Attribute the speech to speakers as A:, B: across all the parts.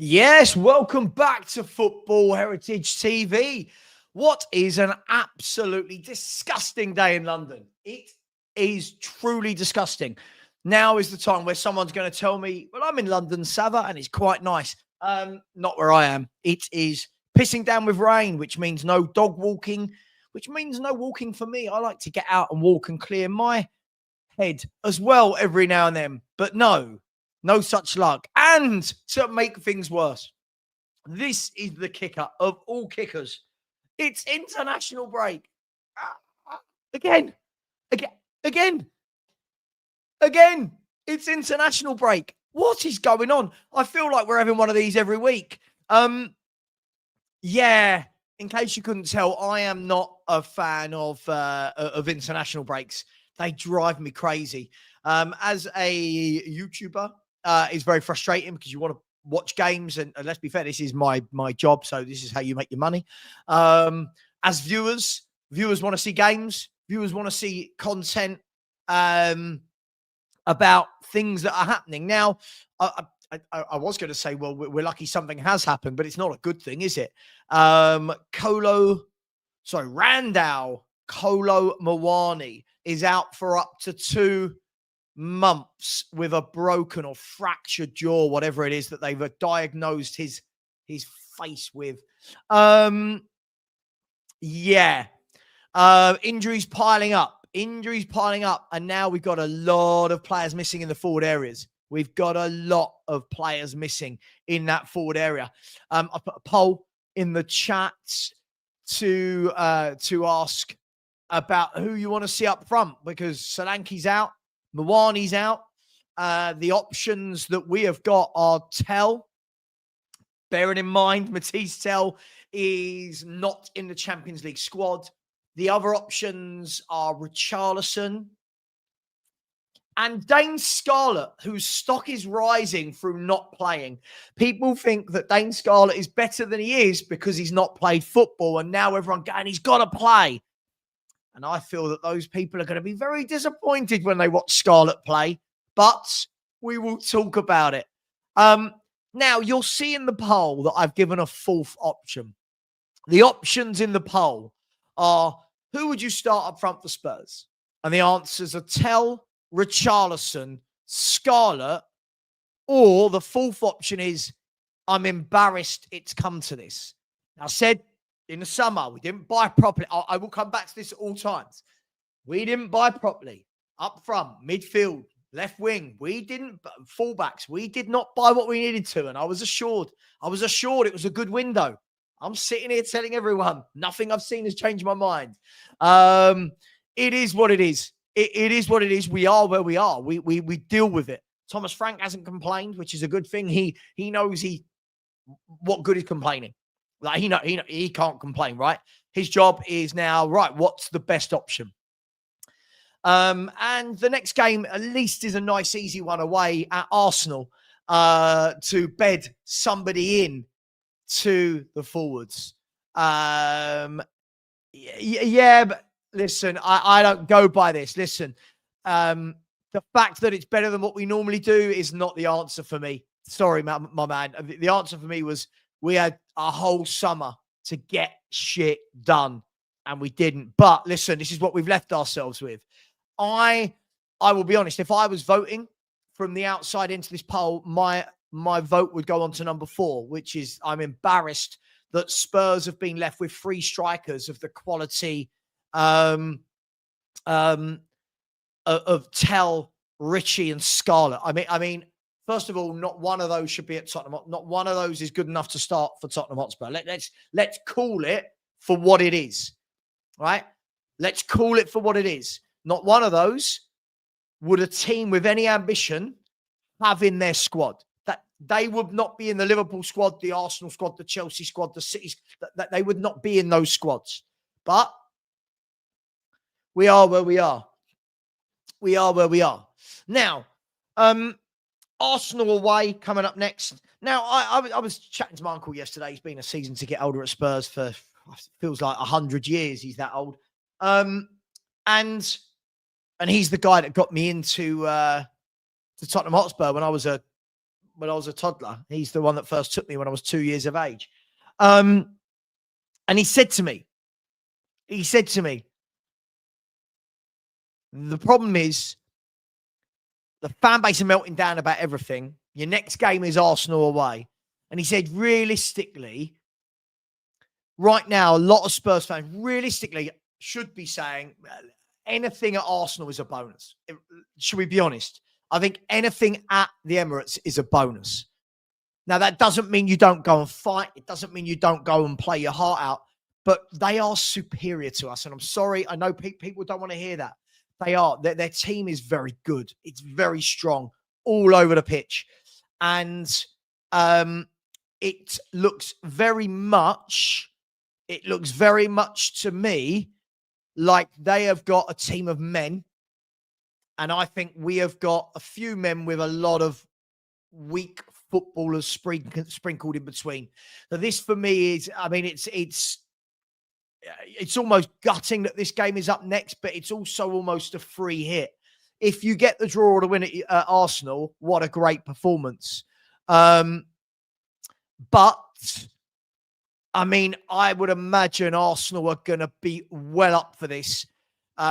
A: Yes, welcome back to Football Heritage TV. What is an absolutely disgusting day in London? It is truly disgusting. Now is the time where someone's going to tell me, well, I'm in London, Savva, and it's quite nice. Not where I am. It is pissing down with rain, which means no dog walking, which means no walking for me. I like to get out and walk and clear my head as well every now and then. But no such luck. And to make things worse, this is the kicker of all kickers. It's international break. Again. It's international break. What is going on? I feel like we're having one of these every week. Yeah, in case you couldn't tell, I am not a fan of international breaks. They drive me crazy. As a YouTuber, it's very frustrating because you want to watch games, and let's be fair, this is my job, so this is how you make your money. As viewers want to see games. Viewers want to see content about things that are happening. Now, I was going to say, well, we're lucky something has happened, but it's not a good thing, is it? Randall Kolo Muani is out for up to 2 months with a broken or fractured jaw, whatever it is that they've diagnosed his face with. Injuries piling up. And now we've got a lot of players missing in the forward areas. We've got a lot of players missing in that forward area. I put a poll in the chat to ask about who you want to see up front, because Solanke's out, Muani's out. The options that we have got are Tell. Bearing in mind, Matisse Tell is not in the Champions League squad. The other options are Richarlison and Dane Scarlett, whose stock is rising through not playing. People think that Dane Scarlett is better than he is because he's not played football, and now everyone going, he's got to play. And I feel that those people are going to be very disappointed when they watch Scarlett play, but we will talk about it. Now, you'll see in the poll that I've given a fourth option. The options in the poll are, who would you start up front for Spurs? And the answers are Tell, Richarlison, Scarlett, or the fourth option is, I'm embarrassed it's come to this. Now, I said in the summer, we didn't buy properly. I will come back to this at all times. We didn't buy properly. Up front, midfield, left wing. We didn't, fullbacks. We did not buy what we needed to. And I was assured it was a good window. I'm sitting here telling everyone nothing I've seen has changed my mind. It is what it is. It is what it is. We are where we are. We deal with it. Thomas Frank hasn't complained, which is a good thing. He knows what good is complaining. Like he can't complain, right? His job is now, right, what's the best option? And the next game at least is a nice easy one away at Arsenal to bed somebody in to the forwards. Yeah, but listen, I don't go by this. Listen, the fact that it's better than what we normally do is not the answer for me. Sorry, my man. The answer for me was we had a whole summer to get shit done, and we didn't. But listen, this is what we've left ourselves with. I will be honest. If I was voting from the outside into this poll, my vote would go on to number 4, which is I'm embarrassed that Spurs have been left with 3 strikers of the quality of Tell, Richie, and Scarlett. I mean, first of all, not one of those should be at Tottenham. Not one of those is good enough to start for Tottenham Hotspur. Let's call it for what it is, right? Let's call it for what it is. Not one of those would a team with any ambition have in their squad. That they would not be in the Liverpool squad, the Arsenal squad, the Chelsea squad, the City. That they would not be in those squads. But we are where we are. We are where we are. Now, Arsenal away coming up next. Now, I was chatting to my uncle yesterday. He's been a season ticket holder at Spurs for, feels like 100 years. He's that old. And he's the guy that got me into to Tottenham Hotspur when I was when I was a toddler. He's the one that first took me when I was 2 years of age. And he said to me, the problem is the fan base are melting down about everything. Your next game is Arsenal away. And he said, realistically, right now, a lot of Spurs fans realistically should be saying anything at Arsenal is a bonus. Should we be honest? I think anything at the Emirates is a bonus. Now, that doesn't mean you don't go and fight. It doesn't mean you don't go and play your heart out. But they are superior to us. And I'm sorry, I know people don't want to hear that. They are. Their team is very good. It's very strong all over the pitch. And it looks very much to me like they have got a team of men. And I think we have got a few men with a lot of weak footballers sprinkled in between. So this for me is, I mean, it's almost gutting that this game is up next, but it's also almost a free hit. If you get the draw or the win at Arsenal, what a great performance. But I mean, I would imagine Arsenal are going to be well up for this.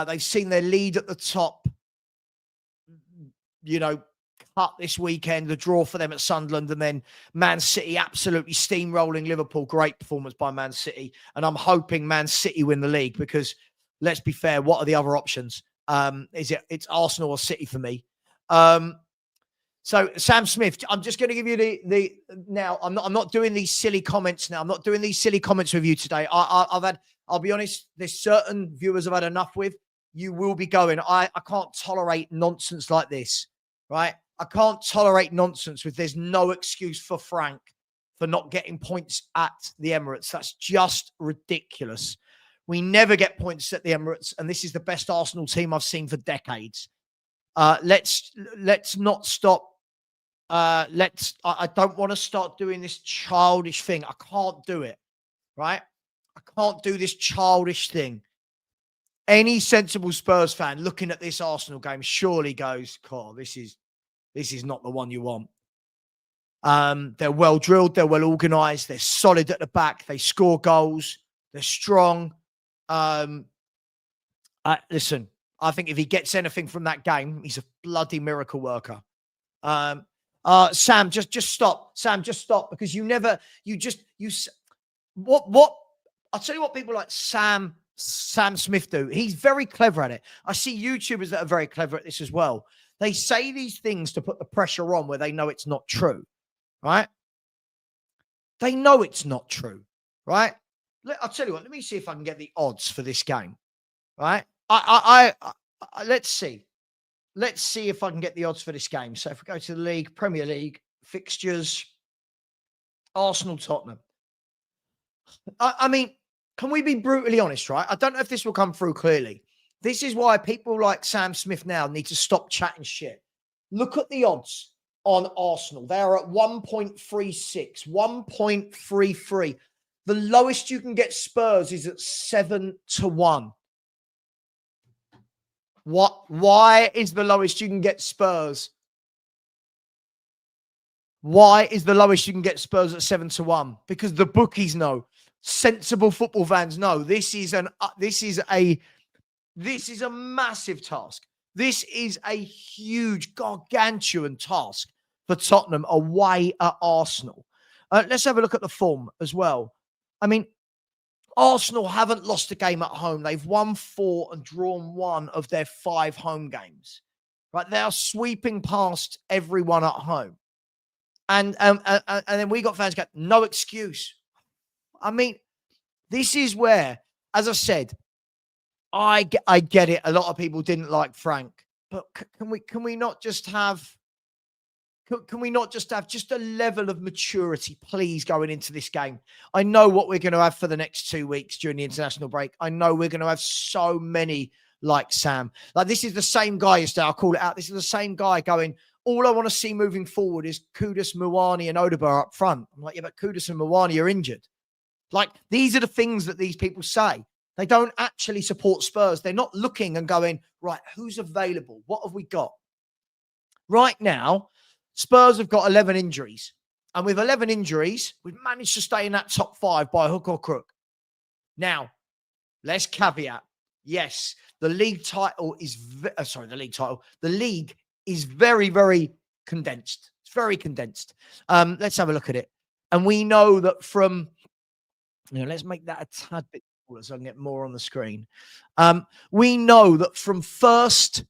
A: They've seen their lead at the top, cut this weekend, the draw for them at Sunderland, and then Man City absolutely steamrolling Liverpool. Great performance by Man City. And I'm hoping Man City win the league because, let's be fair, what are the other options? It's Arsenal or City for me. So Sam Smith, I'm just going to give you now. I'm not doing these silly comments now. I'm not doing these silly comments with you today. I'll be honest, there's certain viewers I've had enough with. You will be going. I can't tolerate nonsense like this, right? I can't tolerate nonsense with there's no excuse for Frank for not getting points at the Emirates. That's just ridiculous. We never get points at the Emirates, and this is the best Arsenal team I've seen for decades. Let's not stop. I don't want to start doing this childish thing. I can't do it, right? I can't do this childish thing. Any sensible Spurs fan looking at this Arsenal game surely goes, "Cool, this is not the one you want." They're well drilled, they're well organised, they're solid at the back, they score goals, they're strong. Listen, I think if he gets anything from that game, he's a bloody miracle worker. Sam, just stop. Sam, just stop, because what I'll tell you what people like Sam Smith do. He's very clever at it. I see YouTubers that are very clever at this as well. They say these things to put the pressure on where they know it's not true, right? They know it's not true, right? I'll tell you what, let me see if I can get the odds for this game, right? Let's see. Let's see if I can get the odds for this game. So if we go to the league, Premier League, fixtures, Arsenal, Tottenham. I mean, can we be brutally honest, right? I don't know if this will come through clearly. This is why people like Sam Smith now need to stop chatting shit. Look at the odds on Arsenal. They are at 1.36, 1.33. The lowest you can get Spurs is at 7-1. Why is the lowest you can get Spurs? Why is the lowest you can get Spurs at 7-1? Because the bookies know. Sensible football fans know. This is a massive task. This is a huge, gargantuan task for Tottenham away at Arsenal. Let's have a look at the form as well. I mean, Arsenal haven't lost a game at home. They've won 4 and drawn 1 of their 5 home games. Right? They are sweeping past everyone at home. And then we got fans go, no excuse. I mean, this is where, as I said, I get it. A lot of people didn't like Frank, but can we not just have just a level of maturity, please, going into this game? I know what we're going to have for the next 2 weeks during the international break. I know we're going to have so many like Sam. Like, this is the same guy yesterday. I'll call it out. This is the same guy going, all I want to see moving forward is Kudus, Muani, and Odegaard up front. I'm like, yeah, but Kudus and Muani are injured. Like, these are the things that these people say. They don't actually support Spurs. They're not looking and going, right, who's available? What have we got? Right now, Spurs have got 11 injuries. And with 11 injuries, we've managed to stay in that top 5 by hook or crook. Now, let's caveat. Yes, the league title is... The league is very, very condensed. It's very condensed. Let's have a look at it. And we know that from... let's make that a tad bit smaller so I can get more on the screen. We know that from 1st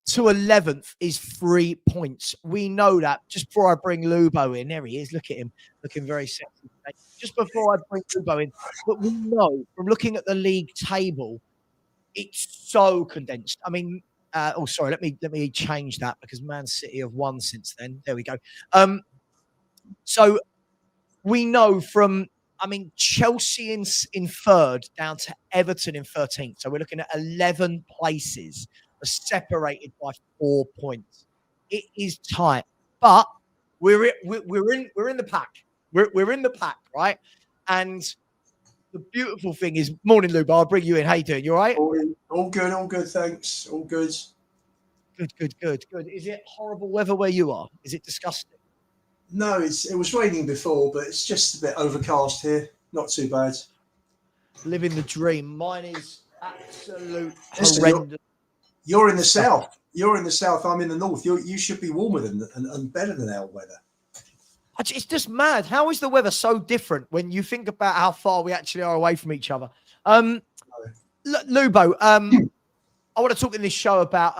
A: to 11th is 3 points. We know that. Just before I bring Lubo in, there he is. Look at him, looking very sexy. Just before I bring Lubo in, but we know from looking at the league table, it's so condensed. I mean, sorry, let me change that because Man City have won since then. There we go. So we know from, Chelsea in 3rd down to Everton in 13th. So we're looking at 11 places are separated by 4 points. It is tight, but we're in the pack. We're in the pack, right? And the beautiful thing is, morning, Lubo. I'll bring you in. How you doing? You all right?
B: All good. Thanks. All good.
A: Good. Is it horrible weather where you are? Is it disgusting?
B: No, it was raining before, but it's just a bit overcast here. Not too bad.
A: Living the dream. Mine is absolute horrendous.
B: You're in the south. I'm in the north. You should be warmer than and better than our weather.
A: It's just mad. How is the weather so different when you think about how far we actually are away from each other? Lubo, I want to talk in this show about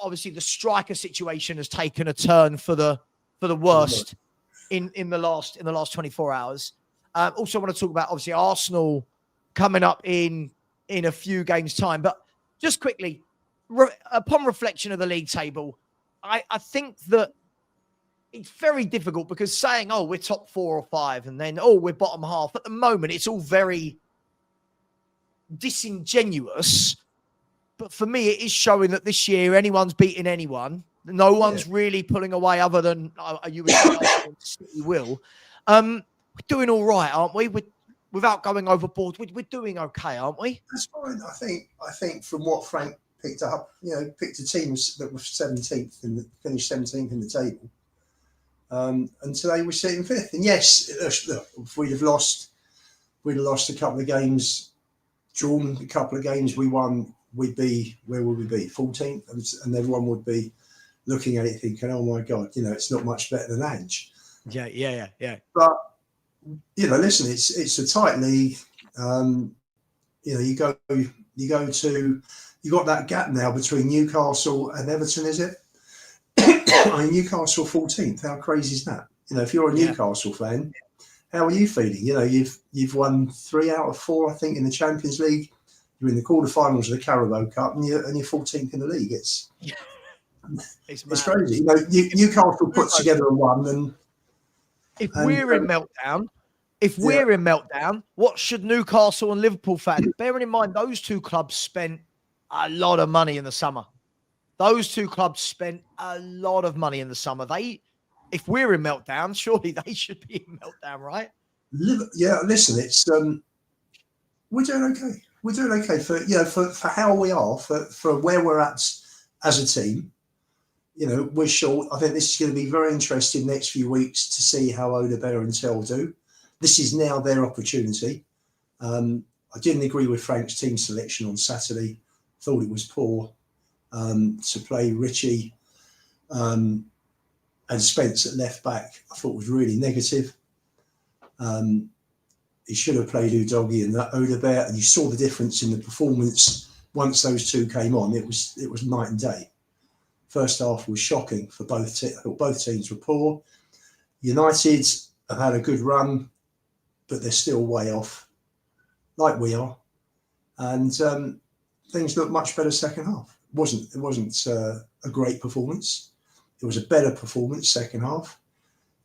A: obviously the striker situation has taken a turn for the worst in the last 24 hours. Also want to talk about obviously Arsenal coming up in a few games' time. But just quickly, upon reflection of the league table, I think that it's very difficult because saying, we're top 4 or 5 and then, we're bottom half. At the moment, it's all very disingenuous. But for me, it is showing that this year, anyone's beating anyone. No one's really pulling away other than you would say City will. We're doing all right, aren't we? Without going overboard, we're doing okay, aren't we?
B: That's fine. I think from what Frank picked up, picked a team that was 17th and finished 17th in the table. And today we're sitting 5th. And yes, look, if we'd have lost a couple of games, drawn a couple of games we won, we'd be, where would we be? 14th. And everyone would be looking at it thinking, oh my God, it's not much better than Ange.
A: Yeah.
B: But, listen, it's a tight league. You got that gap now between Newcastle and Everton, is it? Newcastle 14th. How crazy is that? If you're a Newcastle fan, how are you feeling? You've won 3 out of 4, I think, in the Champions League. You're in the quarterfinals of the Carabao Cup, and you're 14th in the league. It's crazy. Newcastle puts together a run, and
A: if we're in meltdown, what should Newcastle and Liverpool fans? Bearing in mind, those two clubs spent a lot of money in the summer. If we're in meltdown, surely they should be in meltdown, right?
B: Yeah, listen, it's we're doing okay. We're doing okay for how we are, for where we're at as a team. We're short. I think this is going to be very interesting next few weeks to see how Odebear and Tell do. This is now their opportunity. I didn't agree with Frank's team selection on Saturday. Thought it was poor. To play Richie and Spence at left back, I thought was really negative. He should have played Udogie and Odebear, and you saw the difference in the performance once those two came on. It was night and day. First half was shocking for both teams. I thought both teams were poor. United have had a good run, but they're still way off, like we are. And things look much better second half. It wasn't a great performance. It was a better performance second half,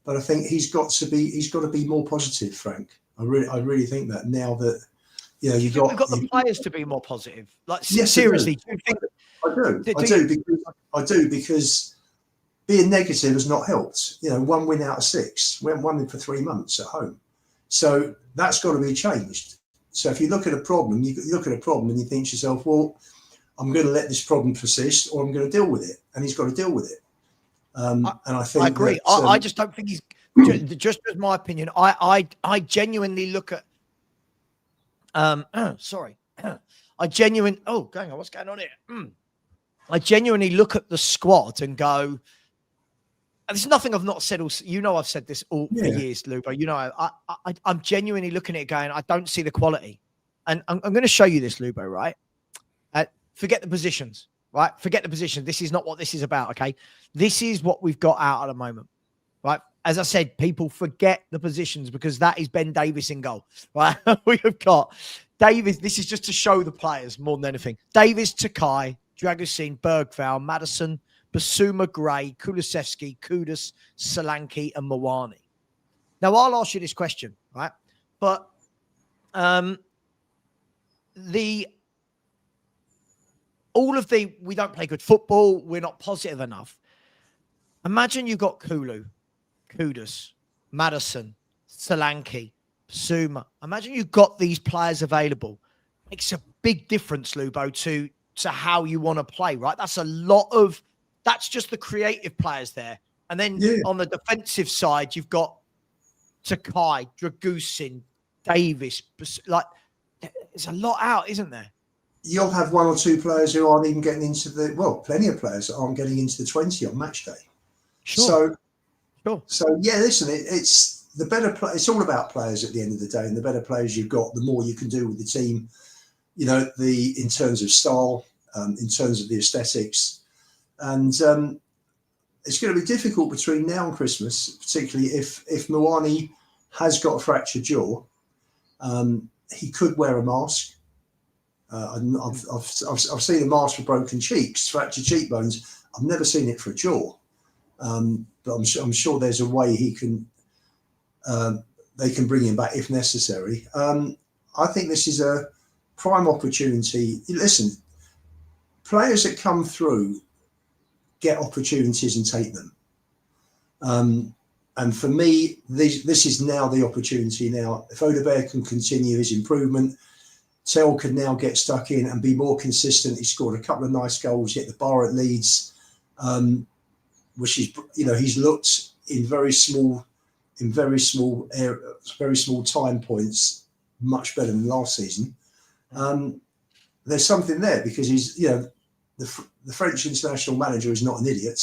B: but I think he's got to be more positive, Frank. I really think that now that we've got
A: the players to be more positive. Seriously,
B: I do because being negative has not helped. 1 win out of 6. We haven't won for 3 months at home, so that's got to be changed. So if you look at a problem, and you think to yourself, well, I'm going to let this problem persist, or I'm going to deal with it. And he's got to deal with it. And I think
A: I agree.
B: that,
A: I just don't think he's just as my opinion. I genuinely look at sorry. I genuinely going on, what's going on here? I genuinely look at the squad and go, and there's nothing I've not said. I've said this all for years, Lubo. I'm genuinely looking at it going, I don't see the quality. And I'm going to show you this, Lubo, right? Forget the positions, right? Forget the position. This is not what this is about, okay? This is what we've got out at the moment, right? As I said, people forget the positions because that is Ben Davies in goal, right? We have got Davies. This is just to show the players more than anything. Davies, Takai, Dragusin, Bergval, Madison, Basuma, Gray, Kulusevski, Kudus, Solanke, and Muani. Now, I'll ask you this question, right? But we don't play good football. We're not positive enough. Imagine you've got Kudus, Madison, Solanke, Basuma. Imagine you've got these players available. Makes a big difference, Lubo, to how you want to play, right? That's just the creative players there. And then on the defensive side, you've got Takai, Dragusin, Davis. Like, there's a lot out, isn't there?
B: You'll have one or two players who aren't even getting into plenty of players that aren't getting into the 20 on match day.
A: Sure.
B: So yeah, listen, it's the better it's all about players at the end of the day, and the better players you've got, the more you can do with the team. In terms of style, in terms of the aesthetics, and it's going to be difficult between now and Christmas, particularly if Muani has got a fractured jaw. He could wear a mask. I've seen a mask for broken cheeks, fractured cheekbones. I've never seen it for a jaw, but I'm sure there's a way they can bring him back if necessary. I think this is a prime opportunity. Listen, players that come through get opportunities and take them. And for me, this is now the opportunity. Now, if Odegaard can continue his improvement, Tell can now get stuck in and be more consistent. He scored a couple of nice goals, hit the bar at Leeds, which is, he's looked in very small time points, much better than last season. There's something there because he's, the French international manager is not an idiot.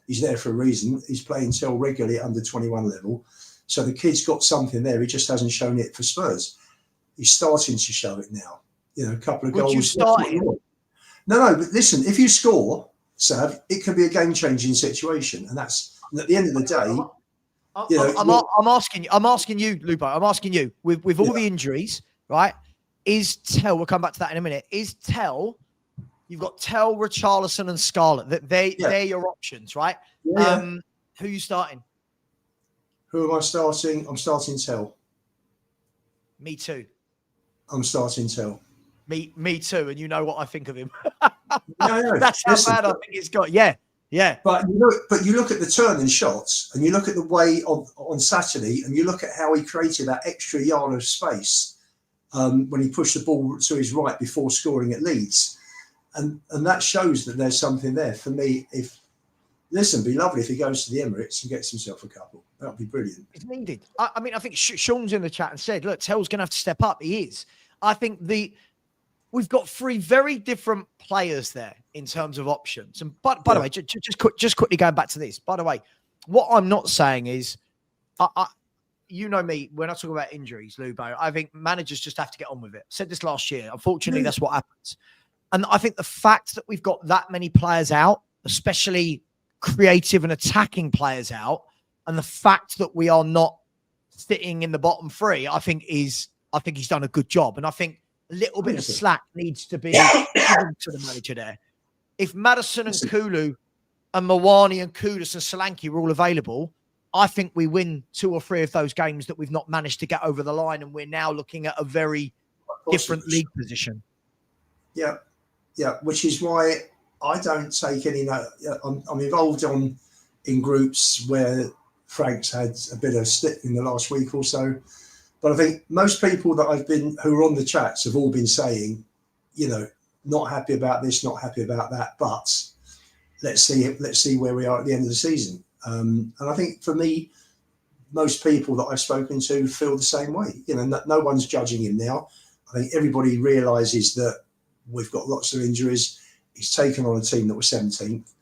B: He's there for a reason. He's playing Tell regularly at under 21 level. So the kid's got something there. He just hasn't shown it for Spurs. He's starting to show it now. A couple of goals.
A: Would you start him?
B: No, but listen, if you score, Sav, it can be a game-changing situation. And at the end of the day,
A: I'm asking you, Lubo, I'm asking you, with all the injuries, right? Is Tell, we'll come back to that in a minute, you've got Tell, Richarlison and Scarlett. They're your options, right?
B: Yeah.
A: Who are you starting?
B: Who am I starting? I'm starting Tell.
A: Me too.
B: I'm starting Tell.
A: Me too, and you know what I think of him.
B: No,
A: that's how bad I think it's got. Yeah.
B: But you look at the turn in shots, and you look at the way on Saturday, and you look at how he created that extra yard of space when he pushed the ball to his right before scoring at Leeds, and that shows that there's something there for me. It'd be lovely if he goes to the Emirates and gets himself a couple. That'd be brilliant.
A: It's needed. I mean, I think Sean's in the chat and said, look, Tell's going to have to step up. He is. I think we've got three very different players there in terms of options. And by the way, just quickly going back to this, by the way, what I'm not saying is, you know me, when I talk about injuries, Lubo, I think managers just have to get on with it. I said this last year. Unfortunately, that's what happens. And I think the fact that we've got that many players out, especially creative and attacking players out, and the fact that we are not sitting in the bottom three, I think he's done a good job. And I think a little bit of slack needs to be given to the manager there. If Madison and Kulu and Muani and Kudus and Solanke were all available, I think we win 2 or 3 of those games that we've not managed to get over the line. And we're now looking at a very different league position.
B: Yeah. Which is why I don't take any. I'm involved in groups where Frank's had a bit of slip in the last week or so, but I think most people that who are on the chats have all been saying, not happy about this, not happy about that. But let's see where we are at the end of the season. And I think for me, most people that I've spoken to feel the same way. You know, no one's judging him now. I think everybody realises that we've got lots of injuries. He's taken on a team that was 17th.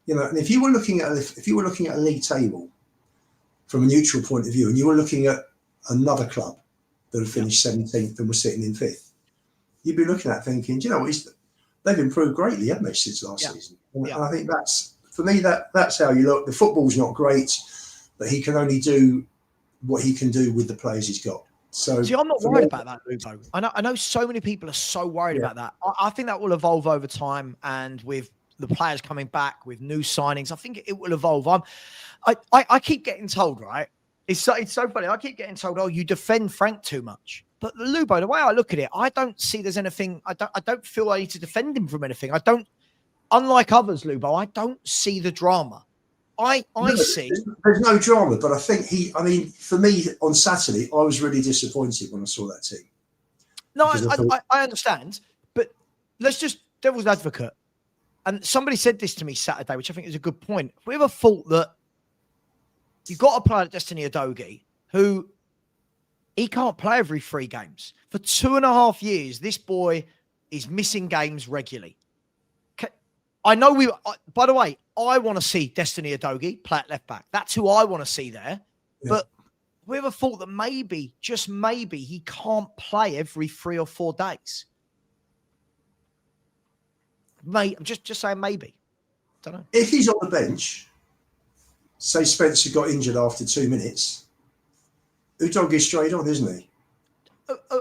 B: You know, and if you were looking at a league table from a neutral point of view, and you were looking at another club that had finished 17th and was sitting in 5th, you'd be looking at thinking, do you know what? They've improved greatly, haven't they, since last season? And I think that's, for me, that's how you look. The football's not great, but he can only do what he can do with the players he's got. So,
A: see, I'm not worried about that, Lubo. I know so many people are so worried about that. I think that will evolve over time, and with the players coming back, with new signings, I think it will evolve. I keep getting told, right? It's so funny. I keep getting told, oh, you defend Frank too much. But Lubo, the way I look at it, I don't see there's anything. I don't feel I need to defend him from anything. I don't. Unlike others, Lubo, I don't see the drama. I see.
B: There's no drama, but I think for me on Saturday, I was really disappointed when I saw that team.
A: No, I understand, but let's just devil's advocate. And somebody said this to me Saturday, which I think is a good point. If we ever thought that you've got a player like Destiny Udogie who he can't play every 3 games. For 2.5 years, this boy is missing games regularly. I know by the way, I want to see Destiny Udogie play at left back. That's who I want to see there. Yeah. But we ever thought that maybe, just maybe, he can't play every 3 or 4 days? Mate, I'm just saying maybe. Don't know.
B: If he's on the bench, say Spencer got injured after 2 minutes, Udogie's straight on, isn't he?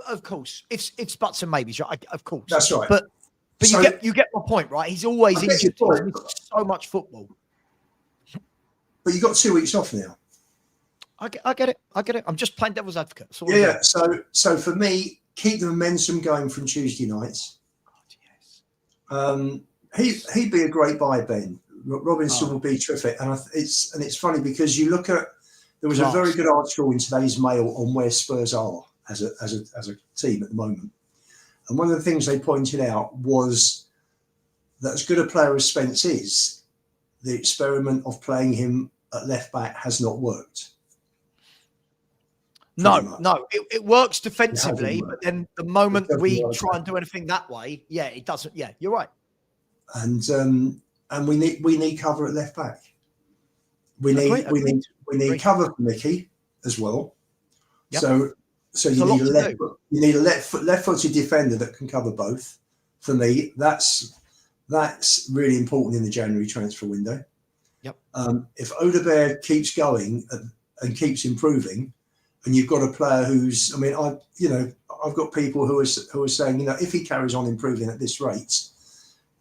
A: Of course. It's buts and maybes, right? Of course.
B: That's right.
A: But so, you get my point, right? He's always injured. So much football.
B: But you got 2 weeks off now.
A: I get it. I'm just playing devil's advocate.
B: Yeah. So for me, keep the momentum going from Tuesday nights. God, yes. He'd be a great buy, Ben. Robinson will be terrific, and it's funny because you look at, there was a very good article in today's Mail on where Spurs are as a team at the moment. And one of the things they pointed out was that as good a player as Spence is, the experiment of playing him at left back has not worked.
A: No, it works defensively, but then the moment we try and do anything that way, it doesn't. Yeah, you're right.
B: And we need cover at left back. We need cover for Mickey as well. Yep. So you need a left-footed defender that can cover both. For me, that's really important in the January transfer window.
A: Yep.
B: If Odegaard keeps going and keeps improving, and you've got a player who's, I've got people who are saying, if he carries on improving at this rate,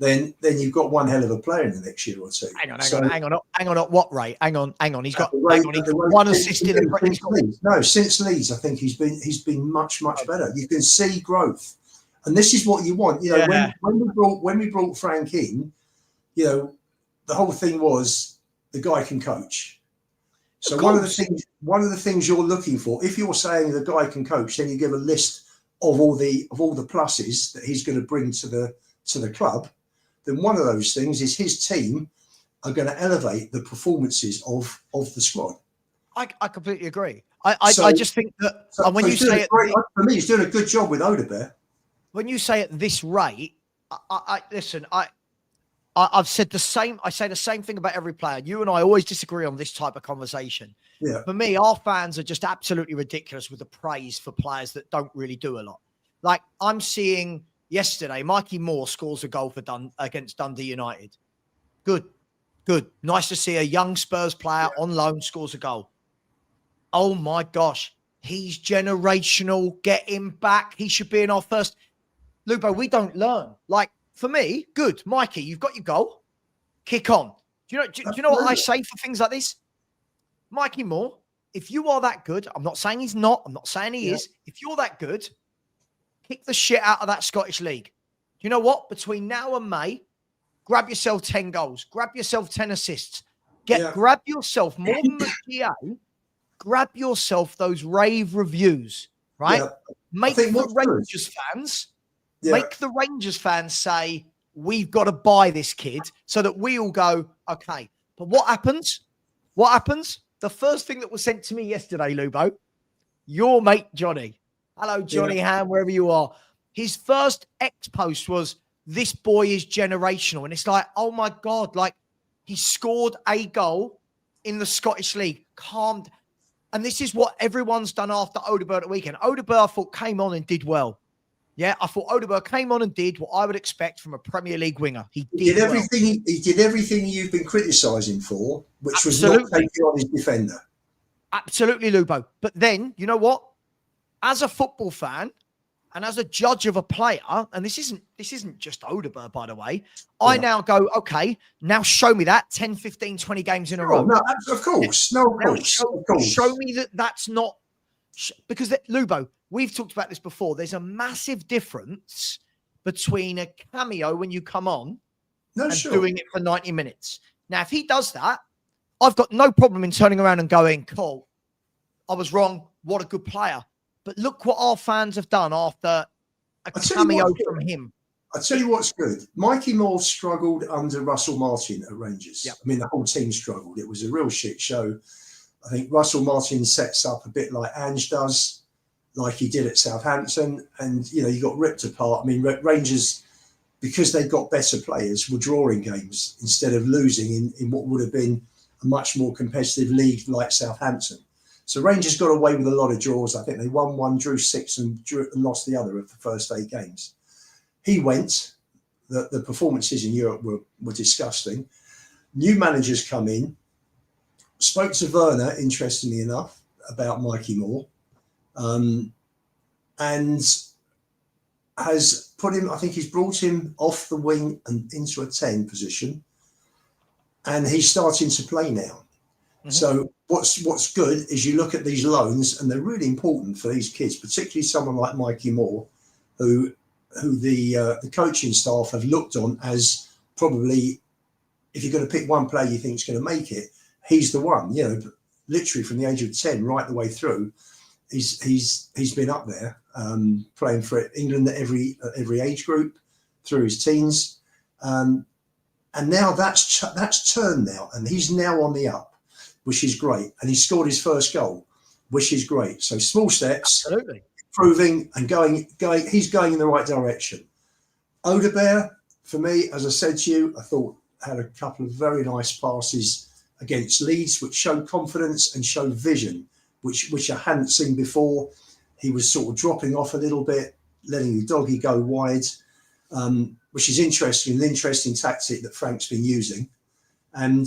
B: then you've got one hell of a player in the next year or two.
A: Hang on. At what rate? Hang on. He's got one assist in the.
B: No, since Leeds, I think he's been much better. You can see growth, and this is what you want. When we brought Frank in, the whole thing was the guy can coach. So one of the things you're looking for, if you're saying the guy can coach, then you give a list of all the pluses that he's going to bring to the club. Then one of those things is his team are going to elevate the performances of the squad.
A: I completely agree. I just think that when you say it,
B: for me, he's doing a good job with Odegaard.
A: When you say at this rate, listen. I've said the same. I say the same thing about every player. You and I always disagree on this type of conversation.
B: Yeah.
A: For me, our fans are just absolutely ridiculous with the praise for players that don't really do a lot. Like I'm seeing. Yesterday, Mikey Moore scores a goal against Dundee United. Good. Nice to see a young Spurs player on loan scores a goal. Oh my gosh. He's generational. Get him back. He should be in our first. Lubo, we don't learn. Like, for me, good. Mikey, you've got your goal. Kick on. Do you know what I say for things like this? Mikey Moore, if you are that good, I'm not saying he's not. I'm not saying he is. If you're that good, kick the shit out of that Scottish League. You know what? Between now and May, grab yourself 10 goals. Grab yourself 10 assists. Grab yourself, more than the GA, grab yourself those rave reviews, right? Yeah. Make the Rangers fans say, we've got to buy this kid so that we all go, okay. But what happens? What happens? The first thing that was sent to me yesterday, Lubo, your mate Johnny. Hello, Johnny Ham, wherever you are. His first X post was, this boy is generational. And it's like, oh my God, like he scored a goal in the Scottish League. Calmed. And this is what everyone's done after Odegaard at the weekend. Odegaard, I thought, came on and did well. Yeah, I thought Odegaard came on and did what I would expect from a Premier League winger. He did
B: everything.
A: Well.
B: He did everything you've been criticising for, which was not taking on his defender.
A: Absolutely, Lubo. But then, you know what? As a football fan and as a judge of a player, and this isn't just Odegaard, by the way, I now go, okay, now show me that 10, 15, 20 games in a row.
B: No, of course. No, of course.
A: Show me that that's not... Because, Lubo, we've talked about this before. There's a massive difference between a cameo when you come on doing it for 90 minutes. Now, if he does that, I've got no problem in turning around and going, cool, I was wrong. What a good player. But look what our fans have done after a cameo from him.
B: I'll tell you what's good. Mikey Moore struggled under Russell Martin at Rangers. Yep. I mean, the whole team struggled. It was a real shit show. I think Russell Martin sets up a bit like Ange does, like he did at Southampton. And, you know, you got ripped apart. I mean, Rangers, because they got better players, were drawing games instead of losing in what would have been a much more competitive league like Southampton. So Rangers got away with a lot of draws. I think they won one, drew 6 and lost the other of the first 8 games. He went. The performances in Europe were disgusting. New managers come in. Spoke to Werner, interestingly enough, about Mikey Moore. And has put him, I think he's brought him off the wing and into a 10 position. And he's starting to play now. Mm-hmm. So what's good is you look at these loans, and they're really important for these kids, particularly someone like Mikey Moore, who the coaching staff have looked on as probably, if you're going to pick one player you think is going to make it, he's the one. You know, literally from the age of 10 right the way through, he's been up there playing for England at every age group through his teens, and now that's turned now, and he's now on the up, which is great. And he scored his first goal, which is great. So small steps,
A: absolutely,
B: improving and going. He's going in the right direction. Odegaard, for me, as I said to you, I thought had a couple of very nice passes against Leeds, which showed confidence and showed vision, which I hadn't seen before. He was sort of dropping off a little bit, letting the doggy go wide, which is interesting, an interesting tactic that Frank's been using. And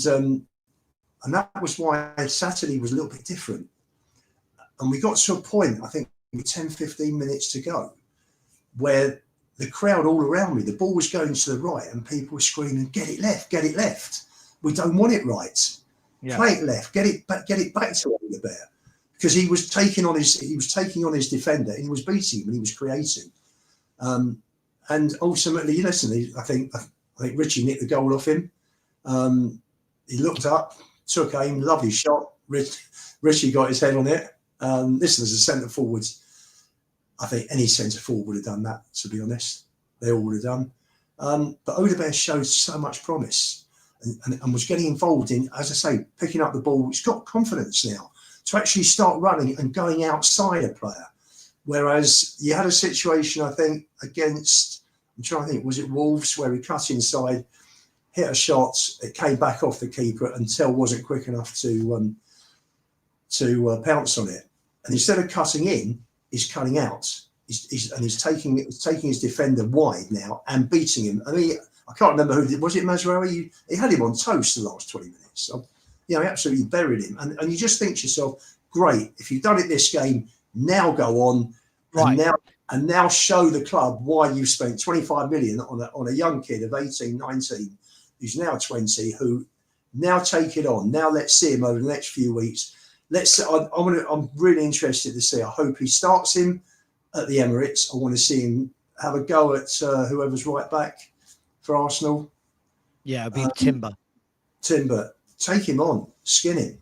B: that was why Saturday was a little bit different. And we got to a point, I think, with 10, 15 minutes to go, where the crowd all around me, the ball was going to the right and people were screaming, get it left. We don't want it right. Yeah. Play it left, get it back to Odegaard. Because he was taking on his defender, and he was beating him, and he was creating. And ultimately, listen, I think Richie nicked the goal off him. He looked up, took aim, lovely shot. Richie got his head on it. Listen, as a centre forward, I think any centre forward would have done that, to be honest. They all would have done. But Odegaard showed so much promise and was getting involved in, as I say, picking up the ball. He's got confidence now to actually start running and going outside a player. Whereas you had a situation, I think, against, I'm trying to think, was it Wolves, where he cut inside, hit a shot, it came back off the keeper, and Tell wasn't quick enough to pounce on it. And instead of cutting in, he's cutting out. He's taking his defender wide now and beating him. I mean, I can't remember who was it, Mazraoui? He had him on toast the last 20 minutes. So, he absolutely buried him. And you just think to yourself, great, if you've done it this game, now go on, right, and now show the club why you spent 25 million on a young kid of 18, 19, who's now 20, who now take it on. Now let's see him over the next few weeks. I'm really interested to see. I hope he starts him at the Emirates. I want to see him have a go at whoever's right back for Arsenal.
A: Yeah, it'll be Timber. Take him on, skin him.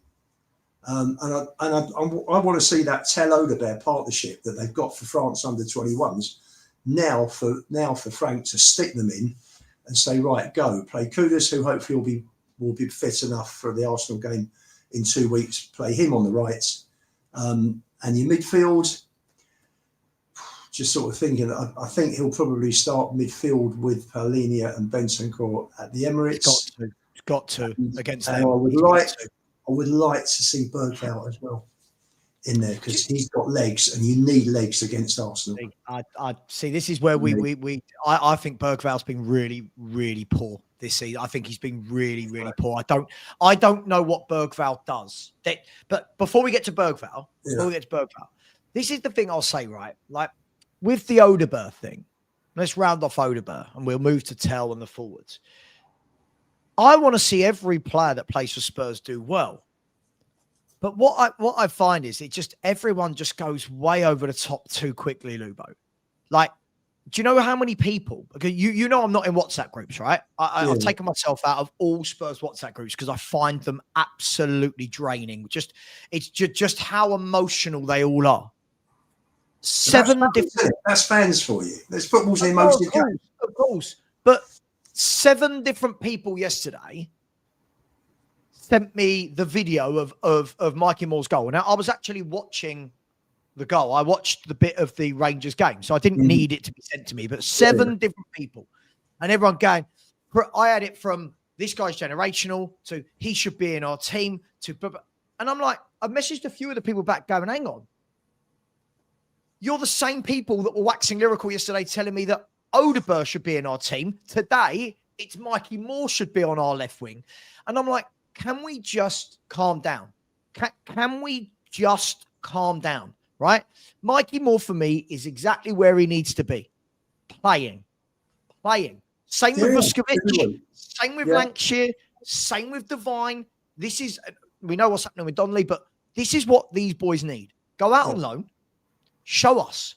A: And I want to see that Tel Odegaard partnership that they've got for France under 21s now for Frank to stick them in
B: and say, right, go play Kudus, who hopefully will be fit enough for the Arsenal game in 2 weeks. Play him on the right, and your midfield. Just sort of thinking, I think he'll probably start midfield with Paulinho and Bentancur at the Emirates.
A: He's got to against them.
B: And I would like to see Bergvall as well in there, because he's got legs, and you need legs against Arsenal.
A: I see. This is where I think Bergvall's been really, really poor this season. I think he's been really, really poor. I don't know what Bergvall does. But before we get to Bergvall, this is the thing I'll say, right? Like with the Odegaard thing, let's round off Odegaard and we'll move to Tell and the forwards. I want to see every player that plays for Spurs do well. But what I find is everyone just goes way over the top too quickly, Lubo. Like, do you know how many people? Because you know I'm not in WhatsApp groups, right? I've taken myself out of all Spurs WhatsApp groups because I find them absolutely draining. It's just how emotional they all are.
B: That's fans for you. There's football's an emotional game.
A: Of course. But 7 different people yesterday sent me the video of Mikey Moore's goal. Now, I was actually watching the goal. I watched the bit of the Rangers game, so I didn't need it to be sent to me. But 7 different people, and everyone going, I had it from this guy's generational to he should be in our team to, and I'm like, I messaged a few of the people back going, hang on. You're the same people that were waxing lyrical yesterday telling me that Odegaard should be in our team. Today, it's Mikey Moore should be on our left wing. And I'm like, can we just calm down? Can we just calm down, right? Mikey Moore, for me, is exactly where he needs to be. Playing. Same with Vuskovic. Same with Lancashire. Same with Devine. We know what's happening with Donnelly, but this is what these boys need. Go out on loan. Show us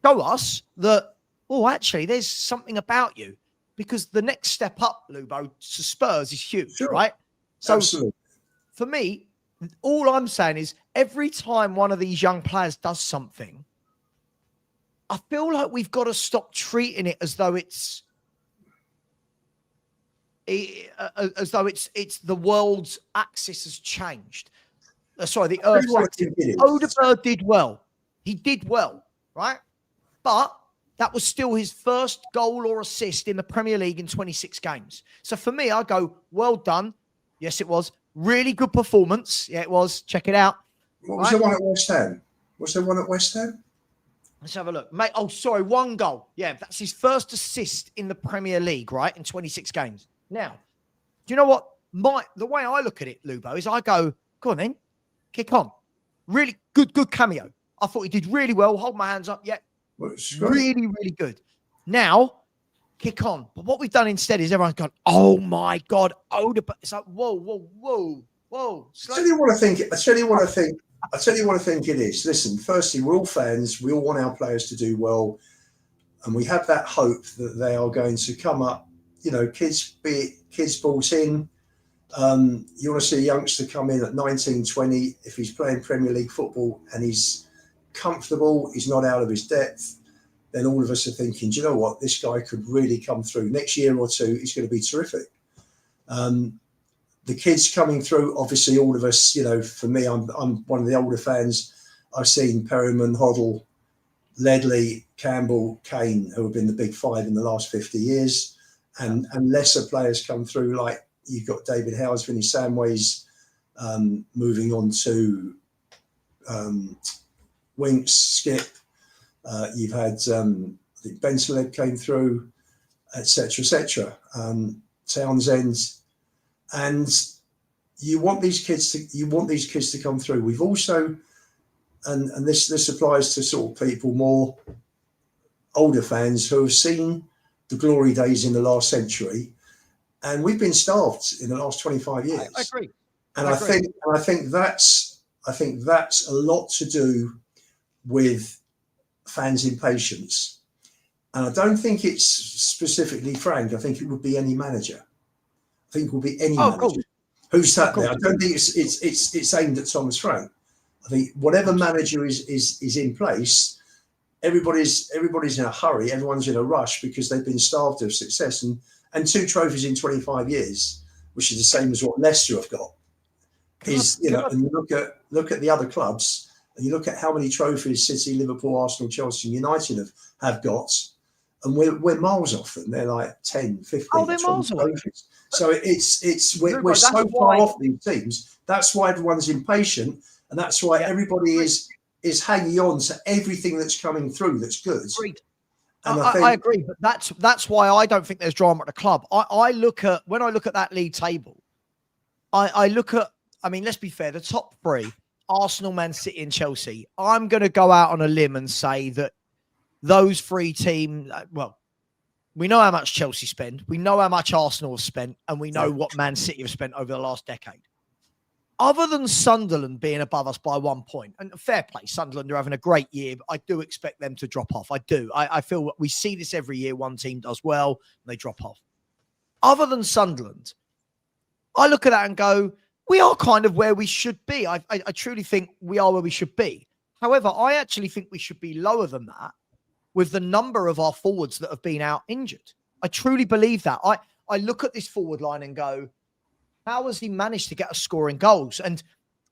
A: that, actually, there's something about you. Because the next step up, Lubo, to Spurs is huge, right? So absolutely. For me, all I'm saying is every time one of these young players does something, I feel like we've got to stop treating it as though it's the world's axis has changed. The Earth's axis. Odegaard did well. He did well, right? But that was still his first goal or assist in the Premier League in 26 games. So for me, I go, well done. Yes, it was. Really good performance. Yeah, it was. Check it out.
B: What was the one at West Ham? Was there one at West Ham?
A: Let's have a look. Mate, 1 goal. Yeah, that's his first assist in the Premier League, right, in 26 games. Now, do you know what? The way I look at it, Lubo, is I go, go on then, kick on. Really good cameo. I thought he did really well. Hold my hands up. Yeah, really, really good. Now, kick on. But what we've done instead is everyone's gone, oh my God, Odegaard. It's like, whoa.
B: I tell you what I think it is. Listen, firstly, we're all fans. We all want our players to do well. And we have that hope that they are going to come up, kids brought in. You want to see a youngster come in at 19, 20. If he's playing Premier League football and he's comfortable, he's not out of his depth, then all of us are thinking, do you know what, this guy could really come through. Next year or two, he's going to be terrific. The kids coming through, obviously all of us, for me, I'm one of the older fans. I've seen Perryman, Hoddle, Ledley, Campbell, Kane, who have been the big 5 in the last 50 years. And lesser players come through, like you've got David Howes, Vinny Samways, moving on to Winks, Skip. You've had I think Bensled came through, etc. Townsend, and you want these kids to come through. We've also, and this applies to sort of people more older fans who have seen the glory days in the last century, and we've been starved in the last 25 years.
A: I agree.
B: And I think that's a lot to do with fans' impatience. And I don't think it's specifically Frank. I think it would be any manager. I think it would be any manager who's sat there. I don't think it's aimed at Thomas Frank. I think whatever manager is in place, everybody's in a hurry. Everyone's in a rush because they've been starved of success. And and 2 trophies in 25 years, which is the same as what Leicester have got. Is, you know, and you look at the other clubs, and you look at how many trophies City, Liverpool, Arsenal, Chelsea, and United have got, and we're miles off them. They're like 10, 15,
A: Oh, they're
B: 20
A: miles away.
B: trophies. So we're so far off these teams. That's why everyone's impatient, and that's why everybody is hanging on to everything that's coming through that's good.
A: Agreed.
B: And
A: I agree, but that's why I don't think there's drama at the club. When I look at that league table, I look at, I mean, let's be fair, the top 3, Arsenal, Man City, and Chelsea. I'm going to go out on a limb and say that those 3 teams, well, we know how much Chelsea spend, we know how much Arsenal have spent, and we know what Man City have spent over the last decade. Other than Sunderland being above us by 1 point, and fair play, Sunderland are having a great year, but I do expect them to drop off. I do. I feel we see this every year. One team does well, and they drop off. Other than Sunderland, I look at that and go, we are kind of where we should be. I truly think we are where we should be. However, I actually think we should be lower than that with the number of our forwards that have been out injured. I truly believe that. I look at this forward line and go, how has he managed to get us scoring goals? And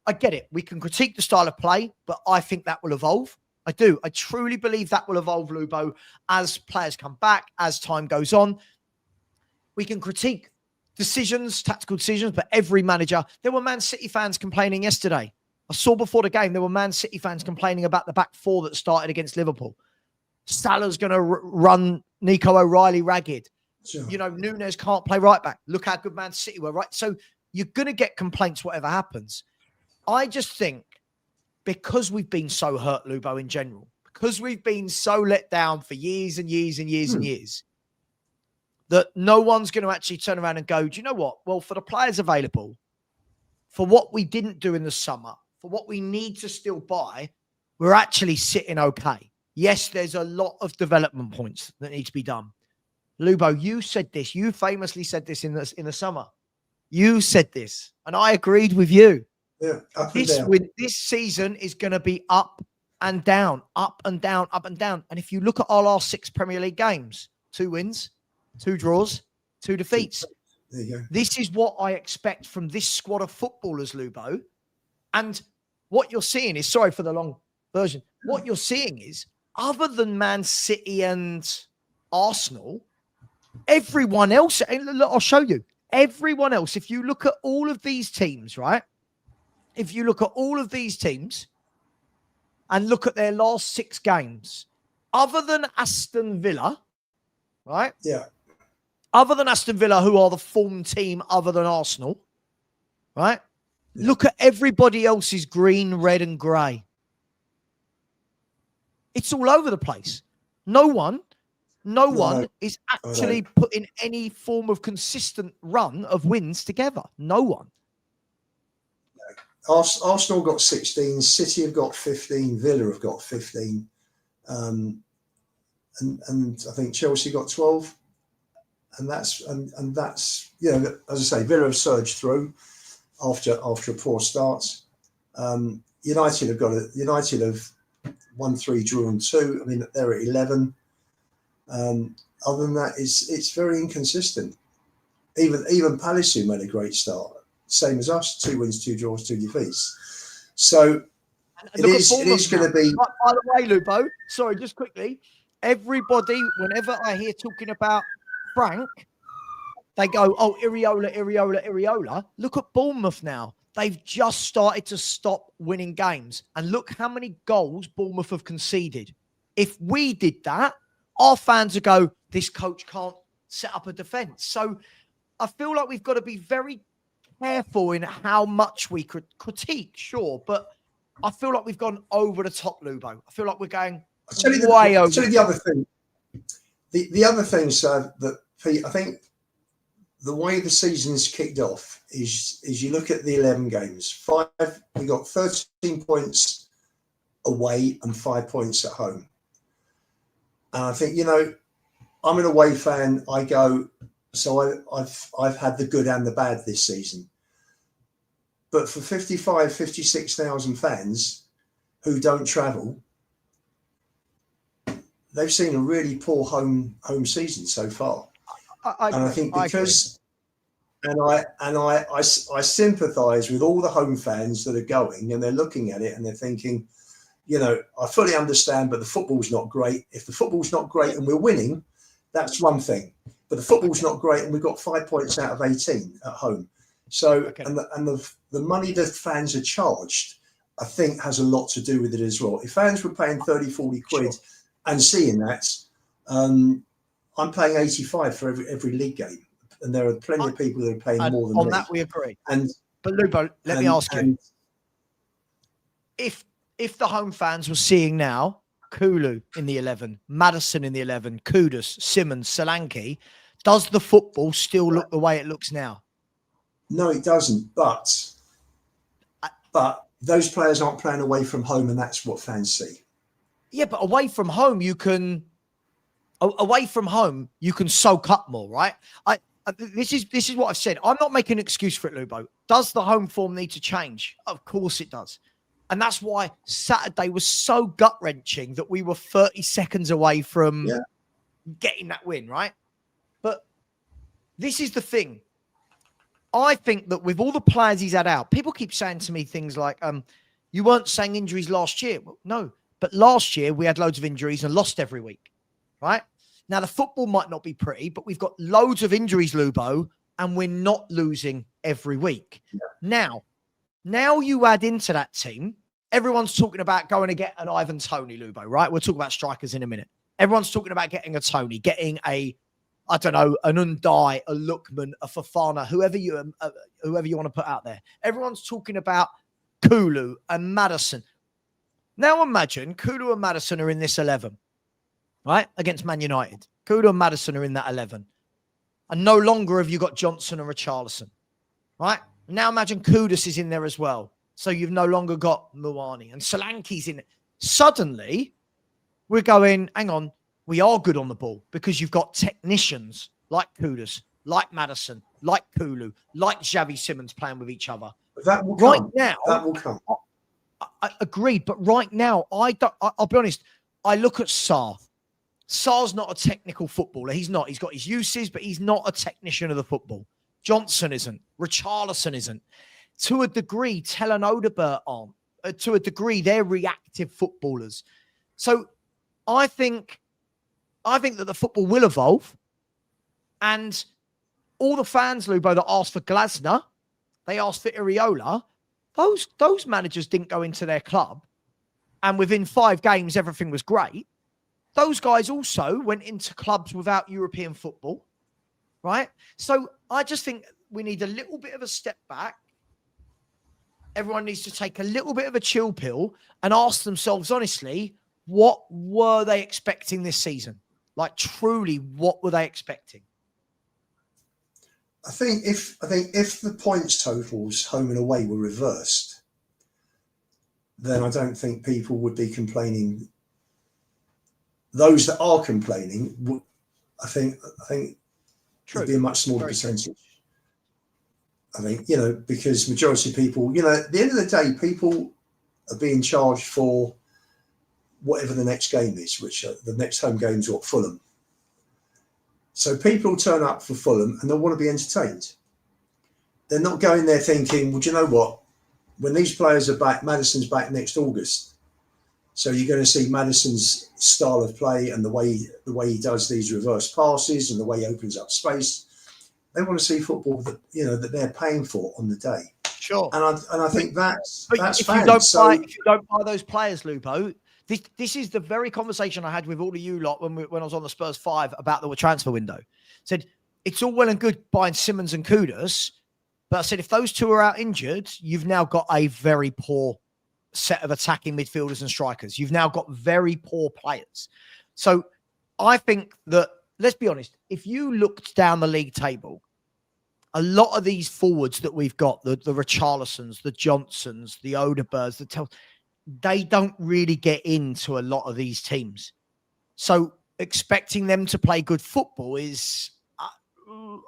A: I get it. We can critique the style of play, but I think that will evolve. I do. I truly believe that will evolve, Lubo, as players come back, as time goes on. We can critique decisions, tactical decisions, but every manager, there were Man City fans complaining yesterday. I saw before the game, there were Man City fans complaining about the back 4 that started against Liverpool. Salah's going to run Nico O'Reilly ragged. Sure. You know, Nunes can't play right back. Look how good Man City were, right? So you're going to get complaints whatever happens. I just think because we've been so hurt, Lubo, in general, because we've been so let down for years and years and years and years, that no one's going to actually turn around and go, do you know what? Well, for the players available, for what we didn't do in the summer, for what we need to still buy, we're actually sitting okay. Yes, there's a lot of development points that need to be done. Lubo, you said this. You famously said this in the summer. You said this, and I agreed with you.
B: Yeah,
A: this season is going to be up and down, up and down, up and down. And if you look at our last 6 Premier League games, 2 wins, 2 draws, 2 defeats.
B: There you go.
A: This is what I expect from this squad of footballers, Lubo. And what you're seeing is, sorry for the long version, what you're seeing is, other than Man City and Arsenal, everyone else, and look, I'll show you, everyone else, if you look at all of these teams, right? If you look at all of these teams and look at their last 6 games, other than Aston Villa, right?
B: Yeah.
A: Other than Aston Villa, who are the form team other than Arsenal, right? Yeah. Look at everybody else's green, red, and grey. It's all over the place. No one is actually putting any form of consistent run of wins together. No one.
B: Arsenal got 16, City have got 15, Villa have got 15, and I think Chelsea got 12. And that's you know, as I say, Villa have surged through after a poor start. United have won 3, drawn 2. I mean, they're at 11. Other than that, it's very inconsistent. Even Palace, who made a great start, same as us, 2 wins, 2 draws, 2 defeats. So it is going to be.
A: By the way, Lubo, sorry, just quickly, everybody, whenever I hear talking about Frank, they go, oh, Iriola. Look at Bournemouth now. They've just started to stop winning games. And look how many goals Bournemouth have conceded. If we did that, our fans would go, this coach can't set up a defence. So I feel like we've got to be very careful in how much we could critique, sure. But I feel like we've gone over the top, Lubo. I feel like we're going way over.
B: I'll tell you the other thing. The other thing, sir, that Pete, I think the way the season's kicked off is you look at the 11 games. 5, we got 13 points away and 5 points at home. And I think, you know, I'm an away fan. I go, so I've had the good and the bad this season. But for 56,000 fans who don't travel, they've seen a really poor home season so far. And I think
A: I
B: because, I sympathise with all the home fans that are going and they're looking at it and they're thinking, you know, I fully understand, but the football's not great. If the football's not great and we're winning, that's one thing. But the football's not great and we've got 5 points out of 18 at home. So, and the money that fans are charged, I think, has a lot to do with it as well. If fans were paying 30, 40 quid and seeing that, I'm paying 85 for every league game. And there are plenty of people that are paying more than me.
A: On that, we agree.
B: But
A: Lubo, let me ask you. If the home fans were seeing now Coglou in the 11, Maddison in the 11, Kudus, Simmons, Solanke, does the football still look the way it looks now?
B: No, it doesn't. But those players aren't playing away from home, and that's what fans see. Yeah,
A: but away from home, you can soak up more, right? This is what I've said. I'm not making an excuse for it, Lubo. Does the home form need to change? Of course it does. And that's why Saturday was so gut-wrenching that we were 30 seconds away from getting that win, right? But this is the thing. I think that with all the players he's had out, people keep saying to me things like, you weren't saying injuries last year. Well, no, but last year we had loads of injuries and lost every week, right? Now, the football might not be pretty, but we've got loads of injuries, Lubo, and we're not losing every week. Yeah. Now you add into that team, everyone's talking about going to get an Ivan Toney, Lubo, right? We'll talk about strikers in a minute. Everyone's talking about getting a Toney, getting an Undai, a Lookman, a Fofana, whoever you want to put out there. Everyone's talking about Coglou and Maddison. Now imagine Coglou and Maddison are in this 11, right? Against Man United. Coglou and Maddison are in that 11. And no longer have you got Johnson and Richarlison, right? Now imagine Kudus is in there as well. So you've no longer got Muani and Solanke's in it. Suddenly, we're going, hang on, we are good on the ball because you've got technicians like Kudus, like Maddison, like Coglou, like Xavi Simmons playing with each other.
B: That will come. Now, that will come.
A: I agreed, but right now, I'll be honest, I look at Sarr. Sarr's not a technical footballer. He's not. He's got his uses, but he's not a technician of the football. Johnson isn't. Richarlison isn't. To a degree, Tell and Odegaard aren't. To a degree, they're reactive footballers. So I think that the football will evolve. And all the fans, Lubo, that asked for Glasner, they asked for Iriola, those managers didn't go into their club. And within 5 games, everything was great. Those guys also went into clubs without European football, right? So I just think we need a little bit of a step back. Everyone needs to take a little bit of a chill pill and ask themselves honestly, what were they expecting this season? Like truly, what were they expecting?
B: I think if the points totals home and away were reversed, then I don't think people would be complaining. Those that are complaining, I think would be a much smaller percentage. I think, because majority of people, at the end of the day, people are being charged for whatever the next game is, which the next home game is Fulham. So people turn up for Fulham and they want to be entertained. They're not going there thinking, well, do you know what? When these players are back, Maddison's back next August. So you're going to see Maddison's style of play and the way he does these reverse passes and the way he opens up space. They want to see football that that they're paying for on the day.
A: Sure.
B: And I think that's
A: if
B: fans.
A: If you don't buy those players, Lubo, this is the very conversation I had with all of you lot when I was on the Spurs 5 about the transfer window. Said it's all well and good buying Simmons and Kudus, but I said if those two are out injured, you've now got a very poor set of attacking midfielders and strikers. You've now got very poor players. So I think that, let's be honest, if you looked down the league table, a lot of these forwards that we've got, the Richarlisons, the Johnsons, the Odegaards, they don't really get into a lot of these teams. So expecting them to play good football is,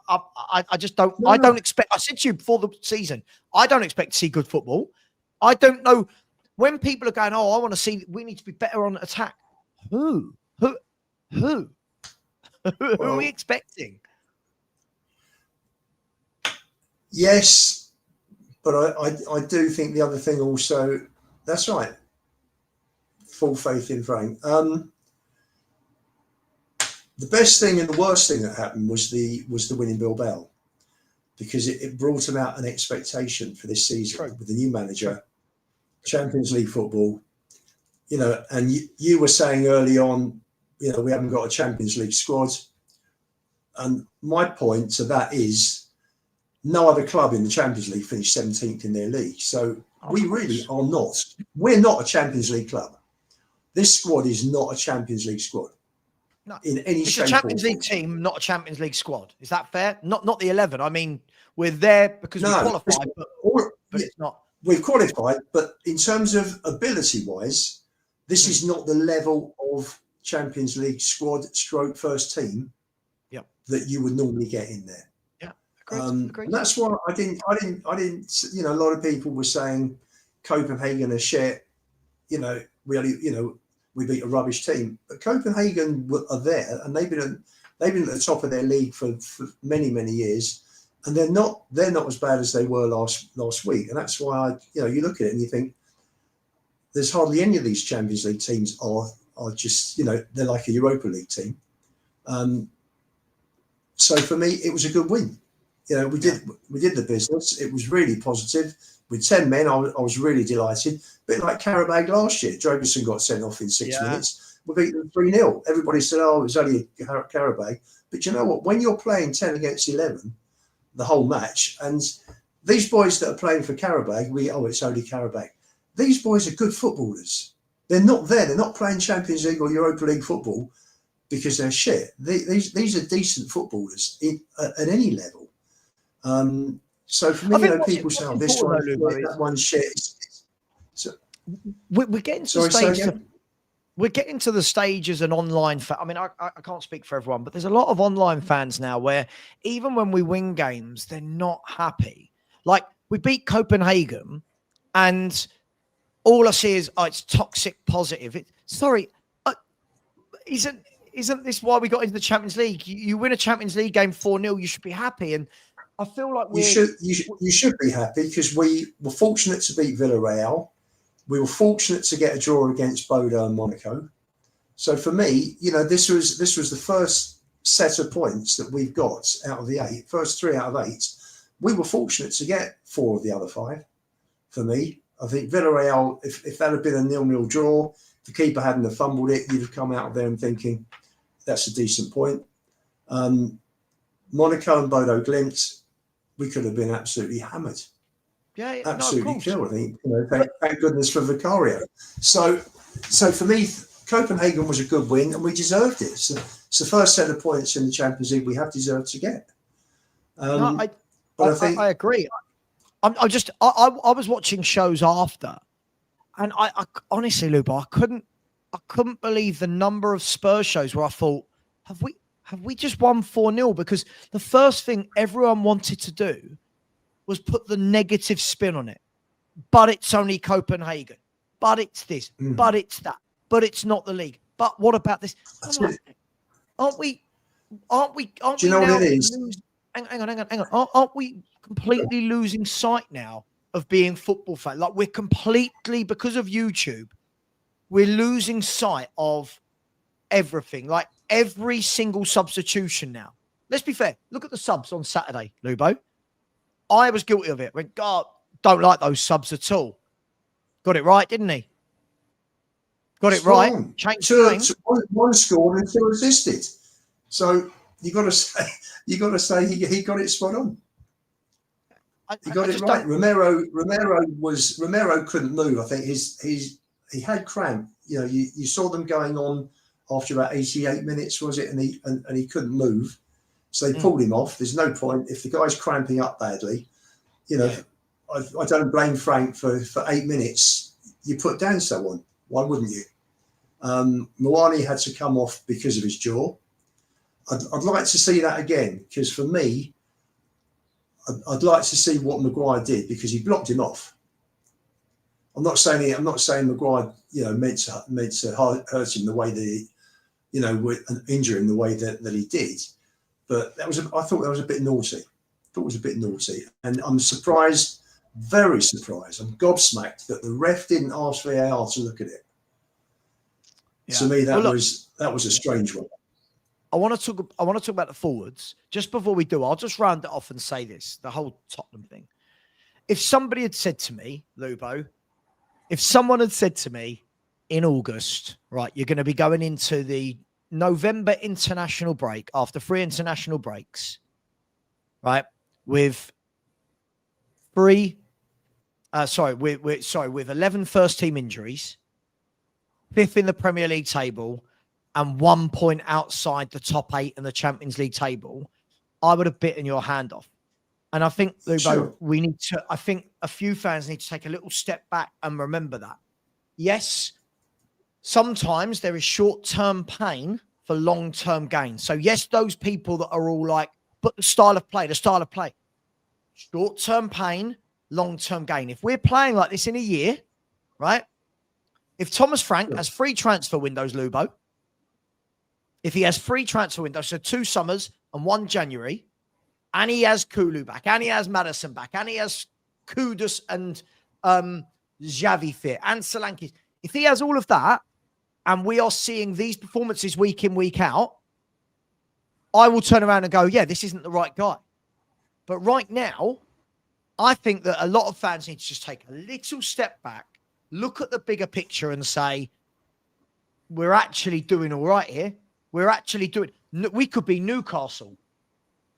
A: I just don't, I don't expect, I said to you before the season, I don't expect to see good football. I don't know. When people are going, oh, I want to see, we need to be better on attack. Who are we expecting?
B: Yes, but I do think the other thing also, that's right, full faith in Frank. The best thing and the worst thing that happened was the win in Bilbao, because it brought about an expectation for this season with the new manager, Champions League football, and you were saying early on, we haven't got a Champions League squad. And my point to that is no other club in the Champions League finished 17th in their league. So we're not a Champions League club. This squad is not a Champions League squad.
A: No,
B: in any
A: it's
B: shape
A: a Champions
B: or
A: League team, not a Champions League squad. Is that fair? Not the 11. I mean, we're there because we qualified, but it's not.
B: We've qualified, but in terms of ability-wise, this is not the level of Champions League squad / first team that you would normally get in there.
A: Yeah, agreed.
B: And that's why I didn't. A lot of people were saying Copenhagen are shit. Really, we beat a rubbish team, but Copenhagen are there, and they've been at the top of their league for many years, and they're not as bad as they were last week, and that's why you look at it and you think there's hardly any of these Champions League teams are just they're like a Europa League team. So for me, it was a good win. We did the business. It was really positive. With 10 men, I was really delighted. A bit like Karabag last year. Drogerson got sent off in 6 minutes. We beat them 3-0. Everybody said, it was only Karabag. But you know what? When you're playing 10 against 11, the whole match, and these boys that are playing for Karabag, it's only Karabag. These boys are good footballers. They're not there. They're not playing Champions League or Europa League football because they're shit. These are decent footballers at any level. So for me, people say, this one, that one's shit. So,
A: we're getting to the stage. We're getting to the stage as an online fan. I mean, I can't speak for everyone, but there's a lot of online fans now where even when we win games, they're not happy. Like we beat Copenhagen, and all I see is it's toxic positive. Isn't this why we got into the Champions League? You win a Champions League game 4-0, you should be happy. And I feel like
B: you should be happy because we were fortunate to beat Villarreal. We were fortunate to get a draw against Bodo and Monaco. So for me, this was the first set of points that we've got out of the 8, first 3 out of 8. We were fortunate to get 4 of the other 5. For me, I think Villarreal, if that had been a 0-0 draw, the keeper hadn't have fumbled it, you'd have come out of there and thinking that's a decent point. Monaco and Bodo Glimt, we could have been absolutely hammered.
A: Yeah,
B: absolutely killed. I think. Thank goodness for Vicario. So for me, Copenhagen was a good win, and we deserved it. So it's the first set of points in the Champions League we have deserved to get.
A: I agree. I was watching shows after, and I honestly, Lubo, I couldn't believe the number of Spurs shows where I thought, have we just won 4-0? Because the first thing everyone wanted to do was put the negative spin on it. But it's only Copenhagen. But it's this. But it's that. But it's not the league. But what about this? Aren't we
B: Do you know what it is?
A: Hang on. Aren't we completely losing sight now of being football fans? Like we're completely, because of YouTube, we're losing sight of everything. Like every single substitution now. Let's be fair. Look at the subs on Saturday, Lubo. I was guilty of it. Went, God, don't like those subs at all. Got it right, didn't he? Got it right. Changed
B: one scored and 2 assisted. So you got to say he got it spot on. He got it right. Romero couldn't move. I think he had cramp. You saw them going on after about 88 minutes, was it? And he couldn't move. So they pulled him off. There's no point if the guy's cramping up badly. I don't blame Frank for 8 minutes. You put down someone. Why wouldn't you? Muani had to come off because of his jaw. I'd like to see that again because for me, I'd like to see what Maguire did because he blocked him off. I'm not saying Maguire, meant to hurt him the way that he, injure him the way that he did. But I thought that was a bit naughty. thought was a bit naughty. And I'm surprised, very surprised, I'm gobsmacked that the ref didn't ask VAR to look at it. Yeah. To me, that was a strange one.
A: I want to talk about the forwards. Just before we do, I'll just round it off and say this, the whole Tottenham thing. If somebody had said to me, Lubo, if someone had said to me in August, right, you're going to be going into the November international break after 3 international breaks, right, with 11 first team injuries, 5th in the Premier League table, and 1 point outside the top 8 in the Champions League table, I would have bitten your hand off. And I think, Lubo, I think a few fans need to take a little step back and remember that. Yes, sometimes there is short-term pain for long-term gain. So yes, those people that are all like, but the style of play. Short-term pain, long-term gain. If we're playing like this in a year, right? If Thomas Frank has 3 transfer windows, Lubo, if he has 3 transfer windows, so 2 summers and 1 January, and he has Kulu back, and he has Madison back, and he has Kudus and Xavi fit, and Solanke. If he has all of that, and we are seeing these performances week in, week out, I will turn around and go, yeah, this isn't the right guy. But right now, I think that a lot of fans need to just take a little step back, look at the bigger picture and say, we're actually doing all right here. We're actually doing, we could be Newcastle,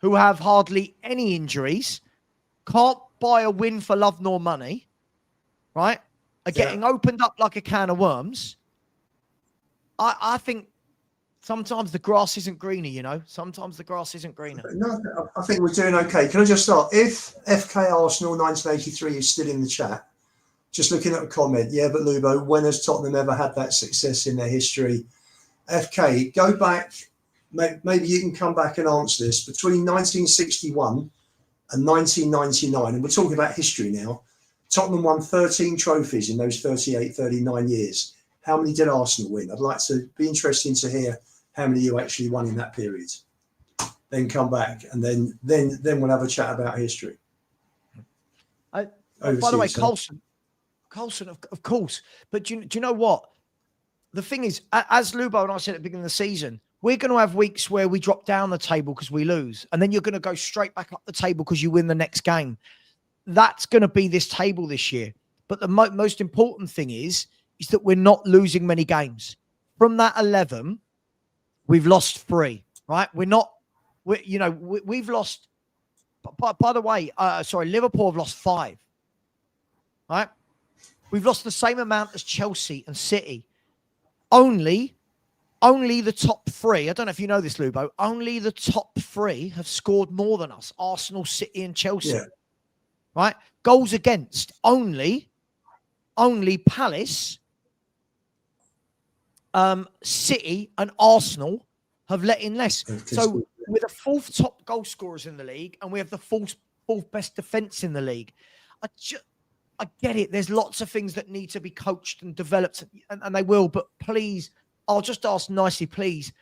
A: who have hardly any injuries, can't buy a win for love nor money, right? Are getting opened up like a can of worms. I think sometimes the grass isn't greener, you know? Sometimes the grass isn't greener.
B: No, I think we're doing okay. Can I just start? If FK Arsenal 1983 is still in the chat, just looking at a comment, yeah, but Lubo, when has Tottenham ever had that success in their history? FK, go back. Maybe you can come back and answer this. Between 1961 and 1999, and we're talking about history now, Tottenham won 13 trophies in those 39 years. How many did Arsenal win? I'd like to be interesting to hear how many you actually won in that period. Then come back, and then we'll have a chat about history.
A: By the way, Coulson, of course. But do you know what? The thing is, as Lubo and I said at the beginning of the season, we're going to have weeks where we drop down the table because we lose. And then you're going to go straight back up the table because you win the next game. That's going to be this table this year. But the most important thing is that we're not losing many games. From that 11, we've lost 3, right? We've lost, by the way, Liverpool have lost 5, right? We've lost the same amount as Chelsea and City. Only the top 3, I don't know if you know this, Lubo, only the top 3 have scored more than us. Arsenal, City and Chelsea. Yeah. Right? Goals against, only Palace, City and Arsenal have let in less. So we're the 4th top goal scorers in the league, and we have the 4th best defence in the league. I get it. There's lots of things that need to be coached and developed, and they will. But please, I'll just ask nicely, please.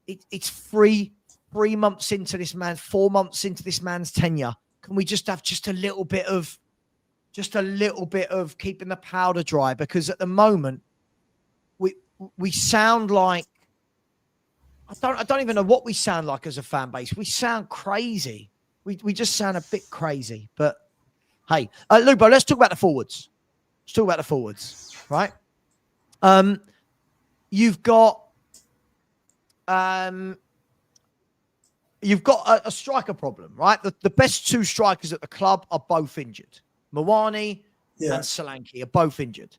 A: It's 3 months into this man, 4 months into this man's tenure. Can we just have just a little bit of keeping the powder dry? Because at the moment, we sound like I don't even know what we sound like as a fan base. We sound crazy. We just sound a bit crazy. But hey, Lubo, let's talk about the forwards. Right? You've got a striker problem, right? The best 2 strikers at the club are both injured. Muani and Solanke are both injured.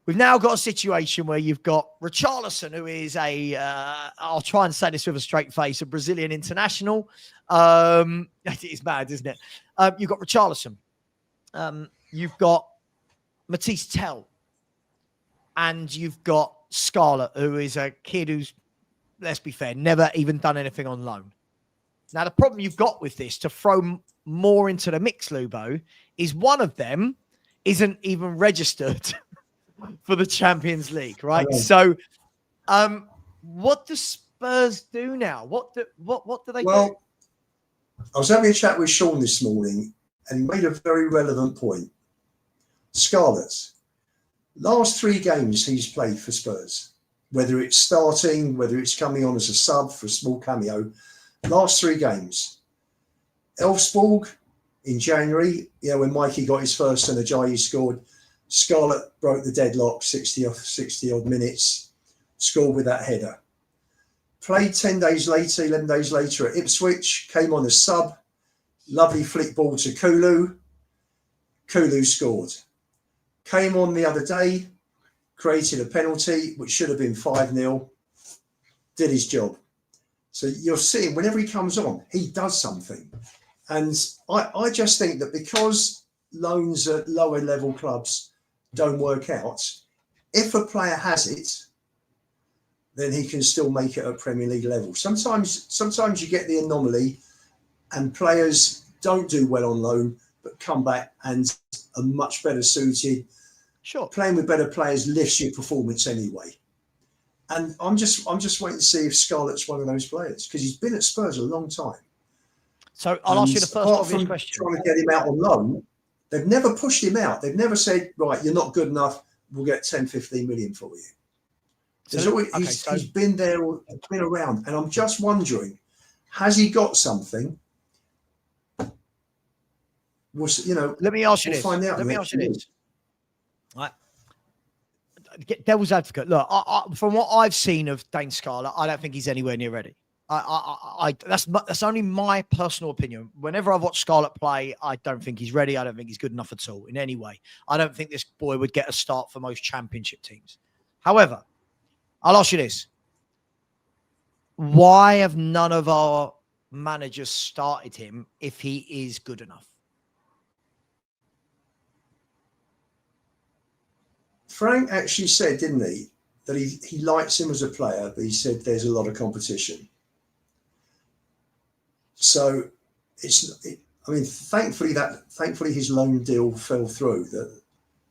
A: We've now got a situation where you've got Richarlison, who is I'll try and say this with a straight face, a Brazilian international. It is mad, isn't it? You've got Richarlison. You've got Matisse Tell. And you've got Scarlett, who is a kid who's, let's be fair, never even done anything on loan. Now, the problem you've got with this, to throw more into the mix, Lubo, is one of them isn't even registered for the Champions League, right? So, what do Spurs do now? What do they do?
B: I was having a chat with Sean this morning, and he made a very relevant point. Scarlett, last 3 games he's played for Spurs, whether it's starting, whether it's coming on as a sub for a small cameo, last 3 games. Elfsborg in January, when Mikey got his first and Ajayi scored, Scarlett broke the deadlock, 60 odd minutes, scored with that header. Played 10 days later, 11 days later at Ipswich, came on as sub, lovely flick ball to Coglou. Coglou scored. Came on the other day, created a penalty, which should have been 5-0, did his job. So you're seeing whenever he comes on, he does something. And I just think that because loans at lower level clubs don't work out, if a player has it, then he can still make it at Premier League level. Sometimes you get the anomaly and players don't do well on loan, but come back and are much better suited.
A: Sure.
B: Playing with better players lifts your performance anyway. And I'm just waiting to see if Scarlett's one of those players, because he's been at Spurs a long time.
A: So I'll ask you the first obvious question.
B: Trying to get him out on loan, they've never pushed him out. They've never said, right, you're not good enough, we'll get 10, 15 million for you. He's been there, or been around. And I'm just wondering, has he got something?
A: Let me ask you this. Let me ask you this. Right. Devil's advocate. Look, from what I've seen of Dane Scarlett, I don't think he's anywhere near ready. That's only my personal opinion. Whenever I've watched Scarlett play, I don't think he's ready. I don't think he's good enough at all in any way. I don't think this boy would get a start for most championship teams. However, I'll ask you this. Why have none of our managers started him if he is good enough?
B: Frank actually said, didn't he, that he likes him as a player, but he said there's a lot of competition. So thankfully his loan deal fell through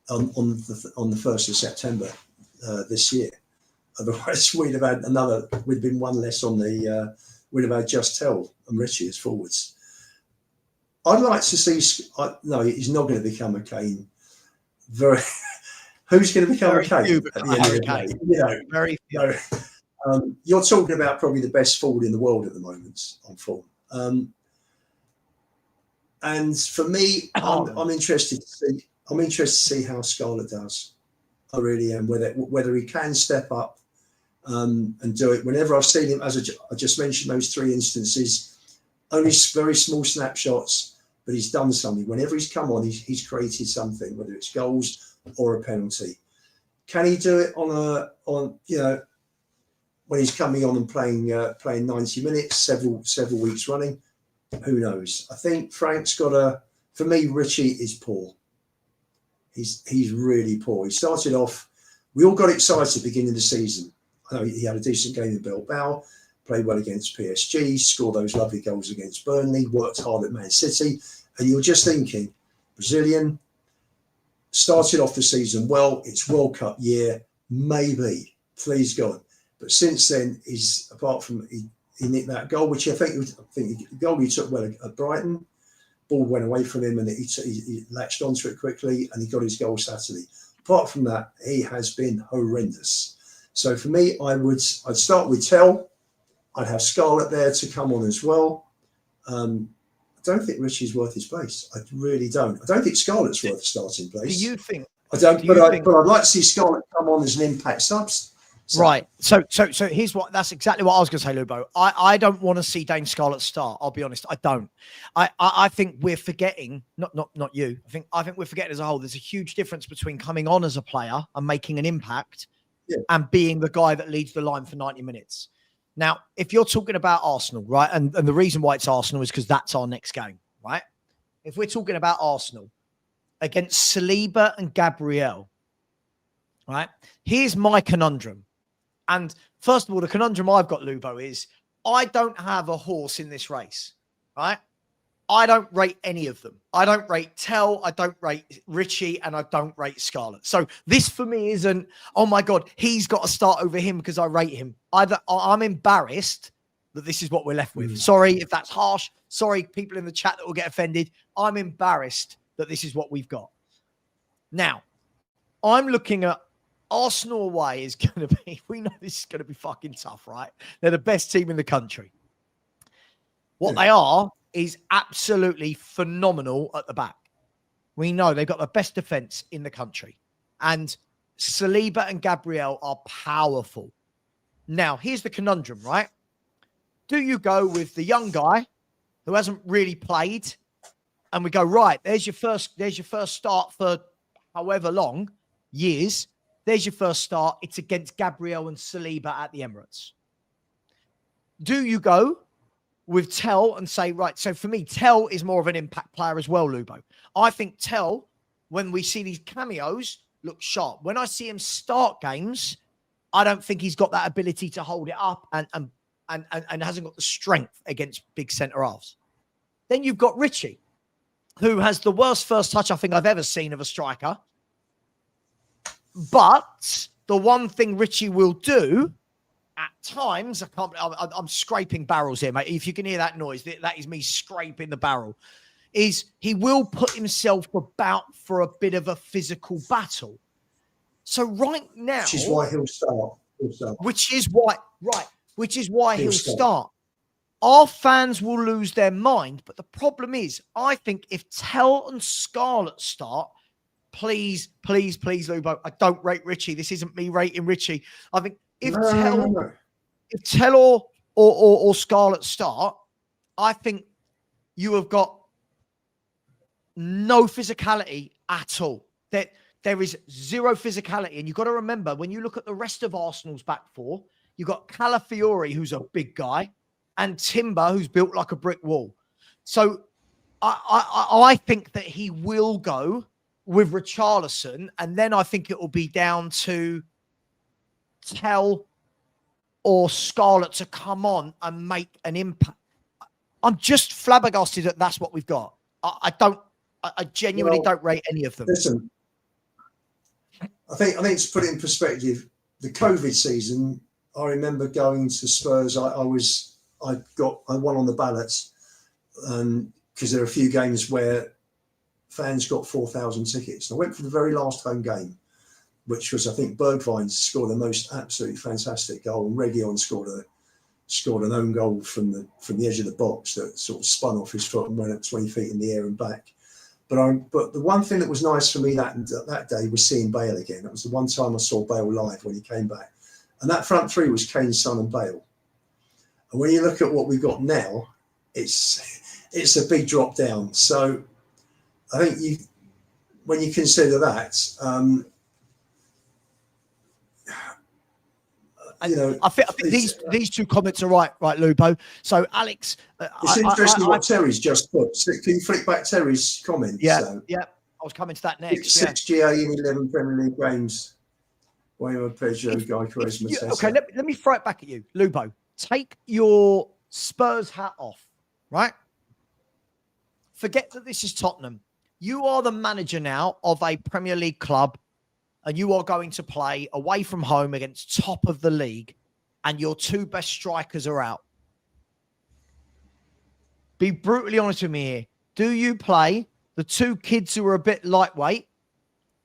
B: on the 1st of September this year. Otherwise, we'd been one less on the. We'd have had Just Tell and Richie as forwards. I'd like to see. No, he's not going to become a Kane. Who's going to become a Kane at the end of the day? Very few. No. You're talking about probably the best forward in the world at the moment on form. And for me, I'm interested to see. I'm interested to see how Scarlett does. I really am. Whether he can step up and do it. Whenever I've seen him, as I just mentioned, those 3 instances, only very small snapshots, but he's done something. Whenever he's come on, he's created something, whether it's goals or a penalty. Can he do it on when he's coming on and playing 90 minutes, several weeks running? Who knows? I think Frank's got for me, Richie is poor. He's really poor. He started off, we all got excited at the beginning of the season. I know he had a decent game in Bilbao, played well against PSG, scored those lovely goals against Burnley, worked hard at Man City. And you're just thinking, Brazilian, started off the season well, it's World Cup year, maybe, please God. But since then, apart from he nicked that goal, which I think the goal he took well at Brighton, ball went away from him and he latched onto it quickly and he got his goal Saturday. Apart from that, he has been horrendous. So for me, I'd start with Tell. I'd have Scarlett there to come on as well. I don't think Richie's worth his place. I really don't. I don't think Scarlett's worth a starting place.
A: Do you think?
B: I don't. But I'd like to see Scarlett come on as an impact subs.
A: Right. So here's that's exactly what I was going to say, Lubo. I don't want to see Dane Scarlett start. I'll be honest. I don't. I think we're forgetting, not you. I think we're forgetting as a whole. There's a huge difference between coming on as a player and making an impact and being the guy that leads the line for 90 minutes. Now, if you're talking about Arsenal, right, and the reason why it's Arsenal is because that's our next game, right? If we're talking about Arsenal against Saliba and Gabriel, right, here's my conundrum. And first of all, the conundrum I've got, Lubo, is I don't have a horse in this race, right? I don't rate any of them. I don't rate Tell, I don't rate Richie, and I don't rate Scarlett. So this for me isn't, oh my God, he's got to start over him because I rate him. I'm embarrassed that this is what we're left with. Sorry if that's harsh. Sorry, people in the chat that will get offended. I'm embarrassed that this is what we've got. Now, I'm looking at Arsenal away is going to be, we know this is going to be fucking tough, right? They're the best team in the country. What they are is absolutely phenomenal at the back. We know they've got the best defense in the country. And Saliba and Gabriel are powerful. Now, here's the conundrum, right? Do you go with the young guy who hasn't really played, and we go, right, there's your first start for however long, years. There's your first start. It's against Gabriel and Saliba at the Emirates. Do you go with Tell and say, right, so for me, Tell is more of an impact player as well, Lubo. I think Tell, when we see these cameos, looks sharp. When I see him start games, I don't think he's got that ability to hold it up and hasn't got the strength against big centre-halves. Then you've got Richie, who has the worst first touch I think I've ever seen of a striker. But the one thing Richie will do at times, I'm scraping barrels here, mate. If you can hear that noise, that is me scraping the barrel, is he will put himself about for a bit of a physical battle. So right now...
B: Which is why he'll start.
A: Which is why he'll start. Our fans will lose their mind. But the problem is, I think if Tell and Scarlett start, please, Lubo, I don't rate Richie. This isn't me rating Richie. I think if Tell or Scarlett start, I think you have got no physicality at all. There is zero physicality. And you've got to remember, when you look at the rest of Arsenal's back four, you've got Calafiori, who's a big guy, and Timber, who's built like a brick wall. So I think that he will go with Richarlison, and then I think it will be down to Tell or Scarlett to come on and make an impact. I'm just flabbergasted that that's what we've got. I genuinely don't rate any of them.
B: Listen, I think to put it in perspective, the COVID season, I remember going to Spurs. I won on the ballots, because there are a few games where fans got 4,000 tickets. I went for the very last home game, which was, I think, Bergwijn scored the most absolutely fantastic goal, and Reguilon scored an own goal from the edge of the box that sort of spun off his foot and went up 20 feet in the air and back. But the one thing that was nice for me that day was seeing Bale again. That was the one time I saw Bale live when he came back. And that front three was Kane, Son and Bale. And when you look at what we've got now, it's a big drop down. So I think when you consider that,
A: I think these two comments are right, Lubo. So Alex,
B: it's interesting what Terry's just put. So can you flick back Terry's comments?
A: Yeah. I was coming to that next.
B: 6 GA in 11 Premier League games. Okay,
A: let me throw it back at you, Lubo. Take your Spurs hat off, right? Forget that this is Tottenham. You are the manager now of a Premier League club, and you are going to play away from home against top of the league, and your two best strikers are out. Be brutally honest with me here. Do you play the two kids who are a bit lightweight,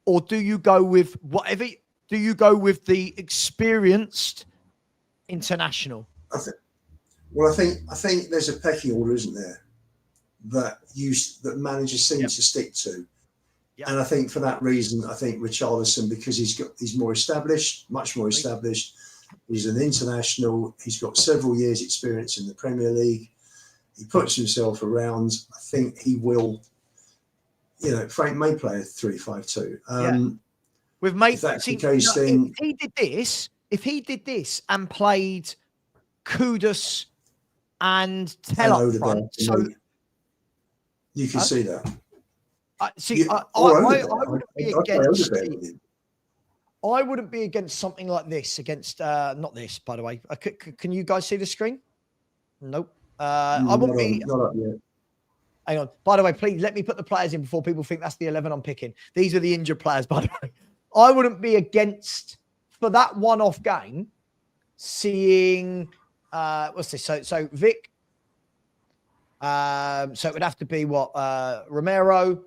A: or do you go with whatever? Do you go with the experienced international?
B: I think there's a pecking order, isn't there, that managers seem to stick to. Yeah. And I think for that reason, I think Richarlison, because he's more established, much more established. He's an international. He's got several years' experience in the Premier League. He puts himself around. I think he will. Frank may play a 3-5-2.
A: With mate,
B: if that's the case, then
A: if he did this and played Kudus and Tell up front, so
B: you can see that.
A: I wouldn't be against something like this. Against not this, by the way. Can you guys see the screen? Nope. I wouldn't be.
B: Not up yet.
A: Hang on. By the way, please let me put the players in before people think that's the 11 I'm picking. These are the injured players, by the way. I wouldn't be against, for that one-off game, seeing what's this? So Vic, So it would have to be what? Romero,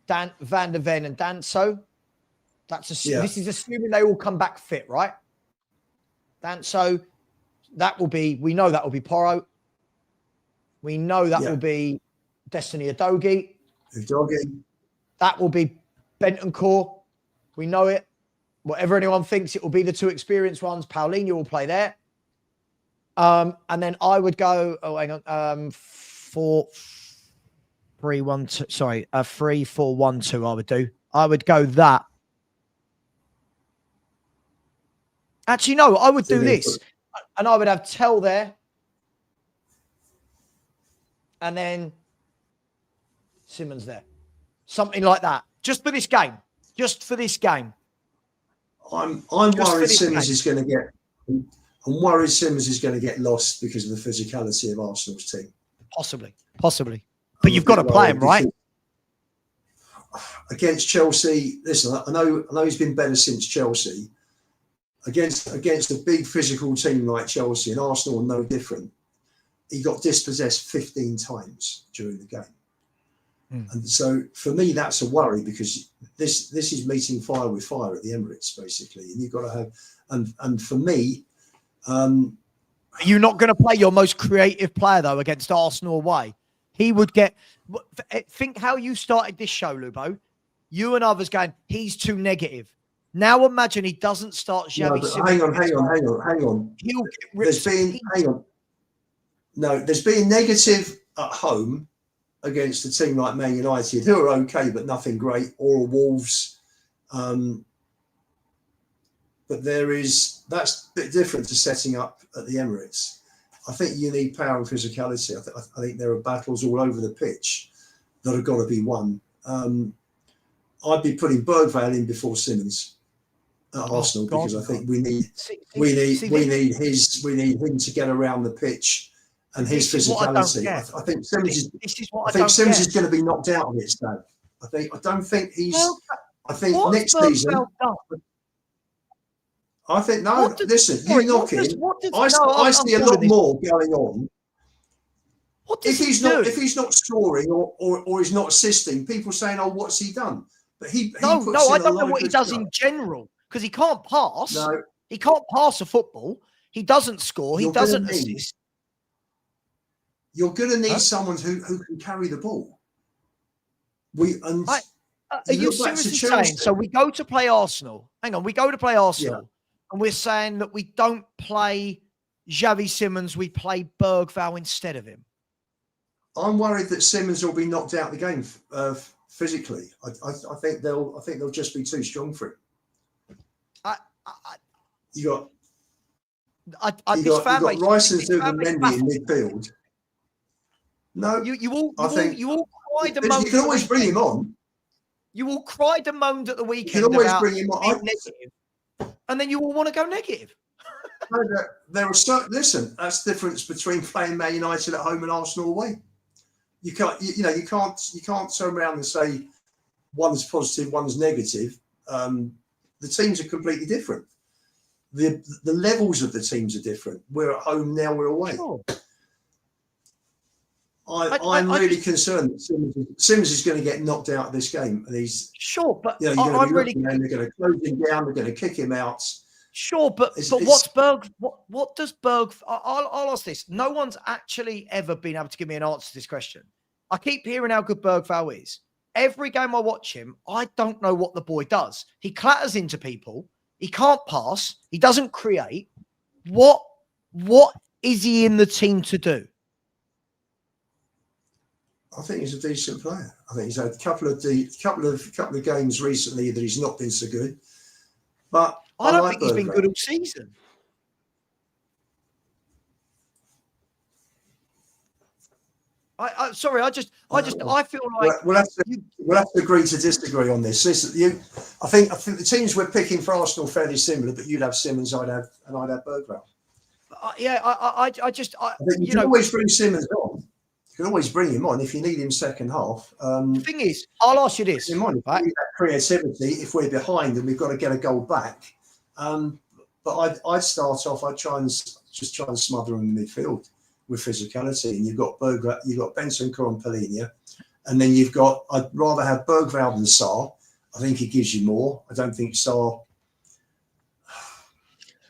A: Van der Ven and Danso. This is assuming they all come back fit, right? Danso, that will be, we know that will be Porro. We know that will be Destiny Udogie. That will be Bentancur. We know it. Whatever anyone thinks, it will be the two experienced ones. Paulinho will play there. And then I would go, 3-4-1-2. I would do. I would go that. Actually, no, I would do this. And I would have Tell there. And then Simmons there. Something like that. Just for this game. Just for this game.
B: I'm worried Simmons is going to get. I'm worried Simmons is going to get lost because of the physicality of Arsenal's team. Possibly. But you've got to play him, right? Against Chelsea, listen, I know he's been better since Chelsea. Against a big physical team like Chelsea, and Arsenal are no different. He got dispossessed 15 times during the game. And so for me, that's a worry, because this is meeting fire with fire at the Emirates, basically. And you've got to have, and for me, you're not going to play your most creative player though against Arsenal away. He would get. Think how you started this show, Lubo. You and others going, he's too negative. Now imagine he doesn't start Xavi. No, hang on. There's been negative at home against a team like Man United, who are okay but nothing great, or Wolves. But that's a bit different to setting up at the Emirates. I think you need power and physicality. I think there are battles all over the pitch that have got to be won. I'd be putting Bergvall in before Simmons at Arsenal, because I think we need him to get around the pitch and his physicality. I think Simmons is going to be knocked out of it, Stan. I don't think he's. I think next season. I think you knock him. I see a lot more going on. If he's not scoring or he's not assisting, people saying, "Oh, what's he done?" But I don't know what he does in general, because he can't pass. No. He can't pass a football. He doesn't score. He doesn't assist. You're going to need someone who can carry the ball. Are you seriously saying? So we go to play Arsenal. Hang on, we go to play Arsenal, and we're saying that we don't play Xavi Simmons. We play Bergvall instead of him. I'm worried that Simmons will be knocked out of the game physically. I think they'll just be too strong for him. You got Rice and Zubimendi in midfield. No, you all cried and moaned. You can always bring him on. You all cried and moaned at the weekend. You can always bring him on. Negative, and then you all want to go negative. There are listen. That's the difference between playing Man United at home and Arsenal away. You can't turn around and say one's positive, one's negative. The teams are completely different. The levels of the teams are different. We're at home now. We're away. Sure. I'm really concerned that Simmons is going to get knocked out of this game, and he's but they're going to close him down. They're going to kick him out. Sure, but what's Berg? What does Berg? I'll ask this. No one's actually ever been able to give me an answer to this question. I keep hearing how good Bergvall is. Every game I watch him, I don't know what the boy does. He clatters into people. He can't pass. He doesn't create. What is he in the team to do? I think he's a decent player. I think he's had a couple of games recently that he's not been so good. But I don't think he's been good all season. I feel like we'll have to agree to disagree on this. I think the teams we're picking for Arsenal are fairly similar, but you'd have Simmons, I'd have Bergvall. I think you can always bring Simmons on. You can always bring him on if you need him second half. The thing is, I'll ask you this: right? That creativity. If we're behind and we've got to get a goal back, but I'd start off. I'd try and smother him in midfield. with physicality, and you've got Bentancur and Palhinha, and then you've got. I'd rather have Bergwijn than Sarr. I think he gives you more. I don't think Sarr.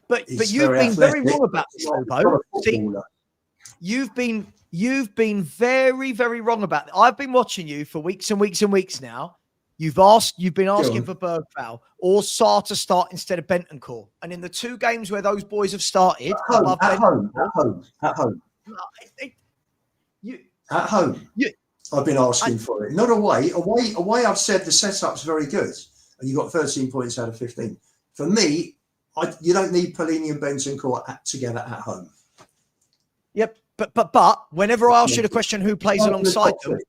A: But you've been very wrong about this, Lubo. See, you've been very, very wrong about it. I've been watching you for weeks and weeks and weeks now. You've been asking for Bergwijn or Sarr to start instead of Bentancur. And in the 2 games where those boys have started,
B: at home. I've been asking for it. Not away. Away. I've said the setup's very good, and you got 13 points out of 15. For me, you don't need Palhinha and Bentancur together at home.
A: Yep, but whenever I ask you the question who plays alongside them,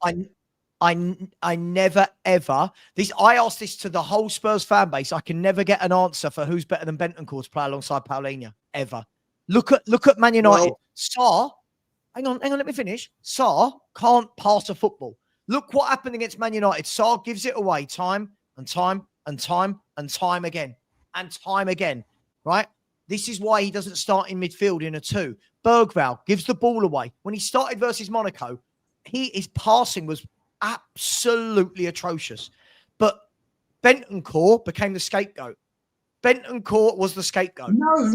A: I never ever I ask this to the whole Spurs fan base. I can never get an answer for who's better than Bentancur to play alongside Palhinha ever. Look at Man United. Sarr, hang on, let me finish. Sarr can't pass a football. Look what happened against Man United. Sarr gives it away time and time and time and time again and time again. Right? This is why he doesn't start in midfield in a 2. Bergwijn gives the ball away. When he started versus Monaco, his passing was absolutely atrocious. But Bentancur became the scapegoat. Bentancur was the scapegoat.
B: No.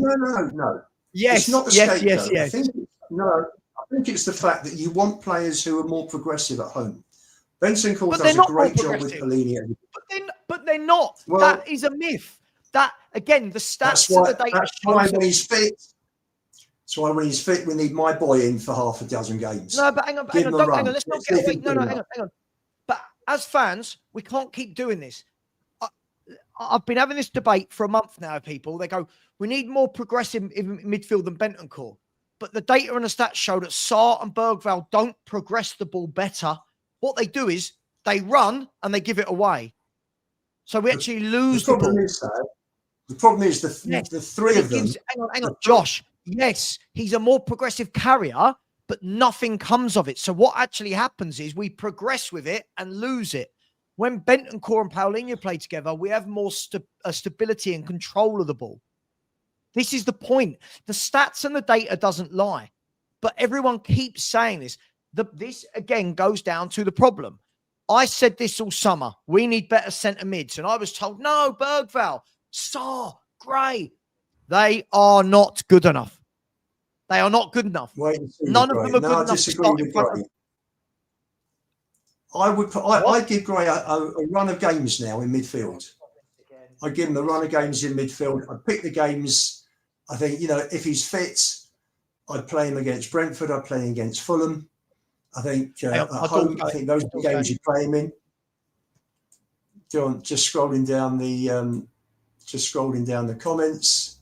A: Yes,
B: it's not the
A: yes.
B: I think it's the fact that you want players who are more progressive at home. Bentancur does a great job with Palhinha.
A: But they're not. Well, that is a myth. That, again, the stats of the data.
B: That's why when he's fit. That's why when he's fit, we need my boy in for half a dozen games.
A: No, but hang on. Let's not get away. No, hang on. But as fans, we can't keep doing this. I've been having this debate for a month now, people. They go, we need more progressive in midfield than Bentancur. But the data and the stats show that Sarr and Bergwijn don't progress the ball better. What they do is they run and they give it away. So we actually lose the ball.
B: The problem is the 3 of them.
A: Hang on, Josh. Yes, he's a more progressive carrier, but nothing comes of it. So what actually happens is we progress with it and lose it. When Bentancur and Palhinha play together, we have more stability and control of the ball. This is the point. The stats and the data doesn't lie, but everyone keeps saying this. This, again, goes down to the problem. I said this all summer. We need better centre mids. And I was told, no, Bergwijn, Sarr, Gray. They are not good enough. They are not good enough. None of them are good enough to start in front of.
B: I'd give Gray a run of games now in midfield. I'd give him a run of games in midfield. I'd pick the games. I think, if he's fit, I'd play him against Brentford. I'd play him against Fulham. I think at home, I think those are the games you play him in. Go on, just scrolling down the comments.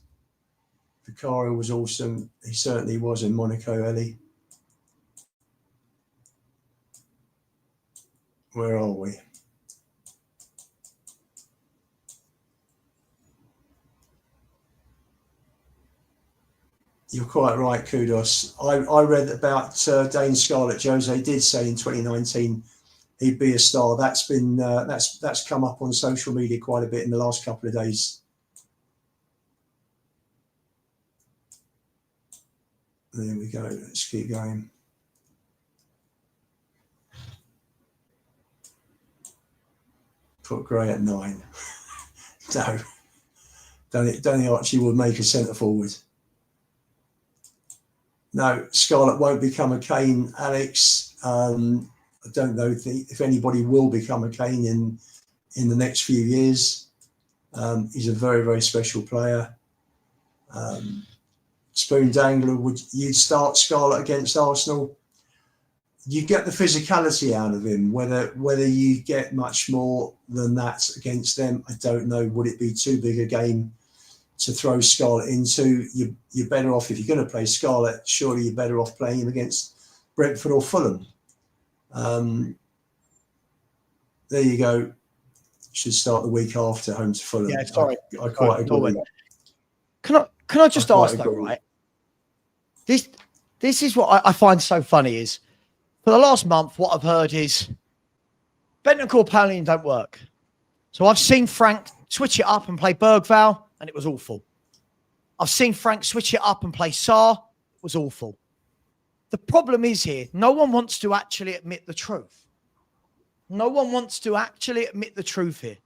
B: Vicario was awesome. He certainly was in Monaco, Ellie. Where are we? You're quite right, Kudos. I read about Dane Scarlett. Jose did say in 2019 he'd be a star. That's been that's come up on social media quite a bit in the last couple of days. There we go. Let's keep going. Put Gray at 9. No. Danny Archie would make a centre forward. No, Scarlett won't become a Kane, Alex. I don't know if anybody will become a Kane in the next few years. He's a very, very special player. Spoon Dangler, you'd start Scarlett against Arsenal? You get the physicality out of him. Whether you get much more than that against them, I don't know. Would it be too big a game to throw Scarlett into? You're better off, if you're going to play Scarlett, surely you're better off playing him against Brentford or Fulham. There you go. Should start the week after, home to Fulham.
A: Yeah, sorry.
B: I quite agree.
A: Can I just ask though, right? This is what I find so funny is, for the last month, what I've heard is Bentancur, Palhinha don't work. So I've seen Frank switch it up and play Bergwijn, and it was awful. I've seen Frank switch it up and play Sarr. It was awful. The problem is here, no one wants to actually admit the truth. No one wants to actually admit the truth here.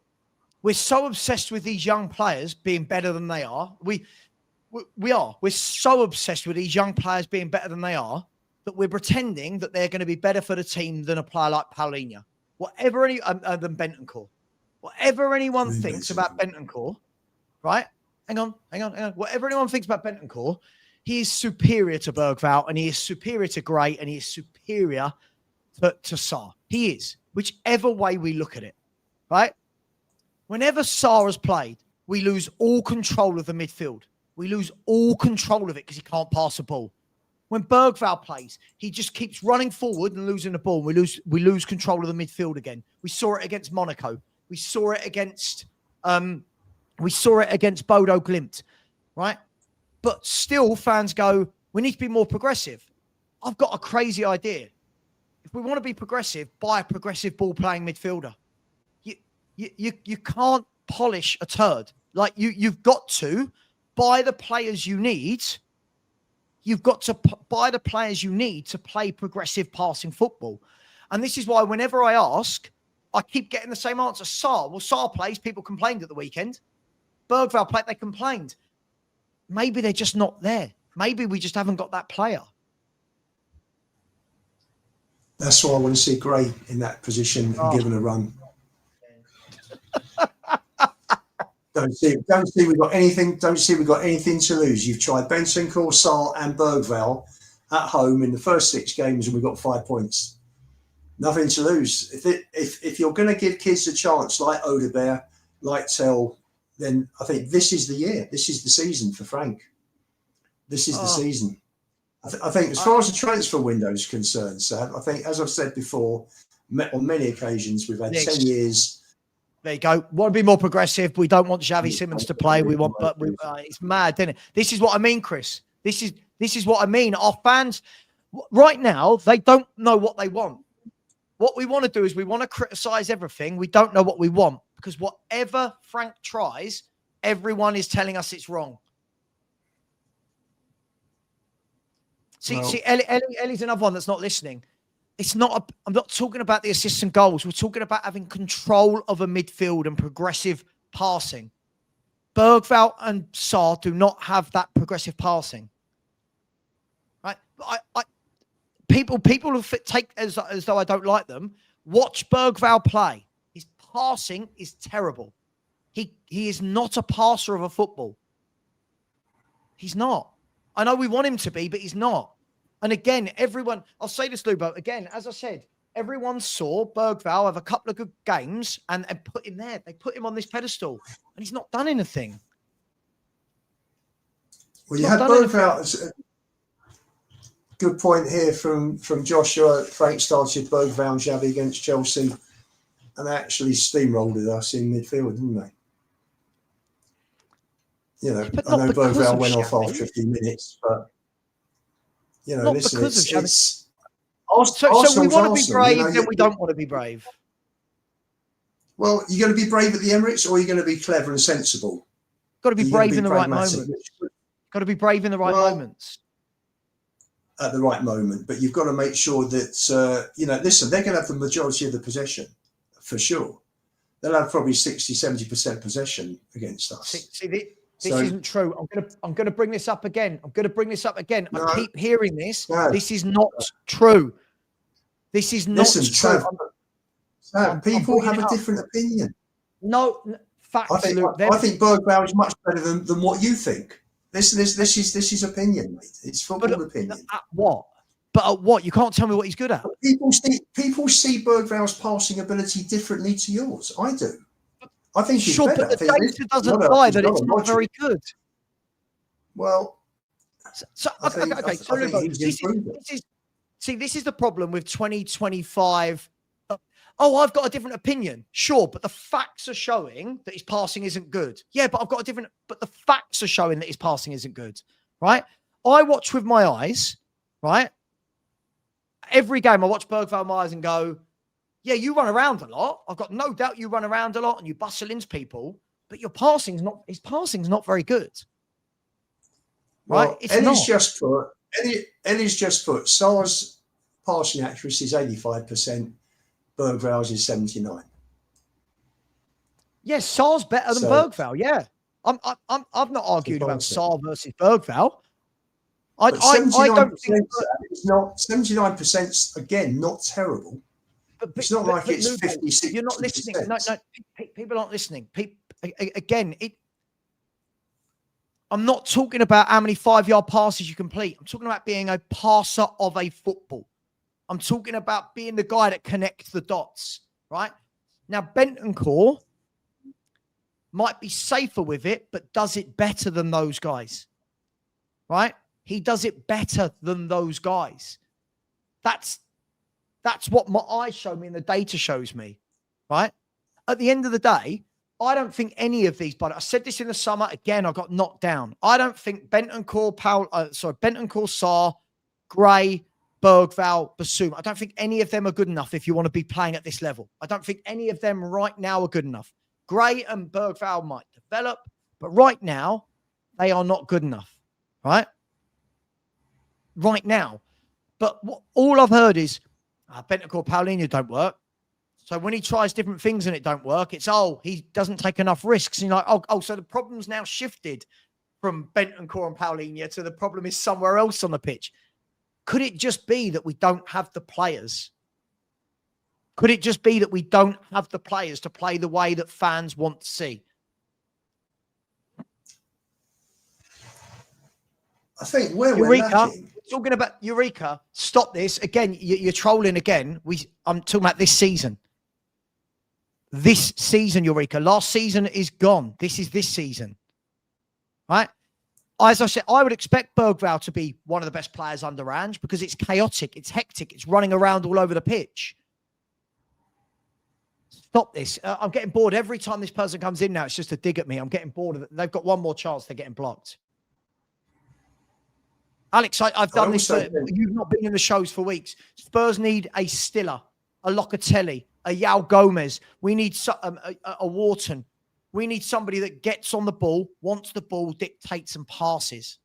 A: We're so obsessed with these young players being better than they are. We are. We're so obsessed with these young players being better than they are that we're pretending that they're going to be better for the team than a player like Paulinho. Whatever than Bentancur. Whatever anyone thinks about Bentancur, right? Hang on. Whatever anyone thinks about Bentancur, he is superior to Bergvall, and he is superior to Gray, and he is superior to Sarr. He is, whichever way we look at it, right? Whenever Sarr has played, we lose all control of the midfield. We lose all control of it because he can't pass the ball. When Bergvall plays, he just keeps running forward and losing the ball. We lose control of the midfield again. We saw it against Monaco. We saw it against Bodo Glimt, right? But still, fans go, we need to be more progressive. I've got a crazy idea. If we want to be progressive, buy a progressive ball-playing midfielder. You can't polish a turd. Like, you've got to buy the players you need. You've got to buy the players you need to play progressive passing football. And this is why whenever I ask, I keep getting the same answer. Sarr. Well, Sarr plays. People complained at the weekend. Bergvall played. They complained. Maybe they're just not there. Maybe we just haven't got that player.
B: That's why I want to see Gray in that position and given a run. Don't see we've got anything. Don't see we've got anything to lose. You've tried Bentancur, Sarr, and Bergvall at home in the first 6 games, and we've got 5 points. Nothing to lose. If you're going to give kids a chance, like Odegaard, like Tell, then I think this is the year. This is the season for Frank. This is the season. I think as far as the transfer window is concerned, Sav, I think, as I've said before, on many occasions, we've had 10 years.
A: There you go. Want to be more progressive. We don't want Xavi Simons to play. We want, but it's mad, isn't it? This is what I mean, Chris. This is what I mean. Our fans right now, they don't know what they want. What we want to do is we want to criticize everything. We don't know what we want because whatever Frank tries, everyone is telling us it's wrong. See, Ellie's another one that's not listening. I'm not talking about the assists and goals. We're talking about having control of a midfield and progressive passing. Bergvall and Sarr do not have that progressive passing. Right? People take as though I don't like them. Watch Bergvall play. His passing is terrible. He is not a passer of a football. He's not. I know we want him to be, but he's not. And again, I'll say this, Lubo, again, as I said, everyone saw Bergvall have a couple of good games and put him there. They put him on this pedestal and he's not done anything.
B: Well, you had Bergvall. Good point here from Joshua. Frank started Bergvall and Xavi against Chelsea and actually steamrolled us in midfield, didn't they? You know, I know Bergvall went off after 15 minutes, but you know, listen, it's
A: so we want to be brave, you know, then we don't want to be brave.
B: Well, you're going to be brave at the Emirates, or you're going to be clever and sensible.
A: Got to be brave in the right moments. Got to be brave in the right moments.
B: At the right moment, but you've got to make sure that you know. Listen, they're going to have the majority of the possession for sure. They'll have probably 60-70% possession against us.
A: This isn't true. I'm going to bring this up again. No, I keep hearing this. No. This is not true. This is not true.
B: Sam, people have a different opinion.
A: No, facts.
B: I think Bergvall is much better than what you think. This is opinion, mate. It's football opinion.
A: At what? But at what? You can't tell me what he's good at.
B: People see Bergvall's passing ability differently to yours. I do. I think he's better.
A: But the data doesn't lie that it's not very good.
B: Well,
A: okay. This is the problem with 2025. I've got a different opinion. Sure, but the facts are showing that his passing isn't good. Yeah, but but the facts are showing that his passing isn't good, right? I watch with my eyes, right? Every game I watch Bergvall with my eyes and go, yeah, you run around a lot. I've got no doubt you run around a lot and you bustle into people, but his passing's not very good. Right?
B: Well, Ellie's just put Eddie's just put Sar's passing accuracy is 85%, Bergval's is 79%.
A: Yes, Sar's better than Bergval. Yeah, I've not argued about Sar versus Bergval. I don't think
B: it's not 79%. Again, not terrible. But it's not like it's 56.
A: You're not listening. No, people aren't listening. Again, I'm not talking about how many 5-yard passes you complete. I'm talking about being a passer of a football. I'm talking about being the guy that connects the dots, right? Now, Bentancur might be safer with it, but does it better than those guys, right? He does it better than those guys. That's what my eyes show me and the data shows me, right? At the end of the day, I don't think any of these, but I said this in the summer, again, I got knocked down. I don't think Bentancur, Sarr, Gray, Bergval, Basuma, I don't think any of them are good enough if you want to be playing at this level. I don't think any of them right now are good enough. Gray and Bergval might develop, but right now, they are not good enough, right? Right now. But all I've heard is, Bentancur, Paulinho don't work. So when he tries different things and it don't work, it's, he doesn't take enough risks. And you're like, so the problem's now shifted from Bentancur and Paulinho to the problem is somewhere else on the pitch. Could it just be that we don't have the players? Could it just be that we don't have the players to play the way that fans want to see?
B: I think we're lacking.
A: Talking about Eureka, stop this. Again, you're trolling again. I'm talking about this season. This season, Eureka. Last season is gone. This is this season. Right? As I said, I would expect Bergval to be one of the best players under Ange because it's chaotic, it's hectic, it's running around all over the pitch. Stop this. I'm getting bored. Every time this person comes in now, it's just a dig at me. I'm getting bored of it. They've got one more chance. They're getting blocked. Alex, I've done this. You've not been in the shows for weeks. Spurs need a Stiller, a Locatelli, a Yao Gomez. We need a Wharton. We need somebody that gets on the ball, wants the ball, dictates and passes.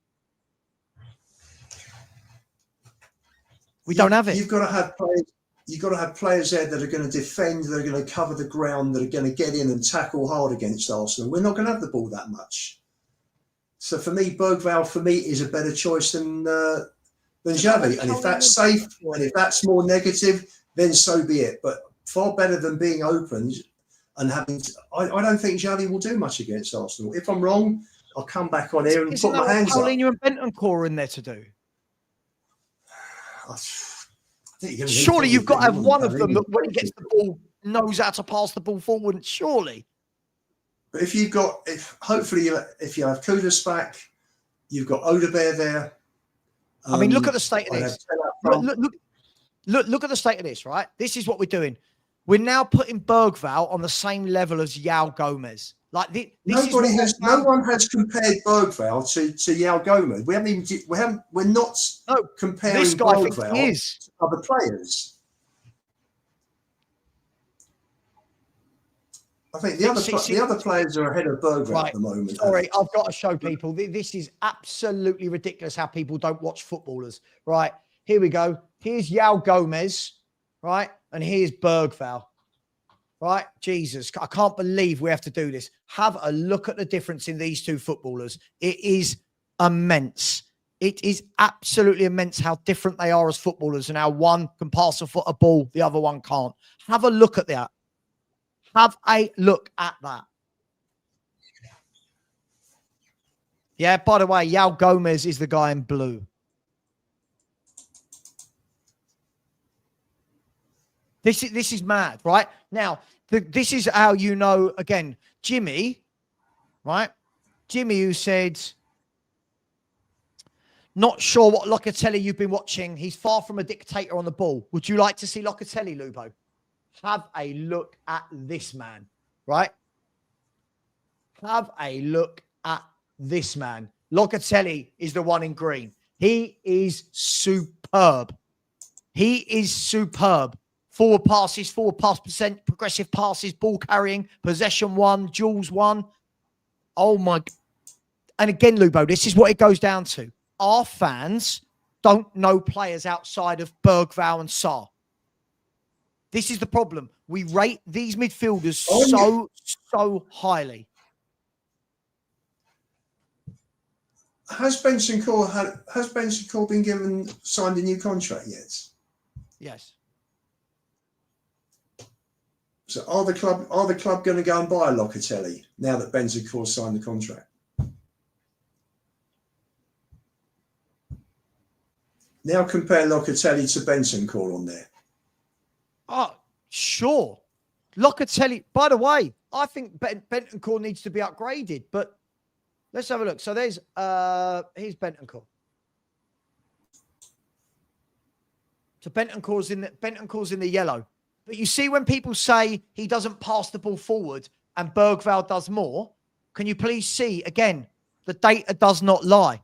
A: We don't have it.
B: You've got to have players. You've got to have players there that are going to defend, that are going to cover the ground, that are going to get in and tackle hard against Arsenal. We're not going to have the ball that much. So for me, Bergval is a better choice than Xavi. And if that's safe and if that's more negative, then so be it. But far better than being opened and having. I don't think Xavi will do much against Arsenal. If I'm wrong, I'll come back on here and put my hands up.
A: Paulinho and Bentancur are in there to do. Surely you've got to have one of them that when he gets the ball knows how to pass the ball forward. Surely.
B: But if you have Kudus back, you've got Odegaard there.
A: I mean, look at the state of this. Look at the state of this, right? This is what we're doing. We're now putting Bergval on the same level as Yao Gomez. Like
B: no one has compared Bergval to Yao Gomez. We're not comparing
A: this guy
B: Bergval to other players. I think the other players are ahead of Bergval at the moment.
A: Sorry, I've got to show people. This is absolutely ridiculous how people don't watch footballers. Right, here we go. Here's Yao Gomez, right? And here's Bergval. Right? Jesus, I can't believe we have to do this. Have a look at the difference in these two footballers. It is immense. It is absolutely immense how different they are as footballers and how one can pass a ball, the other one can't. Have a look at that. Have a look at that. Yeah, by the way, Yao Gomez is the guy in blue. This is mad, right? Now, this is how you know, again, Jimmy, right? Jimmy who said, not sure what Locatelli you've been watching. He's far from a dictator on the ball. Would you like to see Locatelli, Lubo? Have a look at this man, right? Have a look at this man. Locatelli is the one in green. He is superb. He is superb. Forward passes, forward pass percent, progressive passes, ball carrying, possession one, duels one. Oh my. And again, Lubo, this is what it goes down to. Our fans don't know players outside of Bergvall and Sarr. This is the problem. We rate these midfielders so highly.
B: Has Bentancur been signed a new contract yet?
A: Yes.
B: So are the club going to go and buy a Locatelli now that Bentancur signed the contract? Now compare Locatelli to Bentancur on there.
A: Oh, sure. Locatelli, by the way, I think Bentancur needs to be upgraded, but let's have a look. So here's Bentancur. So Bentancur's in the yellow. But you see when people say he doesn't pass the ball forward and Bergvall does more, can you please see, again, the data does not lie.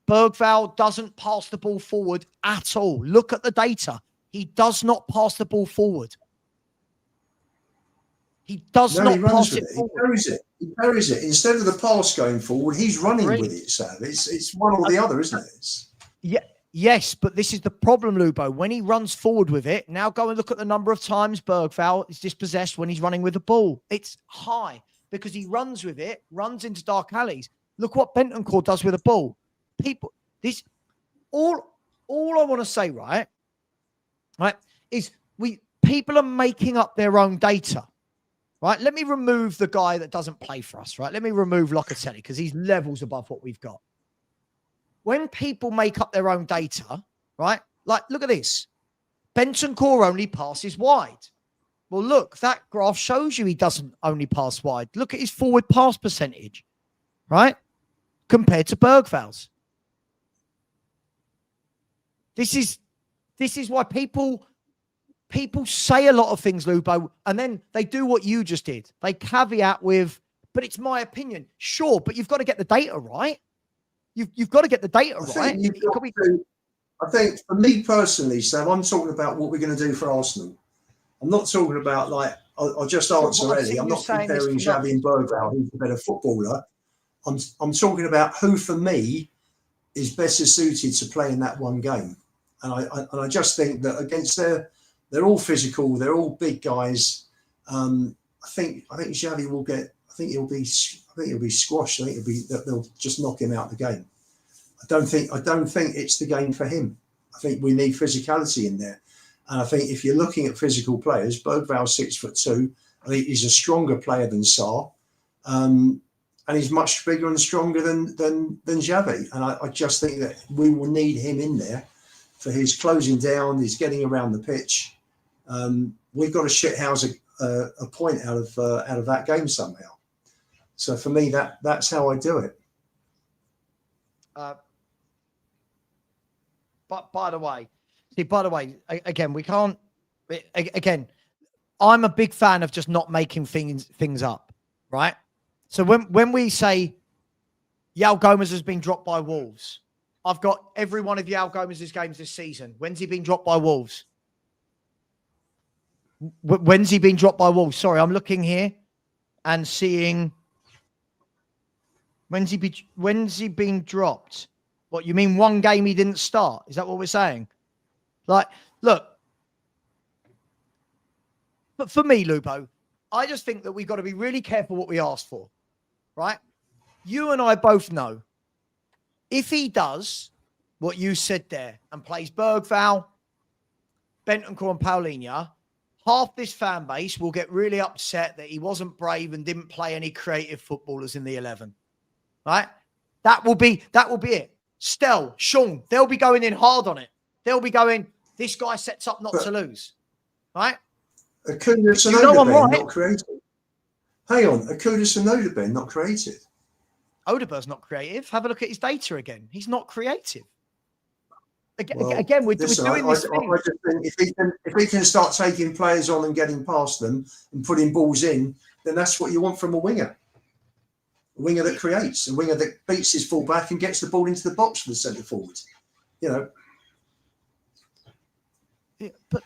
A: Bergvall doesn't pass the ball forward at all. Look at the data. He does not pass the ball forward. He does not pass it forward.
B: He carries it. Instead of the pass going forward, he's running with it, Sav. It's one or the other, isn't it?
A: Yeah. Yes, but this is the problem, Lubo. When he runs forward with it, now go and look at the number of times Bergvall is dispossessed when he's running with the ball. It's high because he runs with it, runs into dark alleys. Look what Bentancur does with the ball. All I want to say, right, is people are making up their own data, right? Let me remove the guy that doesn't play for us, right? Let me remove Locatelli because he's levels above what we've got. When people make up their own data, right? Like, look at this. Bentancur only passes wide. Well, look, that graph shows you he doesn't only pass wide. Look at his forward pass percentage, right? Compared to Bergvall's. This is why people say a lot of things, Lubo, and then they do what you just did. They caveat with, but it's my opinion. Sure, but you've got to get the data right. You've got to get the data right.
B: I think for me personally, Sam, I'm talking about what we're going to do for Arsenal. I'm not talking about, like, I'll just answer already. I'm not comparing Xavi and Bergvall, who's a better footballer. I'm talking about who, for me, is better suited to play in that one game. And I just think that against they're all physical, they're all big guys. I think Xavi will get. I think he'll be squashed. I think they'll just knock him out of the game. I don't think it's the game for him. I think we need physicality in there. And I think if you're looking at physical players, Bergvall's 6'2". I think he's a stronger player than Sarr. And he's much bigger and stronger than Xavi. And I just think that we will need him in there for his closing down, his getting around the pitch. We've got to shithouse a point out of that game somehow. So for me, that's how I do it.
A: But by the way, again, we can't. Again, I'm a big fan of just not making things up, right? So when we say Yao Gomez has been dropped by Wolves, I've got every one of Yao Gomez's games this season. When's he been dropped by Wolves? When's he been dropped by Wolves? Sorry, I'm looking here and seeing. When's he been dropped? What, you mean one game he didn't start? Is that what we're saying? Like, look. But for me, Lubo, I just think that we've got to be really careful what we ask for, right? You and I both know if he does what you said there and plays Bergvall, Bentancur and Paulinho, half this fan base will get really upset that he wasn't brave and didn't play any creative footballers in the 11. Right? That will be it. Stel, Sean, they'll be going in hard on it. They'll be going, this guy sets up not to lose. Right?
B: Kudus and Odegaard not creative. Hang on, Kudus and Odegaard not creative.
A: Odegaard's not creative. Have a look at his data again. He's not creative. We're doing this thing.
B: I just think if he can start taking players on and getting past them and putting balls in, then that's what you want from a winger. A winger that creates, a winger that beats his fullback and gets the ball into the box for the centre forward. You know.
A: Yeah, but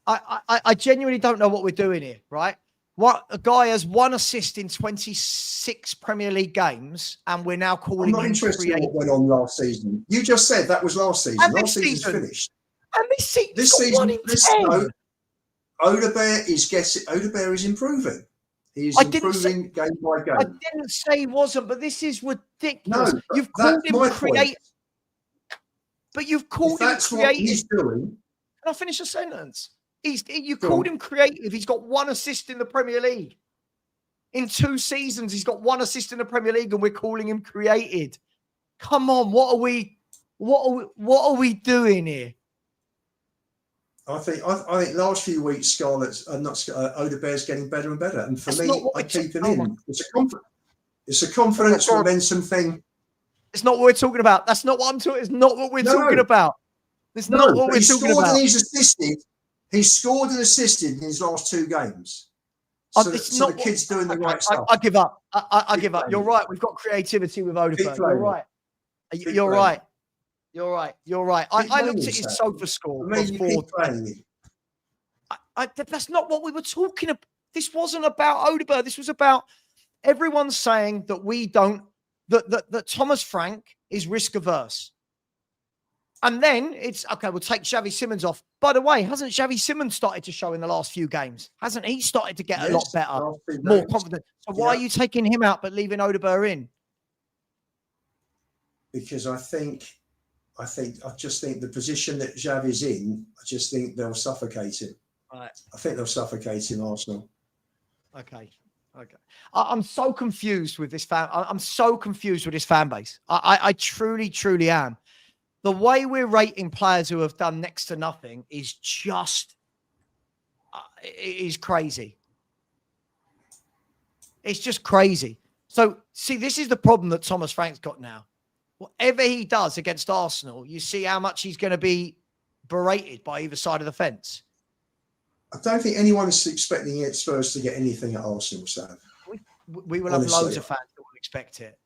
A: I genuinely don't know what we're doing here, right? What a guy has 1 assist in 26 Premier League games, and we're now calling
B: I'm not
A: him
B: interested in
A: creative.
B: what went on last season. You just said that was last season.
A: And
B: Last season's finished.
A: And this season,
B: This
A: he's got 1
B: season,
A: in 10.
B: no, Odegaard is improving. He's
A: I didn't
B: improving game by
A: I
B: game.
A: didn't say he wasn't, but this is ridiculous.
B: No,
A: You've called
B: that's
A: him
B: my
A: creative,
B: point.
A: but you've
B: If
A: called him
B: that's what he's
A: creative.
B: doing,
A: Can I finish a sentence? You
B: Go
A: called
B: on.
A: him creative. He's got 1 assist in the Premier League. In 2 seasons, he's got 1 assist in the Premier League, and we're calling him created. Come on, what are we doing here?
B: I think last few weeks, Odegaard's getting better and better, and for
A: That's
B: me,
A: not what
B: I
A: we're
B: keep him
A: talking
B: in. It's a confidence momentum thing.
A: It's not what we're talking about. That's not what I'm talking. It's not what we're talking about. It's not what we're talking about.
B: And he's assisted. He's scored and assisted in his last 2 games. So the kid's doing the right stuff.
A: I give up. I give up. You're right. We've got creativity with Odegaard. You're right. You're right. You're right. You're right. I looked at his sofa score before. That's not what we were talking about. This wasn't about Odegaard. This was about everyone saying that that Thomas Frank is risk averse. And then it's okay, we'll take Xavi Simons off. By the way, hasn't Xavi Simons started to show in the last few games? Hasn't he started to get a lot better, more confident? So why are you taking him out but leaving Odegaard in?
B: Because I just think the position that Xavi's in, I just think they'll suffocate him.
A: Right.
B: I think they'll suffocate him, Arsenal.
A: Okay. I'm so confused with this I'm so confused with this fan base. I truly, truly am. The way we're rating players who have done next to nothing is just is crazy. It's just crazy. So, see, this is the problem that Thomas Frank's got now. Whatever he does against Arsenal, you see how much he's going to be berated by either side of the fence.
B: I don't think anyone's expecting Spurs to get anything at Arsenal, Sam.
A: We will have loads of fans that will expect it.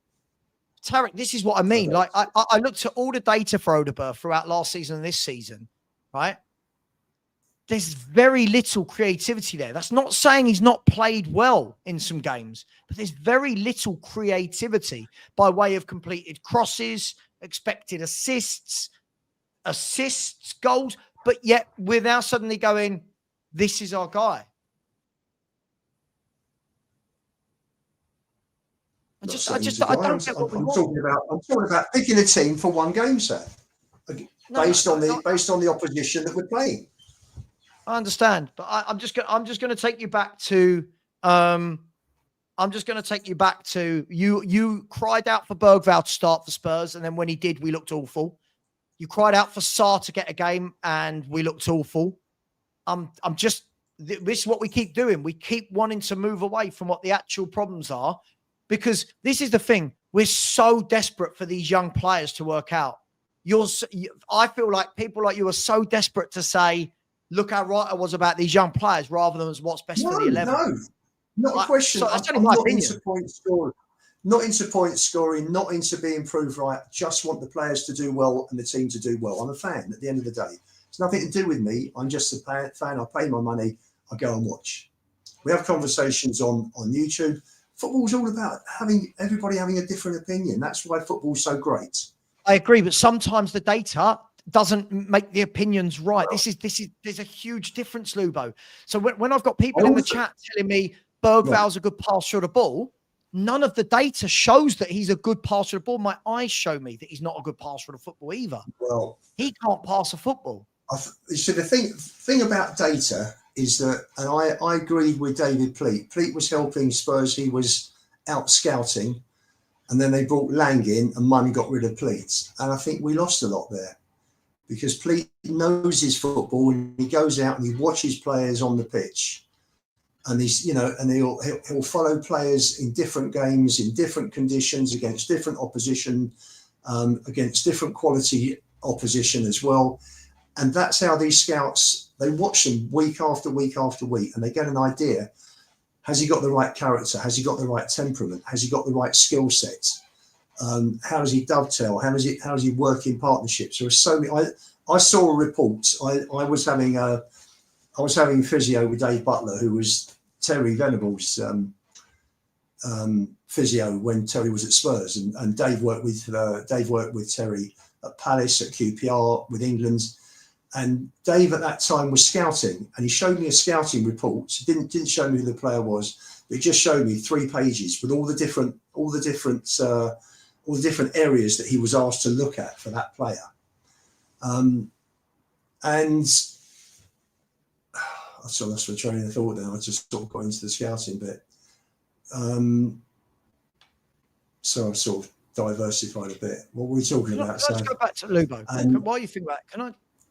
A: Tarek, this is what I mean. Like, I looked at all the data for Odegaard throughout last season and this season, right? There's very little creativity there. That's not saying he's not played well in some games, but there's very little creativity by way of completed crosses, expected assists, goals, but yet we're now suddenly going, this is our guy. I don't get what we want.
B: I'm talking about picking a team for one game, sir, based on the opposition that we're playing.
A: I understand, but I'm just going to take you back to you cried out for Bergvall to start for Spurs, and then when he did, we looked awful. You cried out for Sarr to get a game, and we looked awful. This is what we keep doing. We keep wanting to move away from what the actual problems are. Because this is the thing, we're so desperate for these young players to work out. I feel like people like you are so desperate to say, look how right I was about these young players, rather than what's best for the 11.
B: No, not a question.
A: So that's
B: I'm not into point scoring, not into being proved right. Just want the players to do well and the team to do well. I'm a fan at the end of the day. It's nothing to do with me. I'm just a fan. I pay my money. I go and watch. We have conversations on YouTube. Football's all about everybody having a different opinion. That's why football's so great.
A: I agree, but sometimes the data doesn't make the opinions right. There's a huge difference, Lubo. So when I've got people in the chat telling me Bergvall's a good passer of the ball, none of the data shows that he's a good passer of the ball. My eyes show me that he's not a good passer of the football either. Well, he can't pass a football.
B: So the thing about data is that, and I agreed with David Pleat. Pleat was helping Spurs. He was out scouting, and then they brought Lang in, and Muani got rid of Pleat. And I think we lost a lot there because Pleat knows his football, and he goes out and he watches players on the pitch, and he'll follow players in different games, in different conditions, against different opposition, against different quality opposition as well. And that's how these scouts, they watch them week after week after week, and they get an idea. Has he got the right character? Has he got the right temperament? Has he got the right skill set? How does he dovetail? How does he work in partnerships? There are so many. I saw a report. I was having physio with Dave Butler, who was Terry Venables' physio when Terry was at Spurs, and Dave worked with Terry at Palace, at QPR, with England. And Dave at that time was scouting, and he showed me a scouting report. He didn't show me who the player was, but he just showed me 3 pages with all the different areas that he was asked to look at for that player. And I sort of lost my train of thought now. I just sort of got into the scouting bit. So I've sort of diversified a bit. What were we talking about?
A: Can I just go back to Lubo? While you think about it,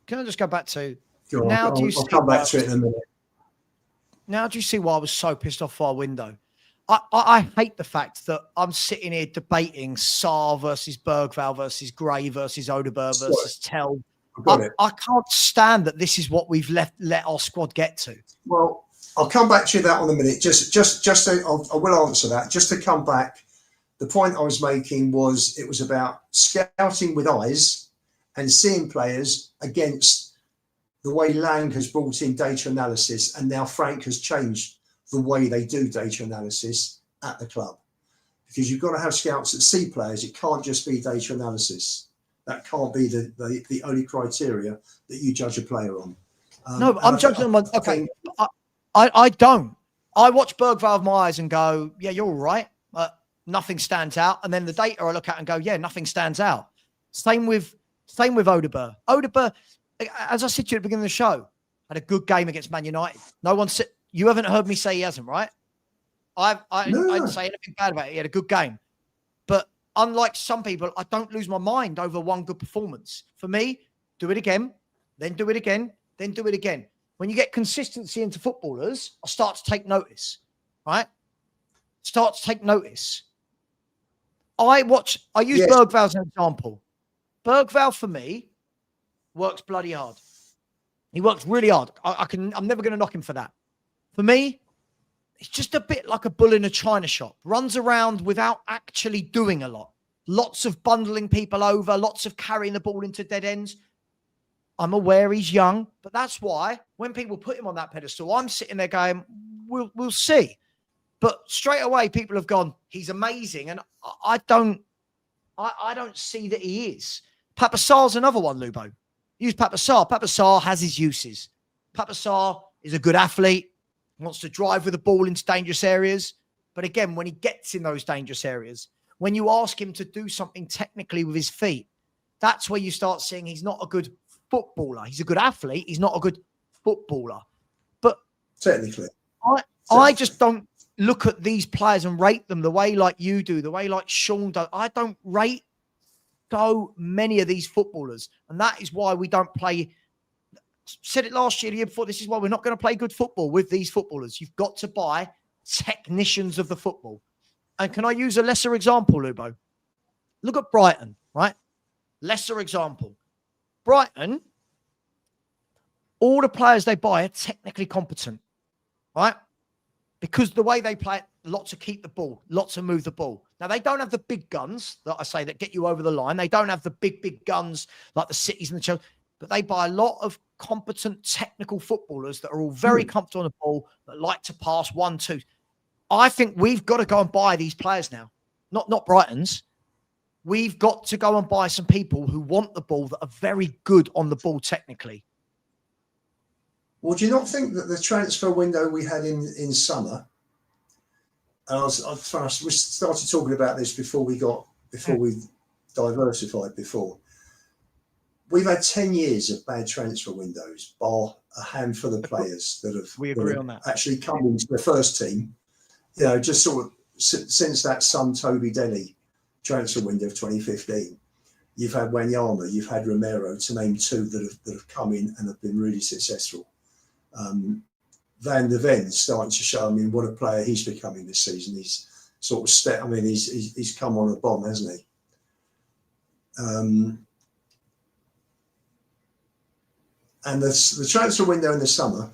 A: can I just go back to
B: I'll come back to it in a minute.
A: Now do you see why I was so pissed off for our window? I hate the fact that I'm sitting here debating Sarr versus Bergvall versus Gray versus Odegaard versus Tell. I can't stand that this is what we've let our squad get to.
B: Well, I'll come back to that in a minute. I will answer that. Just to come back, the point I was making was it was about scouting with eyes and seeing players against the way Lang has brought in data analysis, and now Frank has changed the way they do data analysis at the club. Because you've got to have scouts that see players. It can't just be data analysis. That can't be the only criteria that you judge a player on.
A: No, I'm judging them. Okay, I don't. I watch Bergvall with my eyes and go, yeah, you're all right. Nothing stands out. And then the data I look at and go, yeah, nothing stands out. Same with Odegaard. Odegaard, as I said to you at the beginning of the show, had a good game against Man United. No one said, you haven't heard me say he hasn't, right? I didn't say anything bad about it. He had a good game. But unlike some people, I don't lose my mind over one good performance. For me, do it again, then do it again, then do it again. When you get consistency into footballers, I start to take notice, right? Start to take notice. I use Bergvall as an example. Bergvall, for me, works bloody hard. He works really hard. I'm never going to knock him for that. For me, it's just a bit like a bull in a china shop. Runs around without actually doing a lot. Lots of bundling people over, lots of carrying the ball into dead ends. I'm aware he's young, but that's why when people put him on that pedestal, I'm sitting there going, we'll see. But straight away, people have gone, he's amazing. And I don't see that he is. Papa Sarr's another one, Lubo. Use Papa Sarr. Papa Sarr has his uses. Papa Sarr is a good athlete, wants to drive with the ball into dangerous areas. But again, when he gets in those dangerous areas, when you ask him to do something technically with his feet, that's where you start seeing he's not a good footballer. He's a good athlete. He's not a good footballer. But
B: technically,
A: I just don't look at these players and rate them the way like you do, the way like Sean does. I don't rate so many of these footballers. And that is why we don't play. Said it last year, the year before. This is why we're not going to play good football with these footballers. You've got to buy technicians of the football. And can I use a lesser example, Lubo? Look at Brighton, right? Lesser example. Brighton, all the players they buy are technically competent, right? Because the way they play it, lots of keep the ball, lots of move the ball. Now, they don't have the big guns that I say that get you over the line. They don't have the big guns like the Cities and the Chelsea, but they buy a lot of competent technical footballers that are all very comfortable on the ball, that like to pass 1-2. I think we've got to go and buy these players now, not Brighton's. We've got to go and buy some people who want the ball that are very good on the ball technically.
B: Well, do you not think that the transfer window we had in summer, and we started talking about this before we diversified before. We've had 10 years of bad transfer windows, bar a handful of players that have actually come into the first team. You know, just sort of since that Toby Delhi transfer window of 2015, you've had Wanyama, you've had Romero, to name two that have come in and have been really successful. Van der Ven's starting to show. I mean, what a player he's becoming this season. He's sort of he's come on a bomb, hasn't he? And the transfer window in the summer,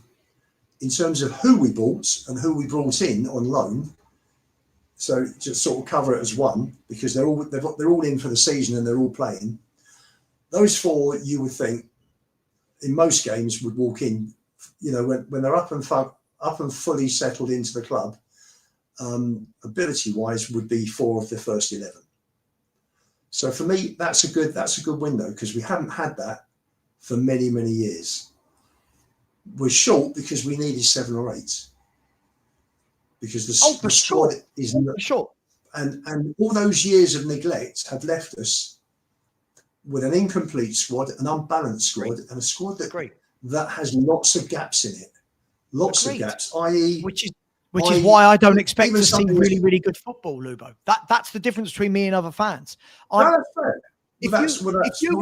B: in terms of who we bought and who we brought in on loan, so just sort of cover it as one, because they're all in for the season and they're all playing. Those four, you would think, in most games would walk in, you know, when they're up and up and fully settled into the club, ability-wise, would be 4 of the first 11. So for me, that's a good window, because we haven't had that for many, many years. We're short because we needed 7 or 8. Because the squad is not
A: sure.
B: And all those years of neglect have left us with an incomplete squad, an unbalanced squad, and a squad that has lots of gaps in it. Lots of gaps, i.e.
A: Which is why I don't expect to see really, really good football, Lubo. That's the difference between me and other fans.
B: That's fair. We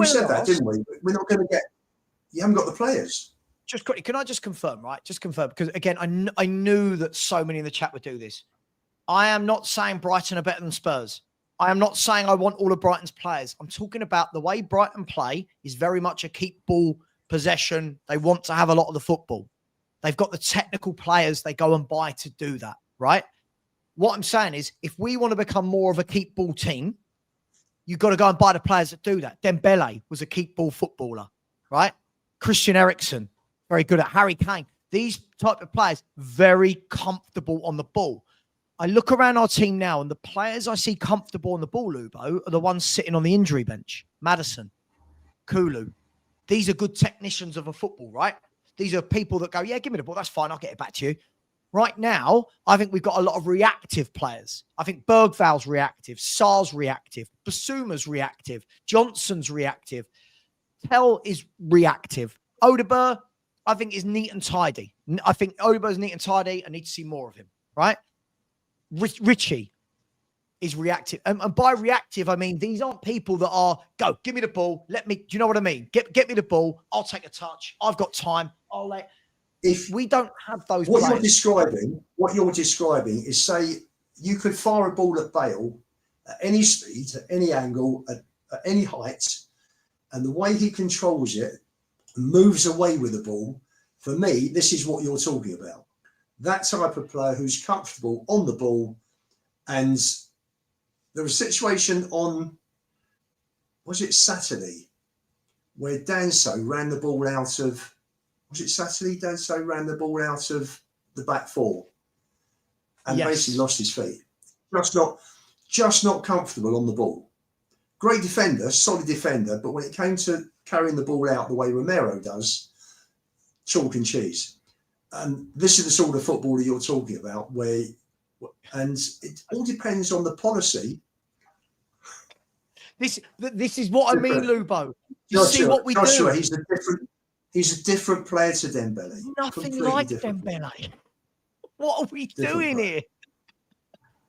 B: said that, didn't we? We're not going to get. You haven't got the players.
A: Just quickly, can I just confirm, right? Just confirm, because again, I knew that so many in the chat would do this. I am not saying Brighton are better than Spurs. I am not saying I want all of Brighton's players. I'm talking about the way Brighton play is very much a keep ball possession. They want to have a lot of the football. They've got the technical players they go and buy to do that, right? What I'm saying is, if we want to become more of a keep ball team, you've got to go and buy the players that do that. Dembele was a keep ball footballer, right? Christian Eriksen, very good at Harry Kane. These type of players, very comfortable on the ball. I look around our team now, and the players I see comfortable on the ball, Lubo, are the ones sitting on the injury bench. Maddison, Kulu. These are good technicians of a football, right? These are people that go, yeah, give me the ball. That's fine. I'll get it back to you. Right now, I think we've got a lot of reactive players. I think Bergval's reactive, Sar's reactive, Basuma's reactive, Johnson's reactive, Tell is reactive. Odegaard, I think, is neat and tidy. I think Odegaard's neat and tidy. I need to see more of him, right? Richie is reactive. And by reactive, I mean, these aren't people that are, go, give me the ball. Do you know what I mean? Get me the ball. I'll take a touch. I've got time. If we don't have those
B: what
A: players.
B: You're describing is, say, you could fire a ball at Bale at any speed, at any angle, at any height, and the way he controls it, moves away with the ball. For me, this is what you're talking about. That type of player who's comfortable on the ball. And there was a situation on, was it Saturday, where Danso ran the ball out of, was it Saturday? Danso ran the ball out of the back 4 and basically lost his feet. Just not comfortable on the ball. Great defender, solid defender, but when it came to carrying the ball out the way Romero does, chalk and cheese. And this is the sort of footballer you're talking about, and it all depends on the policy.
A: This is what I mean, Lubo.
B: See what
A: we
B: do. He's a different player to Dembele.
A: Nothing like Dembele. What are we doing here?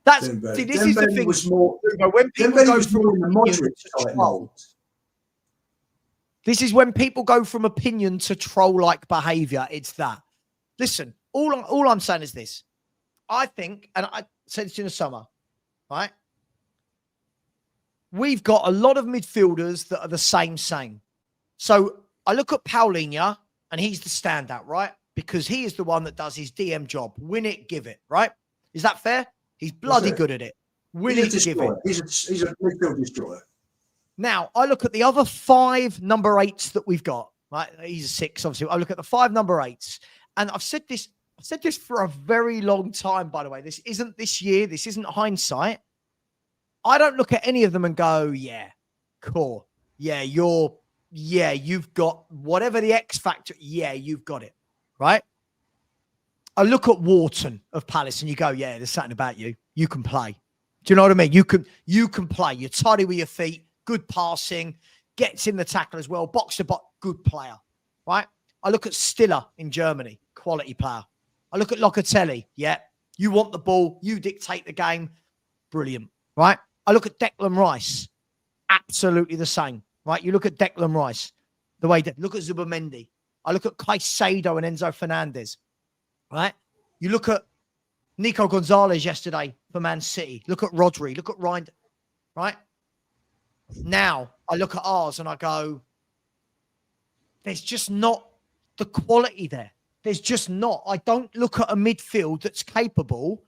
B: This is the thing. Was more, when people go from a moderate type mold.
A: This is when people go from opinion to troll-like behaviour. It's that. Listen, all I'm saying is this. I think, and I said this in the summer, right? We've got a lot of midfielders that are the same. So I look at Paulinho, and he's the standout, right? Because he is the one that does his DM job. Win it, give it, right? Is that fair? He's bloody good at it. Win it, give it.
B: He's a midfield destroyer.
A: Now, I look at the other 5 number 8s that we've got, right? He's a 6, obviously. I look at the 5 number 8s, and I've said this for a very long time, by the way. This isn't this year. This isn't hindsight. I don't look at any of them and go, yeah, cool. Yeah, you've got whatever the X factor. Yeah, you've got it, right? I look at Wharton of Palace and you go, yeah, there's something about you. You can play. Do you know what I mean? You can play. You're tidy with your feet, good passing, gets in the tackle as well, box to box, good player, right? I look at Stiller in Germany, quality player. I look at Locatelli, yeah, you want the ball, you dictate the game, brilliant, right? I look at Declan Rice, absolutely the same, right? You look at Declan Rice, look at Zubimendi. I look at Caicedo and Enzo Fernandez, right? You look at Nico Gonzalez yesterday for Man City. Look at Rodri. Look at Ryan, right? Now, I look at ours and I go, there's just not the quality there. There's just not. I don't look at a midfield that's capable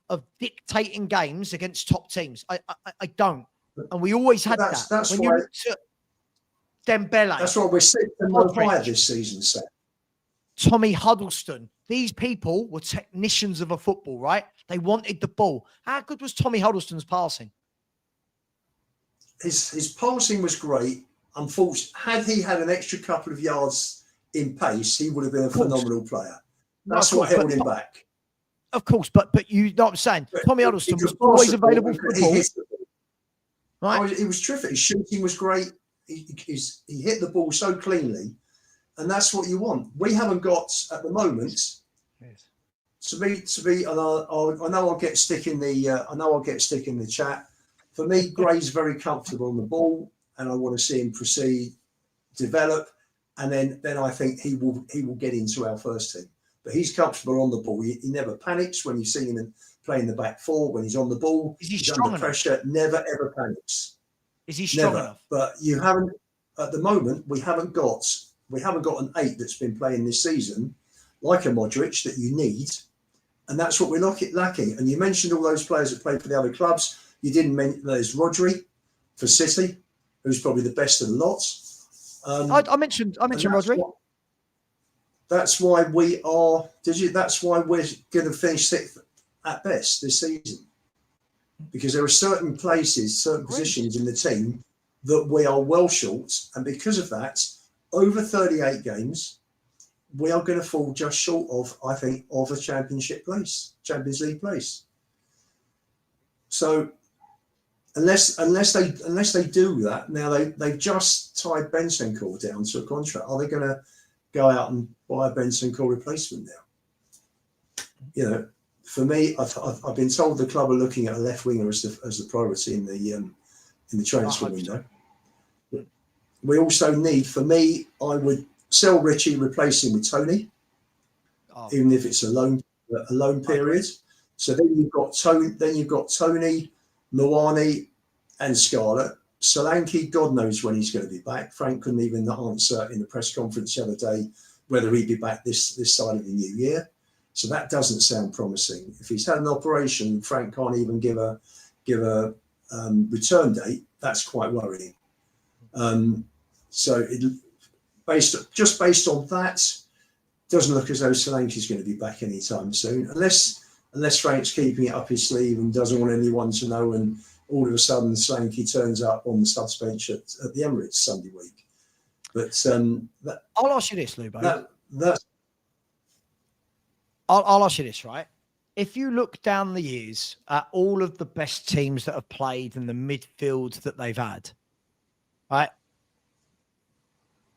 A: of dictating games against top teams. I don't. And we always had that.
B: That's
A: when
B: why,
A: you looked at Dembele.
B: That's why we're 6th and no higher this season, Sam.
A: Tommy Huddleston. These people were technicians of a football, right? They wanted the ball. How good was Tommy Huddleston's passing?
B: His passing was great. Unfortunately, had he had an extra couple of yards in pace, he would have been a phenomenal player. That's what held him back.
A: Of course, but you know what I'm saying? Tommy Huddleston was always available for the ball.
B: Right? He was terrific. His shooting was great. He hit the ball so cleanly, and that's what you want. We haven't got at the moment. Yes. To be, and I know I'll get stick in the chat. For me, Gray's very comfortable on the ball, and I want to see him proceed, develop, and then I think he will get into our first team. But he's comfortable on the ball. He never panics when you see him playing the back four. When he's on the ball, he's under pressure. Never ever panics.
A: Is he strong enough?
B: But you haven't at the moment. We haven't got an 8 that's been playing this season, like a Modric that you need, and that's what we're lacking. And you mentioned all those players that played for the other clubs. You didn't mention there's Rodri for City, who's probably the best of the lot.
A: I mentioned Rodri.
B: That's why we are. That's why we're going to finish 6th at best this season, because there are certain places, certain positions in the team that we are well short, and because of that, over 38 games, we are going to fall just short of, I think, of a Champions League place. So, unless they do that, now they've just tied Bentancur down to a contract. Are they going to go out and buy a Bentancur replacement now? You know, for me, I've been told the club are looking at a left winger as the priority in the transfer window. We also need, for me, I would sell Richie, replace him with Tony, even if it's a loan period. So then you've got Tony, Muani, and Scarlett. Solanke, God knows when he's going to be back. Frank couldn't even answer in the press conference the other day whether he'd be back this side of the new year. So that doesn't sound promising. If he's had an operation, Frank can't even give a return date. That's quite worrying. So based on that, doesn't look as though Solanke's going to be back anytime soon, unless Frank's keeping it up his sleeve and doesn't want anyone to know, and all of a sudden Solanke turns up on the subs bench at the Emirates Sunday week. But
A: I'll ask you this, Lubo. I'll ask you this, right? If you look down the years at all of the best teams that have played and the midfield that they've had, right?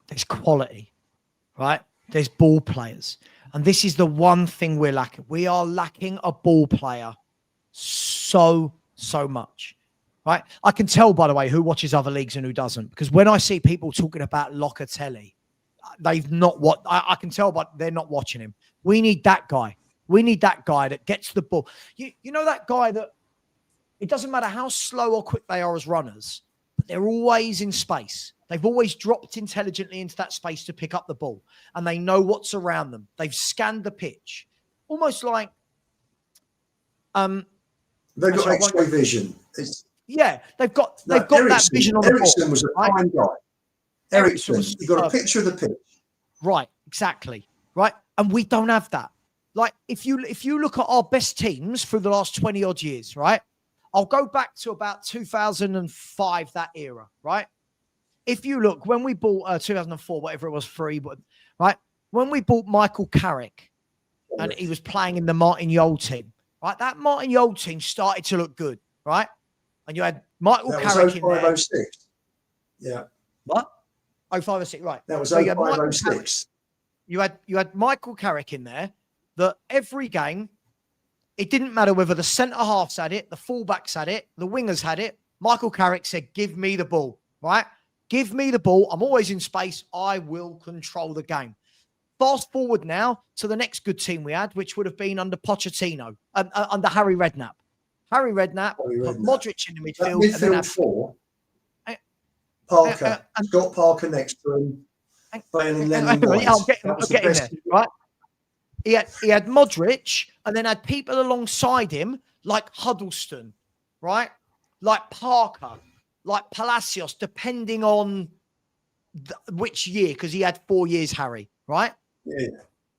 A: There's quality, right? There's ball players. And this is the one thing we're lacking. We are lacking a ball player so much, right? I can tell, by the way, who watches other leagues and who doesn't. Because when I see people talking about Locatelli, they've not what I can tell, but they're not watching him. We need that guy. We need that guy that gets the ball. You know that guy that it doesn't matter how slow or quick they are as runners, but they're always in space. They've always dropped intelligently into that space to pick up the ball, and they know what's around them. They've scanned the pitch, almost like
B: they've got X-ray vision.
A: They've got that vision on the ball.
B: Ericsson was a fine guy. Ericsson, you got a picture of the pitch.
A: Right, exactly. Right, and we don't have that. Like if you look at our best teams through the last 20 odd years, right? I'll go back to about 2005, that era, right? If you look, when we bought 2004, whatever it was, right? When we bought Michael Carrick and he was playing in the Martin Yole team, right? That Martin Yole team started to look good, right? And you had Michael Carrick in there.
B: 06. Yeah.
A: What? 0506, right.
B: That was 0506.
A: You had Michael Carrick in there that every game, it didn't matter whether the centre-halves had it, the full-backs had it, the wingers had it. Michael Carrick said, give me the ball, right? Give me the ball. I'm always in space. I will control the game. Fast forward now to the next good team we had, which would have been under Pochettino, under Harry Redknapp. Harry Redknapp put Modric in the midfield.
B: That midfield four. Parker. Scott Parker next to him.
A: I'll get in there, right? He had Modric and then had people alongside him like Huddleston, right? Like Parker, like Palacios, depending on which year, because he had 4 years, Harry, right?
B: Yeah.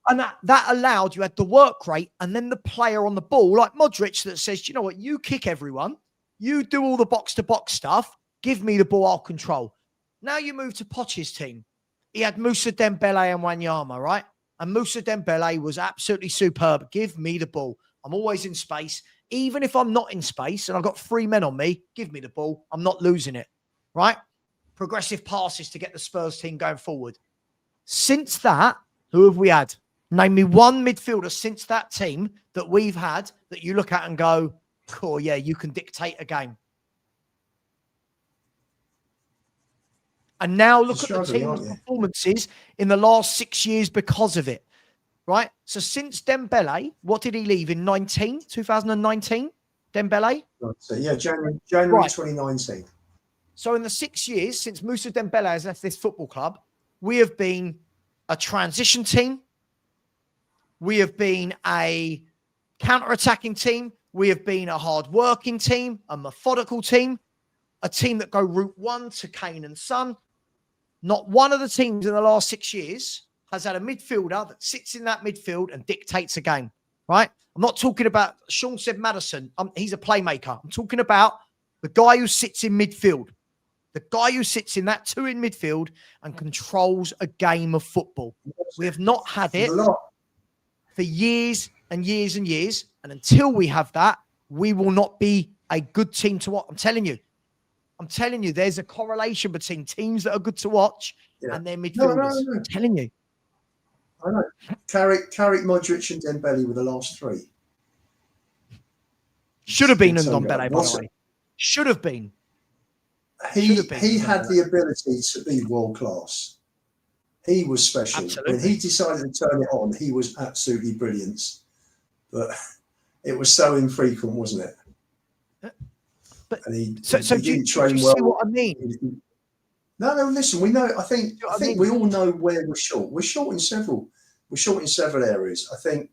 A: And that allowed, you had the work rate and then the player on the ball, like Modric, that says, you know what, you kick everyone, you do all the box-to-box stuff, give me the ball, I'll control. Now you move to Poch's team. He had Moussa Dembele and Wanyama, right? And Moussa Dembele was absolutely superb. Give me the ball. I'm always in space. Even if I'm not in space and I've got 3 men on me, give me the ball. I'm not losing it, right? Progressive passes to get the Spurs team going forward. Since that, who have we had? Name me one midfielder since that team that we've had that you look at and go, cool, yeah, you can dictate a game. And now look at the team's performances in the last 6 years because of it, right? So since Dembele, what did he leave in 2019? Dembele?
B: Yeah, January
A: right.
B: 2019.
A: So in the 6 years since Moussa Dembele has left this football club, we have been a transition team. We have been a counter-attacking team. We have been a hard-working team, a methodical team, a team that go route one to Kane and Son. Not one of the teams in the last 6 years has had a midfielder that sits in that midfield and dictates a game, right? I'm not talking about Sean said Maddison. He's a playmaker. I'm talking about the guy who sits in midfield, the guy who sits in that 2 in midfield and controls a game of football. We have not had it for years and years and years. And until we have that, we will not be a good team to watch. I'm telling you, there's a correlation between teams that are good to watch and their midfielders. No. I'm telling you.
B: I know. Carrick, Modric and Dembele were the last 3.
A: Should have been Ndombele, by the way. Should have been.
B: He had the ability to be world class. He was special. Absolutely. When he decided to turn it on, he was absolutely brilliant. But it was so infrequent, wasn't it?
A: But he didn't train well. See what I mean?
B: No. Listen, we know. I think we all know where we're short. We're short in several. We're short in several areas. I think.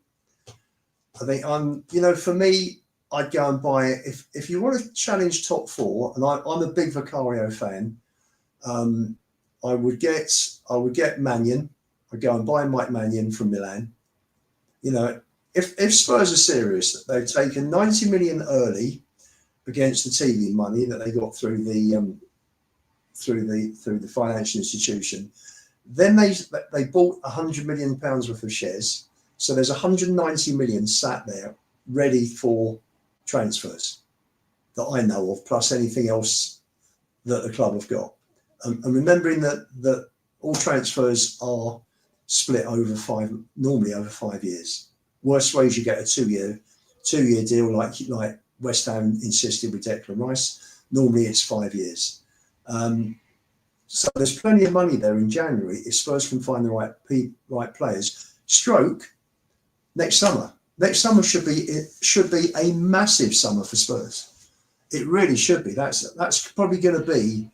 B: For me, I'd go and buy it if you want to challenge top 4. And I'm a big Vicario fan. I would get Mannion. I'd go and buy Mike Mannion from Milan. If Spurs are serious, they've taken 90 million early against the TV money that they got through the financial institution. Then they bought £100 million worth of shares. So there's 190 million sat there ready for transfers that I know of, plus anything else that the club have got. And remembering that all transfers are split normally over 5 years. Worst ways you get a two-year deal like West Ham insisted with Declan Rice. Normally it's 5 years. So there's plenty of money there in January if Spurs can find the right players. Stroke next summer. Next summer should be a massive summer for Spurs. It really should be. That's probably going to be,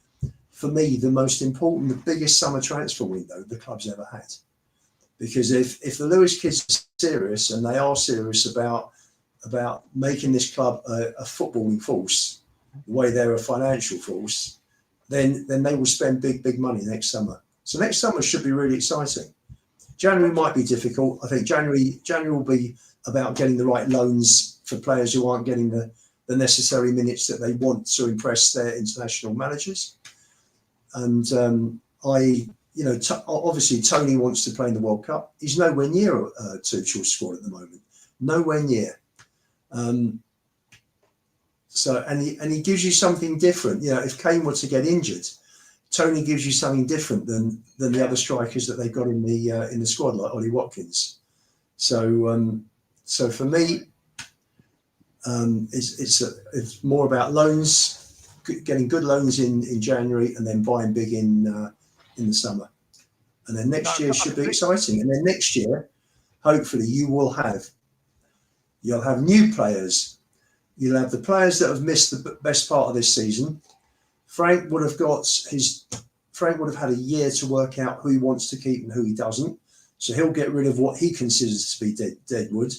B: for me, the most important, the biggest summer transfer window the club's ever had. Because if the Lewis kids are serious, and they are serious about making this club a footballing force, the way they're a financial force, then they will spend big money next summer. So next summer should be really exciting. January might be difficult. I think January will be about getting the right loans for players who aren't getting the necessary minutes that they want to impress their international managers. And obviously Tony wants to play in the World Cup. He's nowhere near Tuchel's squad at the moment. Nowhere near. So he gives you something different. If Kane were to get injured, Tony gives you something different than the other strikers that they've got in the squad, like Ollie Watkins. So for me, it's more about loans, getting good loans in January, and then buying big in the summer. And then next year should be exciting. And then next year, hopefully, you'll have new players. You'll have the players that have missed the best part of this season. Frank would have had a year to work out who he wants to keep and who he doesn't. So he'll get rid of what he considers to be dead wood.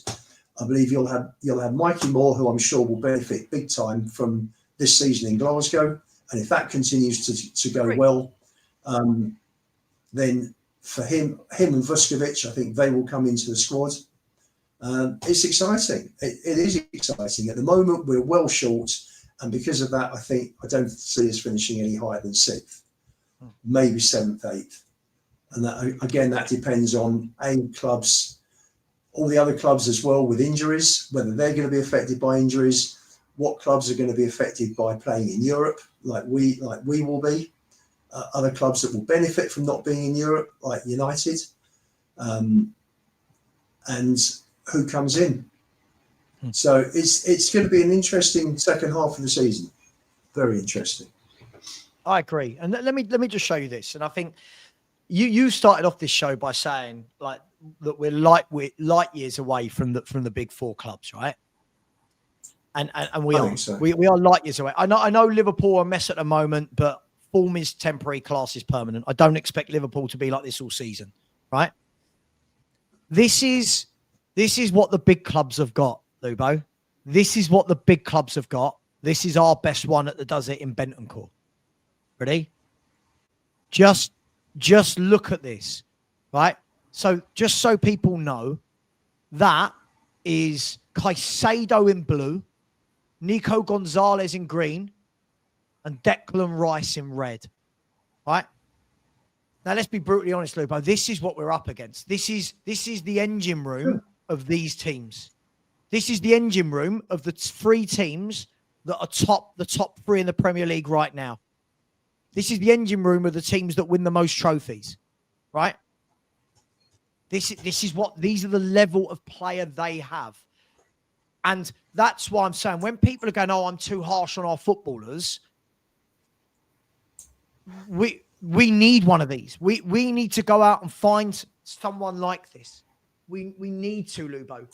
B: I believe you'll have Mikey Moore, who I'm sure will benefit big time from this season in Glasgow. And if that continues to go well, then for him and Vuskovic, I think they will come into the squad. It's exciting. It is exciting. At the moment, we're well short, and because of that, I don't see us finishing any higher than 6th, maybe 7th, 8th. And that, again, that depends on clubs, all the other clubs as well, with injuries, whether they're going to be affected by injuries, what clubs are going to be affected by playing in Europe, like we will be, other clubs that will benefit from not being in Europe, like United, and who comes in. So it's going to be an interesting second half of the season. Very interesting.
A: I agree. And let me just show you this. And I think you started off this show by saying like that we're light years away from the big 4 clubs, right? And we are.
B: So.
A: We are light years away. I know Liverpool are a mess at the moment, but form is temporary, class is permanent. I don't expect Liverpool to be like this all season, right? This is what the big clubs have got, Lubo. This is what the big clubs have got. This is our best one that does it in Bentancur. Ready? Just look at this, right? So just so people know, that is Caicedo in blue, Nico Gonzalez in green, and Declan Rice in red, right? Now, let's be brutally honest, Lubo. This is what we're up against. This is the engine room of these teams. This is the engine room of the 3 teams that are the top 3 in the Premier League right now. This is the engine room of the teams that win the most trophies, right? These are the level of player they have. And that's why I'm saying when people are going, oh, I'm too harsh on our footballers, we need one of these. We need to go out and find someone like this. We need to, Lubo.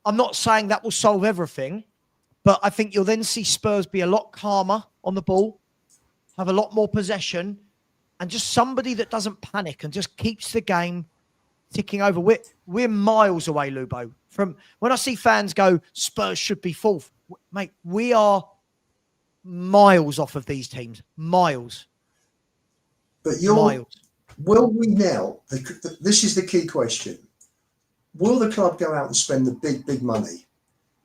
A: I'm not saying that will solve everything, but I think you'll then see Spurs be a lot calmer on the ball, have a lot more possession, and just somebody that doesn't panic and just keeps the game ticking over. We're miles away, Lubo. From when I see fans go, Spurs should be 4th, mate, we are miles off of these teams. Miles.
B: But will we now, this is the key question, will the club go out and spend the big money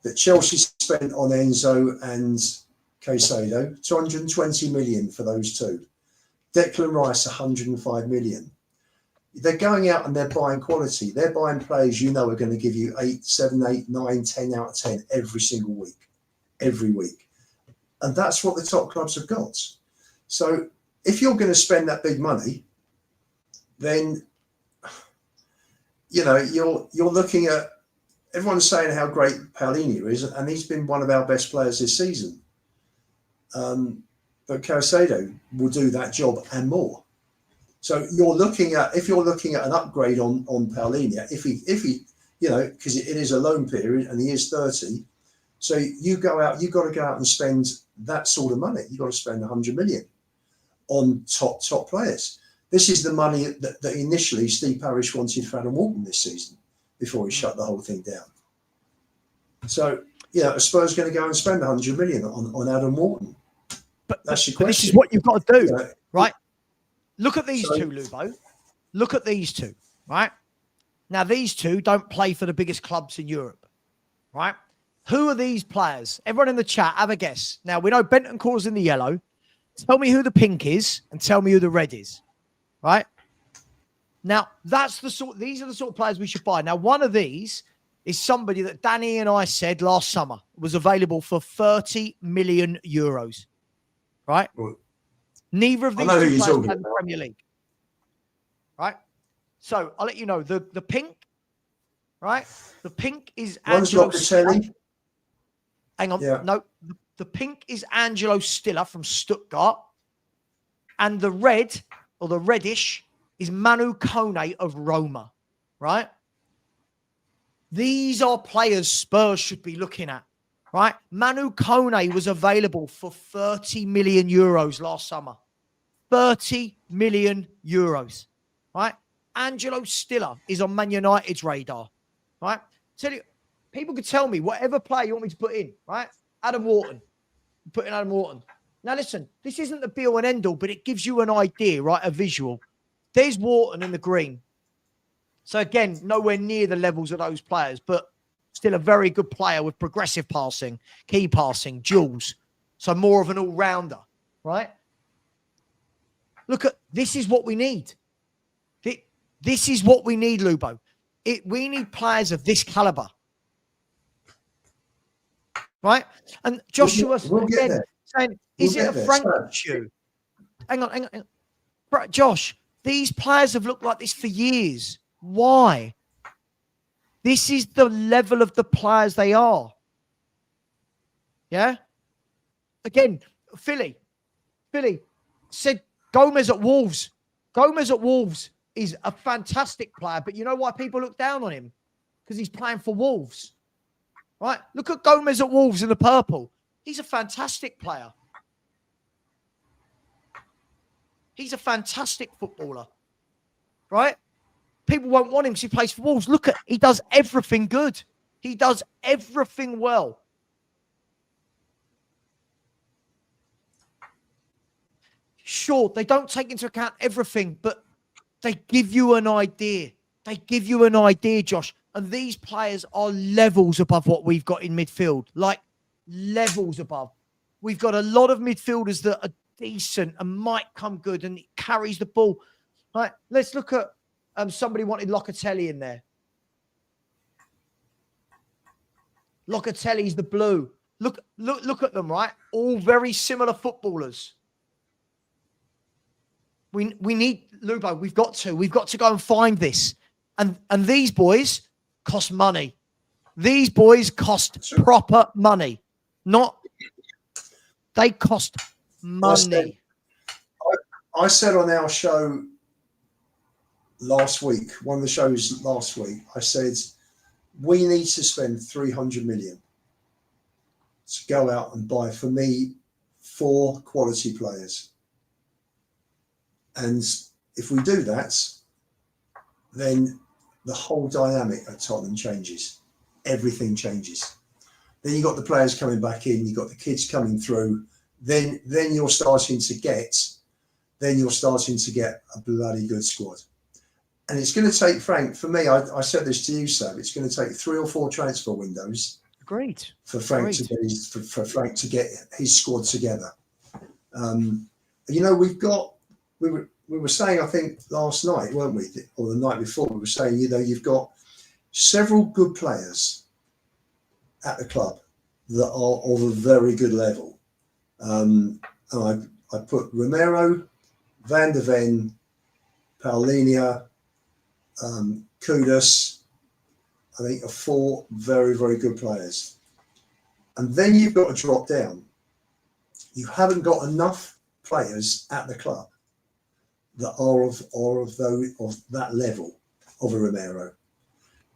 B: that Chelsea spent on Enzo and Caicedo, 220 million for those 2. Declan Rice, 105 million. They're going out and they're buying quality. They're buying players are going to give you 8, 7, 8, 9, 10 out of 10 every single week. Every week. And that's what the top clubs have got. So if you're going to spend that big money, then, you're looking at, everyone's saying how great Paulinho is, and he's been one of our best players this season. But Caicedo will do that job and more. So if you're looking at an upgrade on Paulinho, if he, because it is a loan period and he is 30, so you've got to go out and spend that sort of money. You've got to spend 100 million on top players. This is the money that initially Steve Parish wanted for Adam Walton this season before he shut the whole thing down. So, Spurs going to go and spend 100 million on Adam Walton.
A: But this is what you've got to do, right? Look at these 2, Lubo. Look at these 2, right? Now, these 2 don't play for the biggest clubs in Europe, right? Who are these players? Everyone in the chat, have a guess. Now, we know Bentancur's in the yellow. Tell me who the pink is and tell me who the red is, right? Now, these are the sort of players we should buy. Now, one of these is somebody that Danny and I said last summer was available for 30 million euros, right?
B: Well,
A: neither of these 2 players play in the Premier League, right? So I'll let you know the pink, right? The pink is Angelo Stiller. Hang on, no, the pink is Angelo Stiller from Stuttgart, and the red or the reddish is Manu Kone of Roma, right? These are players Spurs should be looking at, right? Manu Kone was available for 30 million euros last summer. 30 million euros, right? Angelo Stiller is on Man United's radar, right? Tell you, people could tell me whatever player you want me to put in, right? Adam Wharton. Put in Adam Wharton. Now, listen, this isn't the be-all and end-all, but it gives you an idea, right? A visual. There's Wharton in the green. So again, nowhere near the levels of those players, but still a very good player with progressive passing, key passing, duels. So more of an all-rounder, right? Look at, this is what we need. This is what we need, Lubo. We need players of this caliber, right? And Joshua,
B: we'll get there.
A: saying,
B: We'll
A: is it a
B: there.
A: Frank issue? Hang on. Josh, these players have looked like this for years. Why? This is the level of the players they are. Yeah? Again, Philly said Gomez at Wolves. Gomez at Wolves is a fantastic player, but you know why people look down on him? Because he's playing for Wolves. Right? Look at Gomez at Wolves in the purple. He's a fantastic player. He's a fantastic footballer. Right? People won't want him because he plays for Wolves. Look at, he does everything good. He does everything well. Sure, they don't take into account everything, but they give you an idea. They give you an idea, Josh. And these players are levels above what we've got in midfield. Like, levels above. We've got a lot of midfielders that are decent and might come good and it carries the ball. Right, let's look at somebody wanted Locatelli in there. Locatelli's the blue. Look at them, right? All very similar footballers. We need, Lubo, we've got to go and find this. And these boys cost money. These boys cost proper money. They cost money.
B: I said on our show last week, one of the shows last week, I said, we need to spend 300 million to go out and buy, for me, 4 quality players. And if we do that, then the whole dynamic at Tottenham changes. Everything changes. Then you've got the players coming back in, you've got the kids coming through, then you're starting to get a bloody good squad. And it's going to take, Frank, for me, I said this to you, Sav, it's going to take 3 or 4 transfer windows.
A: Great.
B: For Frank to get Frank to get his squad together. You know, we were saying, I think last night, weren't we, or the night before, we were saying, you know, you've got several good players at the club that are of a very good level. And I put Romero, Van der Ven, Paulinho, Kudus, I think are 4 very, very good players. And then you've got to drop down. You haven't got enough players at the club that are of that level of a Romero.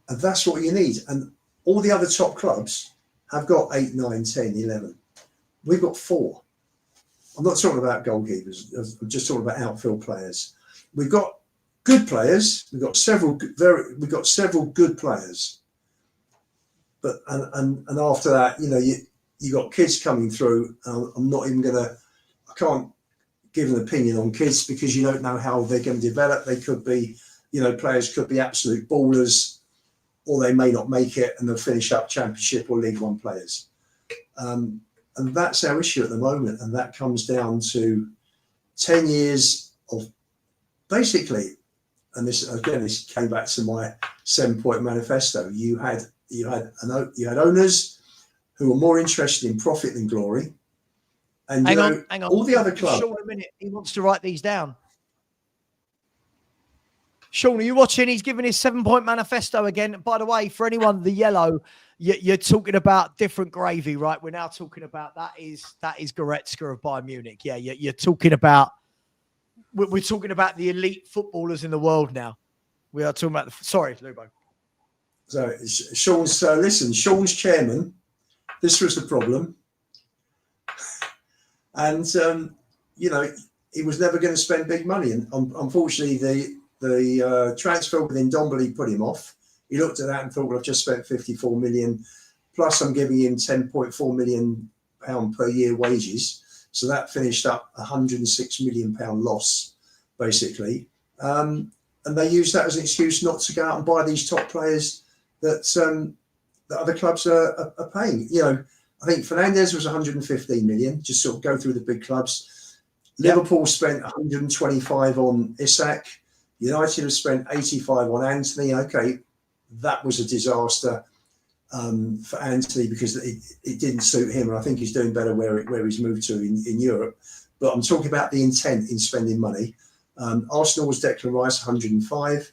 B: And that's what you need. And all the other top clubs have got 8, 9, 10, 11. We've got 4. I'm not talking about goalkeepers. I'm just talking about outfield players. We've got good players. We've got several good players. But and after that, you know, you got kids coming through. I'm not even gonna. I can't give an opinion on kids because you don't know how they're going to develop. They could be, you know, players could be absolute ballers, or they may not make it and they'll finish up Championship or League One players. And that's our issue at the moment. And that comes down to 10 years of basically, and this came back to my 7-point manifesto. You had owners who were more interested in profit than glory. And hang on. All the other clubs.
A: Sean, a minute. He wants to write these down. Sean, are you watching? He's giving his 7-point manifesto again. By the way, for anyone, the yellow, you're talking about different gravy, right? We're now talking about that is Goretzka of Bayern Munich. Yeah, you're talking about. We're talking about the elite footballers in the world now. We are talking about sorry, Lubo.
B: So Sean's listen. Sean's chairman. This was the problem. And, you know, he was never going to spend big money. And unfortunately, the transfer within Ndombele put him off. He looked at that and thought, well, I've just spent 54 million, plus I'm giving him 10.4 million pound per year wages. So that finished up £106 million loss, basically. And and they use that as an excuse not to go out and buy these top players that that other clubs are paying. You know, I think Fernandes was 115 million. Just sort of go through the big clubs.
A: Yep.
B: Liverpool spent 125 on Isak. United have spent 85 on Anthony. Okay, that was a disaster for Anthony because it didn't suit him, and I think he's doing better where he's moved to in Europe. But I'm talking about the intent in spending money. Arsenal was Declan Rice, 105,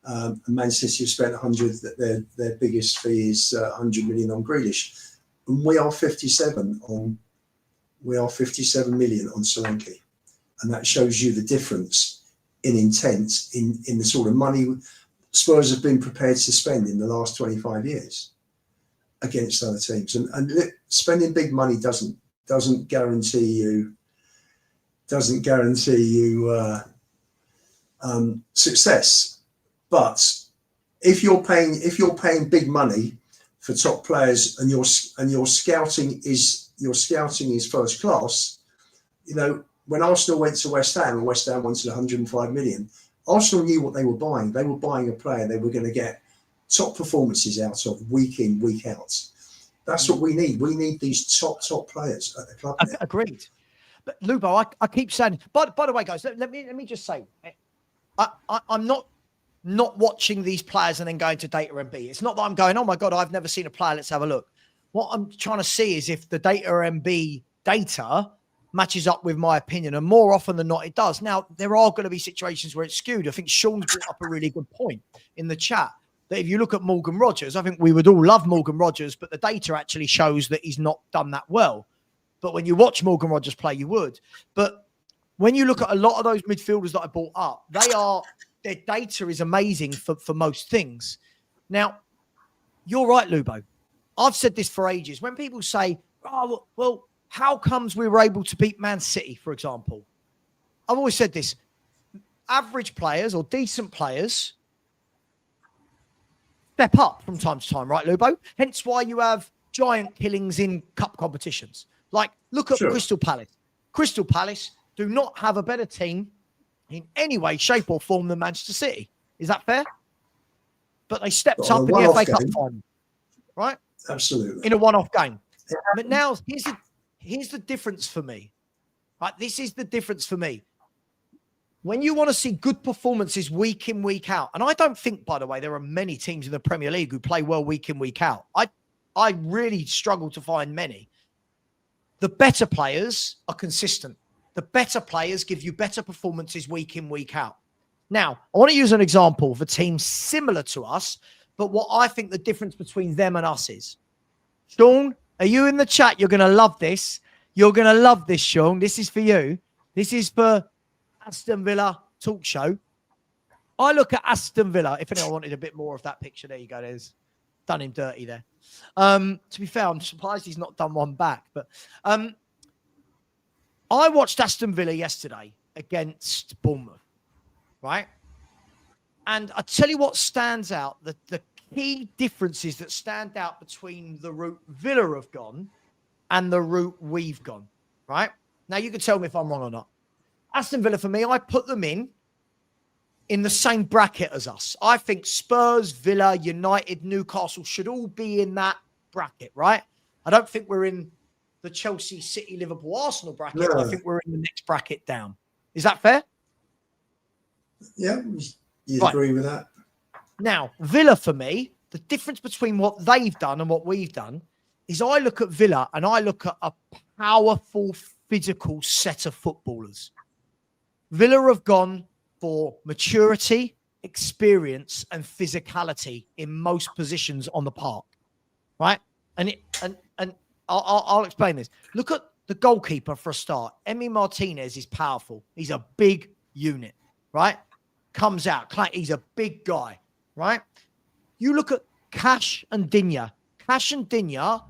B: and Man City have spent 100. Their biggest fee is 100 million on Grealish, and we are 57 million on Solanke, and that shows you the difference in intent in the sort of money Spurs have been prepared to spend in the last 25 years against other teams. And spending big money doesn't guarantee you success. But if you're paying big money for top players and your scouting is first class, you know, when Arsenal went to West Ham and West Ham wanted 105 million, Arsenal knew what they were buying. They were buying a player they were going to get top performances out of week in, week out. That's what we need. We need these top players at the club.
A: Agreed. But Lubo, I keep saying. By the way, guys, let me just say, I'm not watching these players and then going to data MB. It's not that I'm going, oh my God, I've never seen a player. Let's have a look. What I'm trying to see is if the data MB data matches up with my opinion, and more often than not, it does. Now, there are going to be situations where it's skewed. I think Sean's brought up a really good point in the chat that if you look at Morgan Rogers, I think we would all love Morgan Rogers, but the data actually shows that he's not done that well. But when you watch Morgan Rogers play, you would. But when you look at a lot of those midfielders that I brought up, their data is amazing for most things. Now, you're right, Lubo. I've said this for ages. When people say, oh, well, how comes we were able to beat Man City, for example? I've always said this. Average players or decent players step up from time to time, right, Lubo? Hence why you have giant killings in cup competitions. Like, look at Crystal Palace. Crystal Palace do not have a better team in any way, shape or form than Manchester City. Is that fair? But they stepped up in the FA Cup final, right?
B: Absolutely.
A: In a one-off game. But now, here's the difference for me. Right? This is the difference for me. When you want to see good performances week in, week out, and I don't think, by the way, there are many teams in the Premier League who play well week in, week out. I really struggle to find many. The better players are consistent. The better players give you better performances week in, week out. Now, I want to use an example of a team similar to us, but what I think the difference between them and us is. Sean, are you in the chat? You're going to love this. You're going to love this, Sean. This is for you. This is for Aston Villa Talk Show. I look at Aston Villa. If anyone wanted a bit more of that picture, there you go. There's done him dirty there. To be fair, I'm surprised he's not done one back. But I watched Aston Villa yesterday against Bournemouth, right? And I tell you what stands out, the key differences that stand out between the route Villa have gone and the route we've gone, right? Now, you can tell me if I'm wrong or not. Aston Villa, for me, I put them in the same bracket as us. I think Spurs, Villa, United, Newcastle should all be in that bracket, right? I don't think we're in the Chelsea, City, Liverpool, Arsenal bracket. No. I think we're in the next bracket down. Is that fair?
B: Yeah, you'd agree with that.
A: Now, Villa, for me, the difference between what they've done and what we've done is I look at Villa and I look at a powerful, physical set of footballers. Villa have gone for maturity, experience, and physicality in most positions on the park, right? And I'll explain this. Look at the goalkeeper for a start. Emi Martinez is powerful. He's a big unit, right? Comes out. He's a big guy, right? You look at Cash and Digne. Cash and Digne are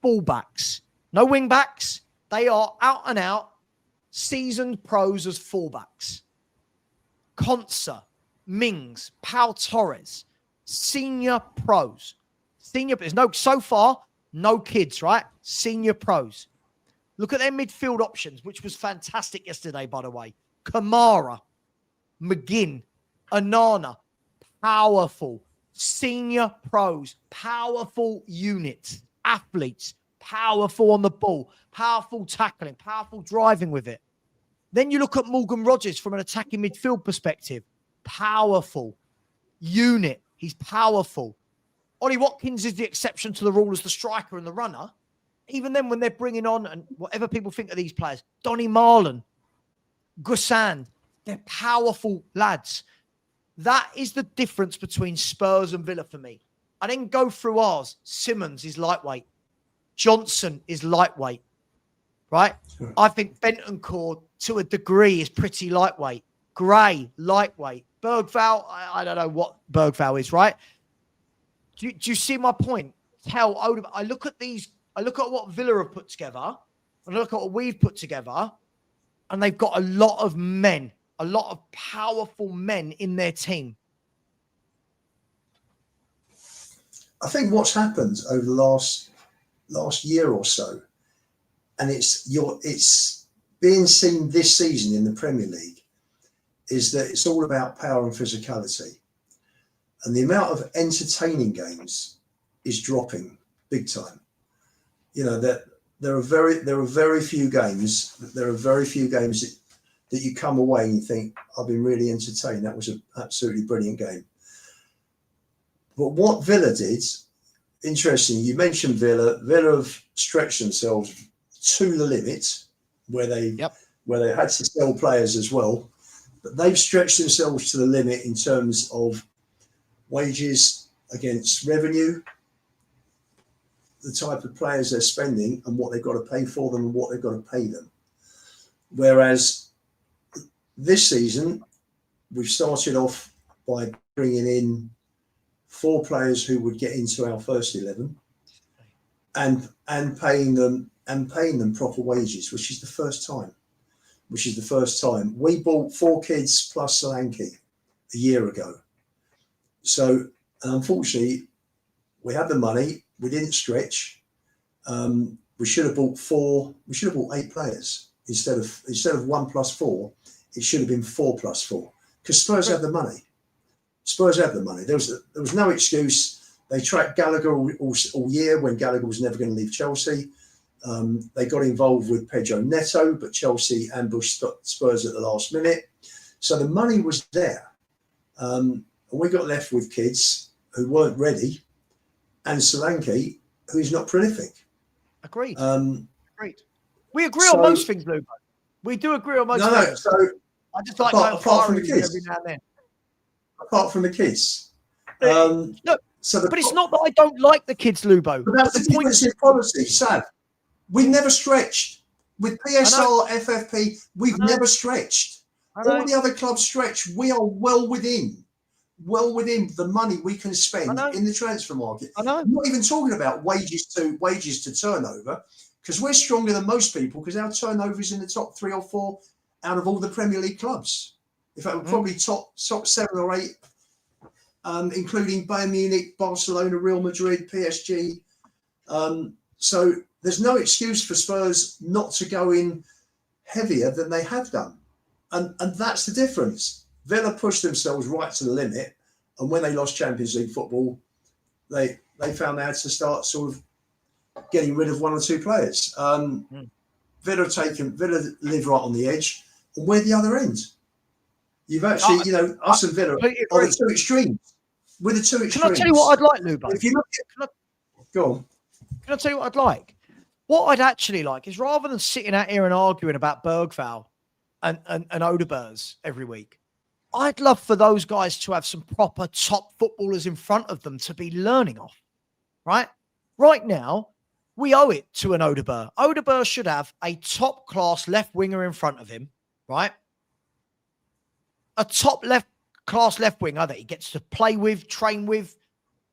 A: fullbacks. No wing backs. They are out and out seasoned pros as fullbacks. Konsa, Mings, Pau Torres, senior pros. So far, no kids, right? Senior pros. Look at their midfield options, which was fantastic yesterday, by the way. Kamara, McGinn, Anana, powerful. Senior pros, powerful units, athletes, powerful on the ball, powerful tackling, powerful driving with it. Then you look at Morgan Rogers from an attacking midfield perspective. Powerful unit. He's powerful. Ollie Watkins is the exception to the rule as the striker and the runner. Even then, when they're bringing on, and whatever people think of these players, Donny Marlon, Gussan, they're powerful lads. That is the difference between Spurs and Villa for me. I then go through ours. Simmons is lightweight. Johnson is lightweight, right? Sure. I think Bentancur, to a degree, is pretty lightweight. Gray, lightweight. Bergvall, I don't know what Bergvall is, right? Do you see my point? I look at what Villa have put together, and I look at what we've put together, and they've got a lot of men, a lot of powerful men in their team.
B: I think what's happened over the last year or so, and it's being seen this season in the Premier League, is that it's all about power and physicality. And the amount of entertaining games is dropping big time. You know, that there are very few games that you come away and you think, I've been really entertained. That was an absolutely brilliant game. But what Villa did, interesting, you mentioned Villa. Villa have stretched themselves to the limit where they had to sell players as well. But they've stretched themselves to the limit in terms of wages against revenue, the type of players they're spending and what they've got to pay for them and what they've got to pay them. Whereas this season, we've started off by bringing in 4 players who would get into our first 11 and paying them proper wages, which is the first time. We bought 4 kids plus Solanke a year ago. So, unfortunately, we had the money. We didn't stretch. We should have bought 8 players instead of 1 plus 4. It should have been 4 plus 4 because Spurs had the money. There was no excuse. They tracked Gallagher all year when Gallagher was never going to leave Chelsea. They got involved with Pedro Neto, but Chelsea ambushed Spurs at the last minute. So the money was there. And we got left with kids who weren't ready and Solanke, who's not prolific.
A: Agreed. Agreed. We agree on most things, Lubo. We do agree on most things.
B: So
A: I just like apart from the kids. Every now and then.
B: Apart from the kids.
A: No, but it's not that I don't like the kids, Lubo.
B: But that's the difference in policy, Sav. We never stretched. With PSR, FFP, we've never stretched. All the other clubs stretch. We are well within the money we can spend in the transfer market. I'm not even talking about wages to turnover, because we're stronger than most people because our turnover is in the top 3 or 4 out of all the Premier League clubs. In fact, we're probably top 7 or 8, including Bayern Munich, Barcelona, Real Madrid, PSG. So there's no excuse for Spurs not to go in heavier than they have done. And that's the difference. Villa pushed themselves right to the limit, and when they lost Champions League football, they found they had to start sort of getting rid of 1 or 2 players. Villa live right on the edge, and we're the other end. You've actually, us and Villa are the 2 extremes. We're the 2 extremes.
A: Can I tell you what I'd like, Lubo?
B: If you look at, go on.
A: Can I tell you what I'd like? What I'd actually like is, rather than sitting out here and arguing about Bergvall and Odebeers every week, I'd love for those guys to have some proper top footballers in front of them to be learning off, right? Right now, we owe it to an Odebeer. Odebeer should have a top-class left winger in front of him, right? A top class left winger that he gets to play with, train with,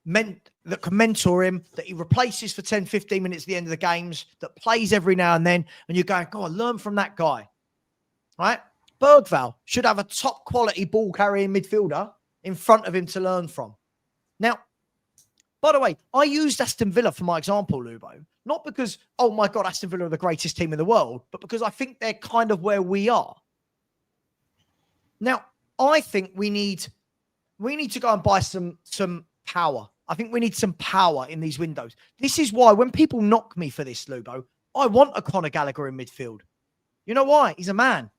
A: that can mentor him, that he replaces for 10, 15 minutes at the end of the games, that plays every now and then, and you're going, go on, learn from that guy, right? Bergvall should have a top quality ball carrying midfielder in front of him to learn from. Now, by the way, I used Aston Villa for my example, Lubo, not because, oh my God, Aston Villa are the greatest team in the world, but because I think they're kind of where we are. Now, I think we need we need to go and buy some power. I think we need some power in these windows. This is why when people knock me for this, Lubo, I want a Conor Gallagher in midfield. You know why? He's a man.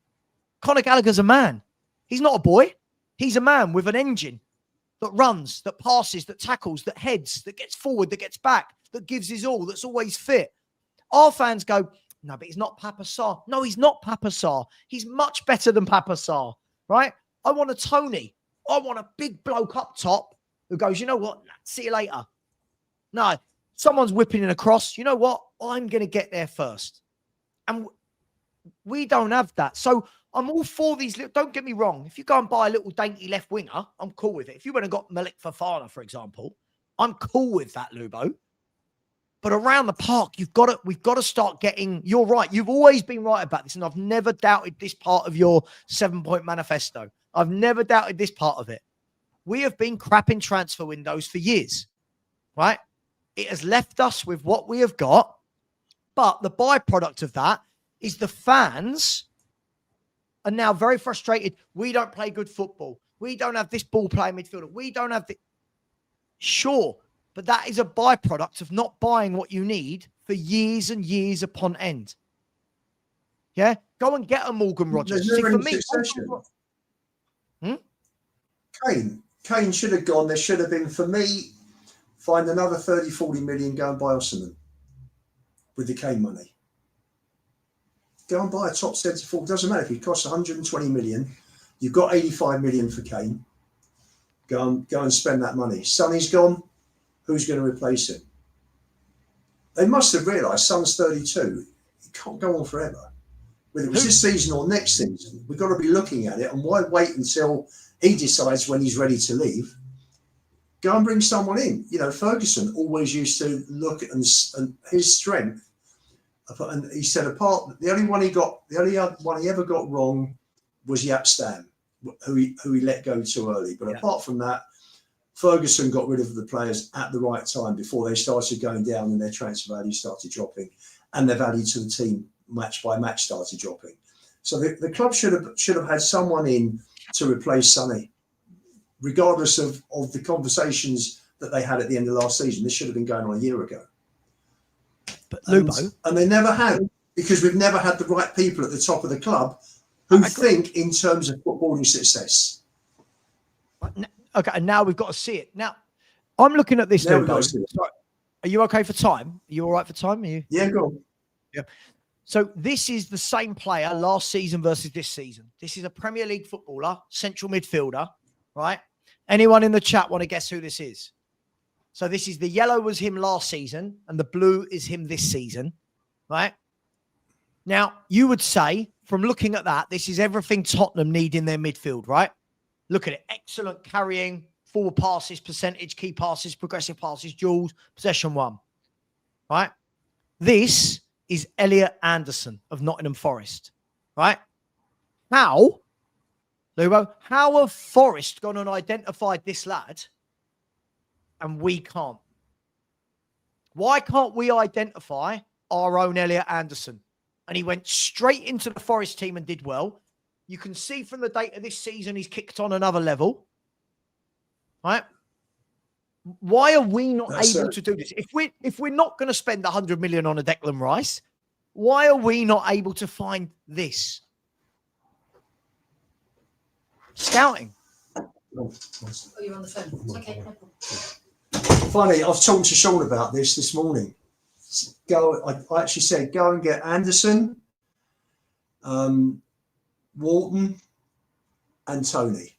A: Conor Gallagher's a man. He's not a boy. He's a man with an engine that runs, that passes, that tackles, that heads, that gets forward, that gets back, that gives his all, that's always fit. Our fans go, no, but he's not Papa Sarr. No, he's not Papa Sarr. He's much better than Papa Sarr, right? I want a Tony. I want a big bloke up top who goes, you know what? See you later. No, someone's whipping in a cross. You know what? I'm going to get there first. And we don't have that. So I'm all for these. Don't get me wrong. If you go and buy a little dainty left winger, I'm cool with it. If you went and got Malik Fofana, for example, I'm cool with that, Lubo. But around the park, we've got to start getting, you're right. You've always been right about this. And I've never doubted this part of your 7-point manifesto. I've never doubted this part of it. We have been crap in transfer windows for years, right? It has left us with what we have got. But the byproduct of that is the fans are now very frustrated. We don't play good football. We don't have this ball playing midfielder. We don't have the... Sure, but that is a byproduct of not buying what you need for years and years upon end. Yeah? Go and get a Morgan Rogers. See, for me...
B: Kane should have gone. There should have been, for me, find another 30, 40 million, go and buy Osimhen with the Kane money. Go and buy a top centre forward. Doesn't matter if he costs 120 million. You've got 85 million for Kane. Go and spend that money. Sonny's gone. Who's going to replace him? They must have realised Son's 32. He can't go on forever. Whether it was this season or next season, we've got to be looking at it. And why wait until he decides when he's ready to leave? Go and bring someone in. You know, Ferguson always used to look at and his strength. And he said, apart, the only one he ever got wrong was Yap Stam, who he let go too early. But apart from that, Ferguson got rid of the players at the right time before they started going down and their transfer value started dropping, and their value to the team match by match started dropping. So the club should have had someone in to replace Sonny, regardless of the conversations that they had at the end of last season. This should have been going on a year ago.
A: But Lubo,
B: and they never had, because we've never had the right people at the top of the club who think in terms of footballing success.
A: Okay, and now we've got to see it. Now, I'm looking at this. Lubo. Are you okay for time? Are you all right for time? Are you?
B: Yeah, go on.
A: Yeah. So this is the same player last season versus this season. This is a Premier League footballer, central midfielder, right? Anyone in the chat want to guess who this is? So this is the yellow was him last season and the blue is him this season, right? Now, you would say, from looking at that, this is everything Tottenham need in their midfield, right? Look at it. Excellent carrying, forward passes, percentage, key passes, progressive passes, duels, possession one, right? This is Elliot Anderson of Nottingham Forest, right? How, Lubo, how have Forest gone and identified this lad and we can't? Why can't we identify our own Elliot Anderson? And he went straight into the Forest team and did well. You can see from the data this season, he's kicked on another level, right? Why are we not able to do this? If we're not going to spend 100 million on a Declan Rice, why are we not able to find this? Scouting.
C: Oh, you're on the phone. It's okay.
B: Funny, I've talked to Sean about this morning. I actually said, go and get Anderson, Wharton, and Tony.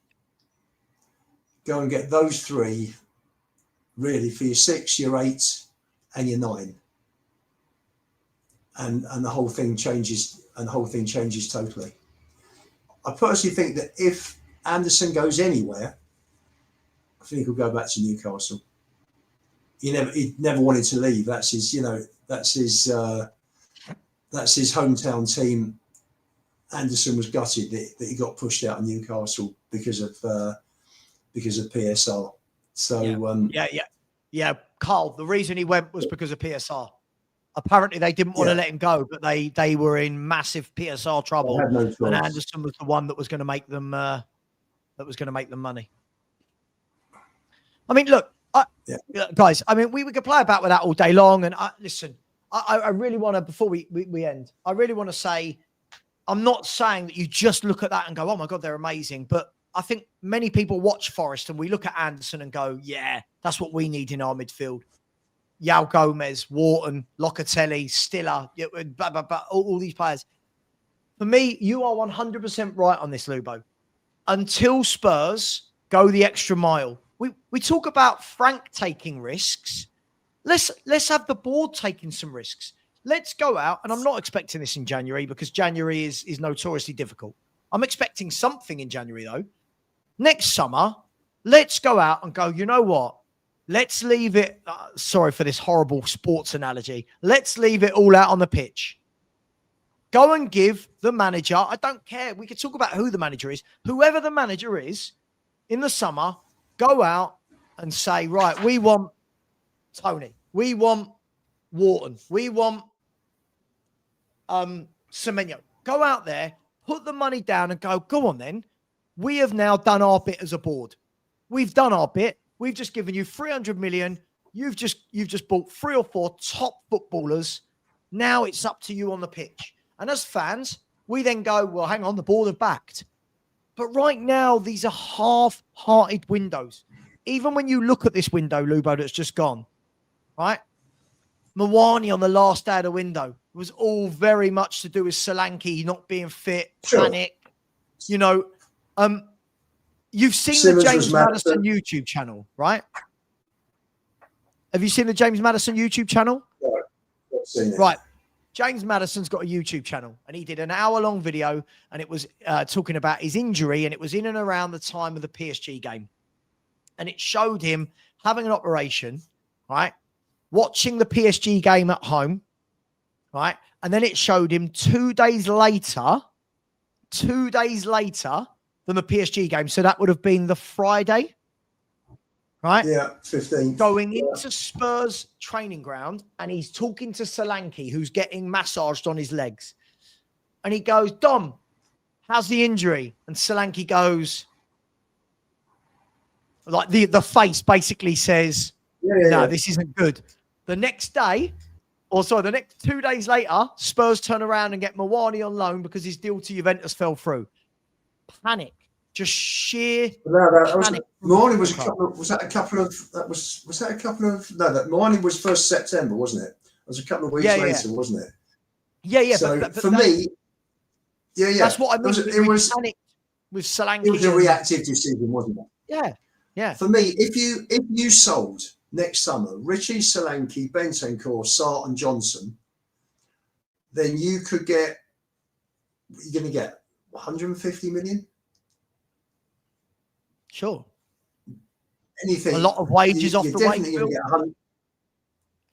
B: Go and get those three, really, for your 6, your 8, and your 9. And the whole thing changes, totally. I personally think that if Anderson goes anywhere, I think he'll go back to Newcastle. He never wanted to leave. That's his hometown team. Anderson was gutted that he got pushed out of Newcastle because of PSR. So
A: yeah. Carl, the reason he went was because of PSR. Apparently, they didn't want to let him go, but they were in massive PSR trouble, and Anderson was the one that was going to make them money. I mean, look, guys, I mean, we could play about with that all day long. And listen, I really want to, before we end, I really want to say, I'm not saying that you just look at that and go, oh my God, they're amazing. But I think many people watch Forest and we look at Anderson and go, yeah, that's what we need in our midfield. Yao Gomez, Wharton, Locatelli, Stiller, all these players. For me, you are 100% right on this, Lubo. Until Spurs go the extra mile. We talk about Frank taking risks. Let's have the board taking some risks. Let's go out, and I'm not expecting this in January because January is notoriously difficult. I'm expecting something in January, though. Next summer, let's go out and go, you know what? Let's leave it, sorry for this horrible sports analogy. Let's leave it all out on the pitch. Go and give the manager, I don't care. We could talk about who the manager is. Whoever the manager is in the summer, go out and say, right, we want Tony. We want Wharton. We want Semenyo. Go out there, put the money down and go on then. We have now done our bit as a board. We've done our bit. We've just given you 300 million. You've just bought 3 or 4 top footballers. Now it's up to you on the pitch. And as fans, we then go, well, hang on, the board have backed. But right now, these are half-hearted windows. Even when you look at this window, Lubo, that's just gone, right? Muani on the last day of the window was all very much to do with Solanke not being fit, panic. You know, you've seen
B: Simmons
A: the James Maddison YouTube channel, right? Have you seen the James Maddison YouTube channel?
B: No, I've seen it.
A: Right. James Maddison's got a YouTube channel and he did an hour-long video and it was talking about his injury and it was in and around the time of the PSG game. And it showed him having an operation, right? Watching the PSG game at home, right? And then it showed him 2 days later than the PSG game. So that would have been the Friday, right?
B: Yeah, 15.
A: Going into Spurs training ground and he's talking to Solanke, who's getting massaged on his legs. And he goes, Dom, how's the injury? And Solanke goes, like the face basically says, no, this isn't good. The next day, the next 2 days later, Spurs turn around and get Muani on loan because his deal to Juventus fell through. Panic. Just sheer panic.
B: Muani was that a couple of no, that Muani was 1st September, wasn't it? It was a couple of weeks later, wasn't it?
A: Yeah.
B: So but for me,
A: that's what I mean.
B: It was
A: panic with Solanke.
B: It was a reactive decision, wasn't it?
A: Yeah.
B: For me, if you sold next summer Richie, Solanke, Bentancur, Sarr and Johnson, then you're going to get 150 million.
A: Sure.
B: Anything.
A: A lot of wages off the way.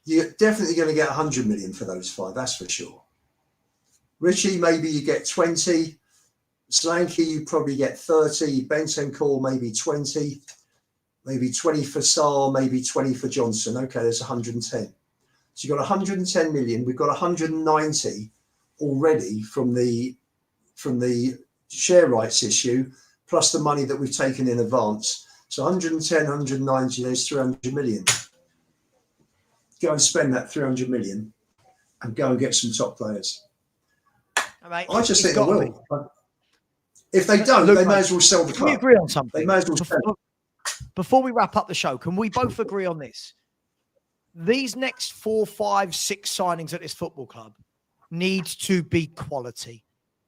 B: You're definitely going to get 100 million for those 5. That's for sure. Richie, maybe you get 20. Solanke, you probably get 30. Bentancur, maybe 20. Maybe 20 for Sarr, maybe 20 for Johnson. Okay, there's 110. So you've got 110 million. We've got 190 already from the share rights issue, plus the money that we've taken in advance. So 110, 190, there's 300 million. Go and spend that 300 million and go and get some top players.
A: Right,
B: I just think they will. If they don't, they may as well sell the club.
A: Can we agree on something?
B: They may as well sell.
A: Before we wrap up the show, can we both agree on this? These next 4, 5, 6 signings at this football club need to be quality.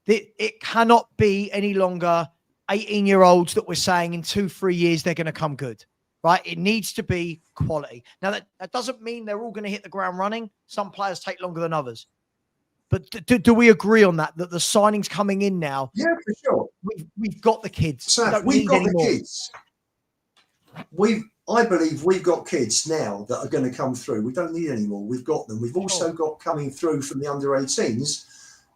A: It cannot be any longer 18-year-olds that we're saying in 2-3 years they're going to come good, right? It needs to be quality. Now, that doesn't mean they're all going to hit the ground running. Some players take longer than others. But do we agree on that the signings coming in now?
B: Yeah, for sure.
A: We've got the kids.
B: So we've got the kids. I believe we've got kids now that are going to come through. We don't need any more. We've got them. We've also got coming through from the under-18s.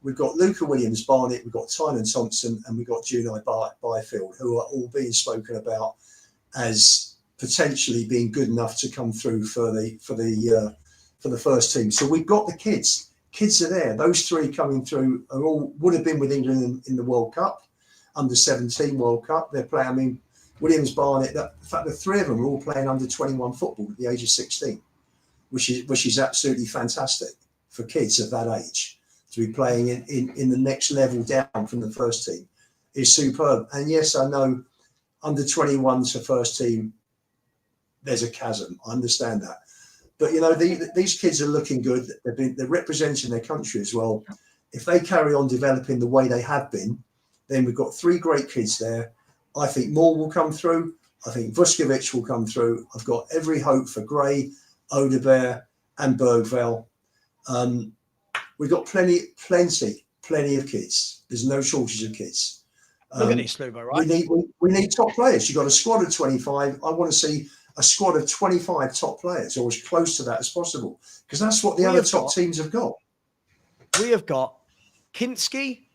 B: We've got Luca Williams-Barnett, we've got Tynan Thompson, and we've got Junai Byfield, who are all being spoken about as potentially being good enough to come through for the first team. So we've got the kids. Kids are there. Those 3 coming through would have been with England in the World Cup, under-17 World Cup. They're playing. I mean, Williams, Barnett. The fact the three of them are all playing under 21 football at the age of 16, which is absolutely fantastic for kids of that age to be playing in the next level down from the first team is superb. And yes, I know under 21 to first team, there's a chasm. I understand that. But, you know, these kids are looking good. They're representing their country as well. If they carry on developing the way they have been, then we've got three great kids there. I think more will come through. I think Vuskovic will come through. I've got every hope for Gray, Odebear and Bergvall. We've got plenty of kids. There's no shortage of kids.
A: Look at this, Lubo, right?
B: We need top players. You've got a squad of 25. I want to see a squad of 25 top players, or as close to that as possible, because that's what the other top teams have got.
A: We have got Kinski,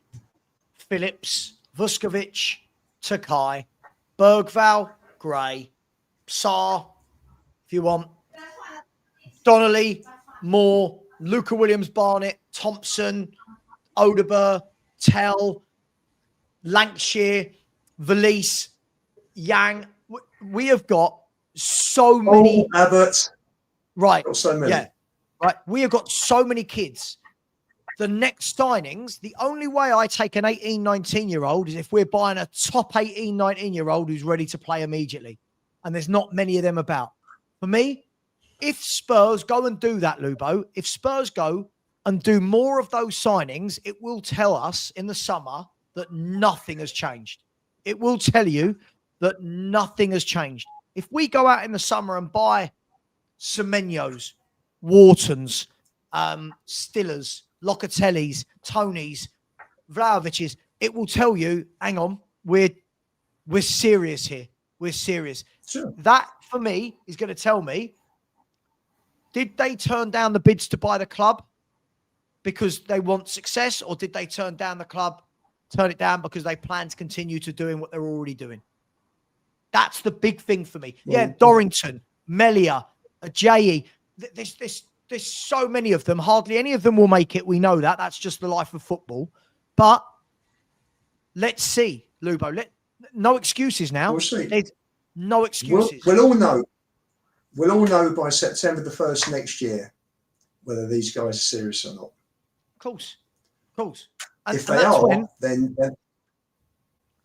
A: Phillips, Vuskovic, Takai, Bergvall, Gray, Saar, if you want, Donnelly, Moore, Luca Williams, Barnett, Thompson, Odebear, Tell, Lancashire, Valise, Yang. We have got so many.
B: Abbott.
A: Right.
B: Got so many.
A: Yeah. Right. We have got so many kids. The next signings, the only way I take an 18, 19-year-old is if we're buying a top 18, 19-year-old who's ready to play immediately. And there's not many of them about. For me, if Spurs go and do that, Lubo, if Spurs go and do more of those signings, it will tell us in the summer that nothing has changed. It will tell you that nothing has changed. If we go out in the summer and buy Semenyos, Whartons, Stillers, Locatellis, Tonys, Vlahovic's, it will tell you, hang on, we're serious here. We're serious.
B: Sure.
A: That, for me, is going to tell me, did they turn down the bids to buy the club because they want success, or did they turn it down because they plan to continue to doing what they're already doing? That's the big thing for me. Yeah, Dorrington, Melia, Ajayi. There's so many of them. Hardly any of them will make it. We know that. That's just the life of football. But let's see, Lubo. No excuses now.
B: We'll see.
A: There's no excuses.
B: We'll all know. We'll all know by September the 1st next year whether these guys are serious or not.
A: Of course. And,
B: if they are, then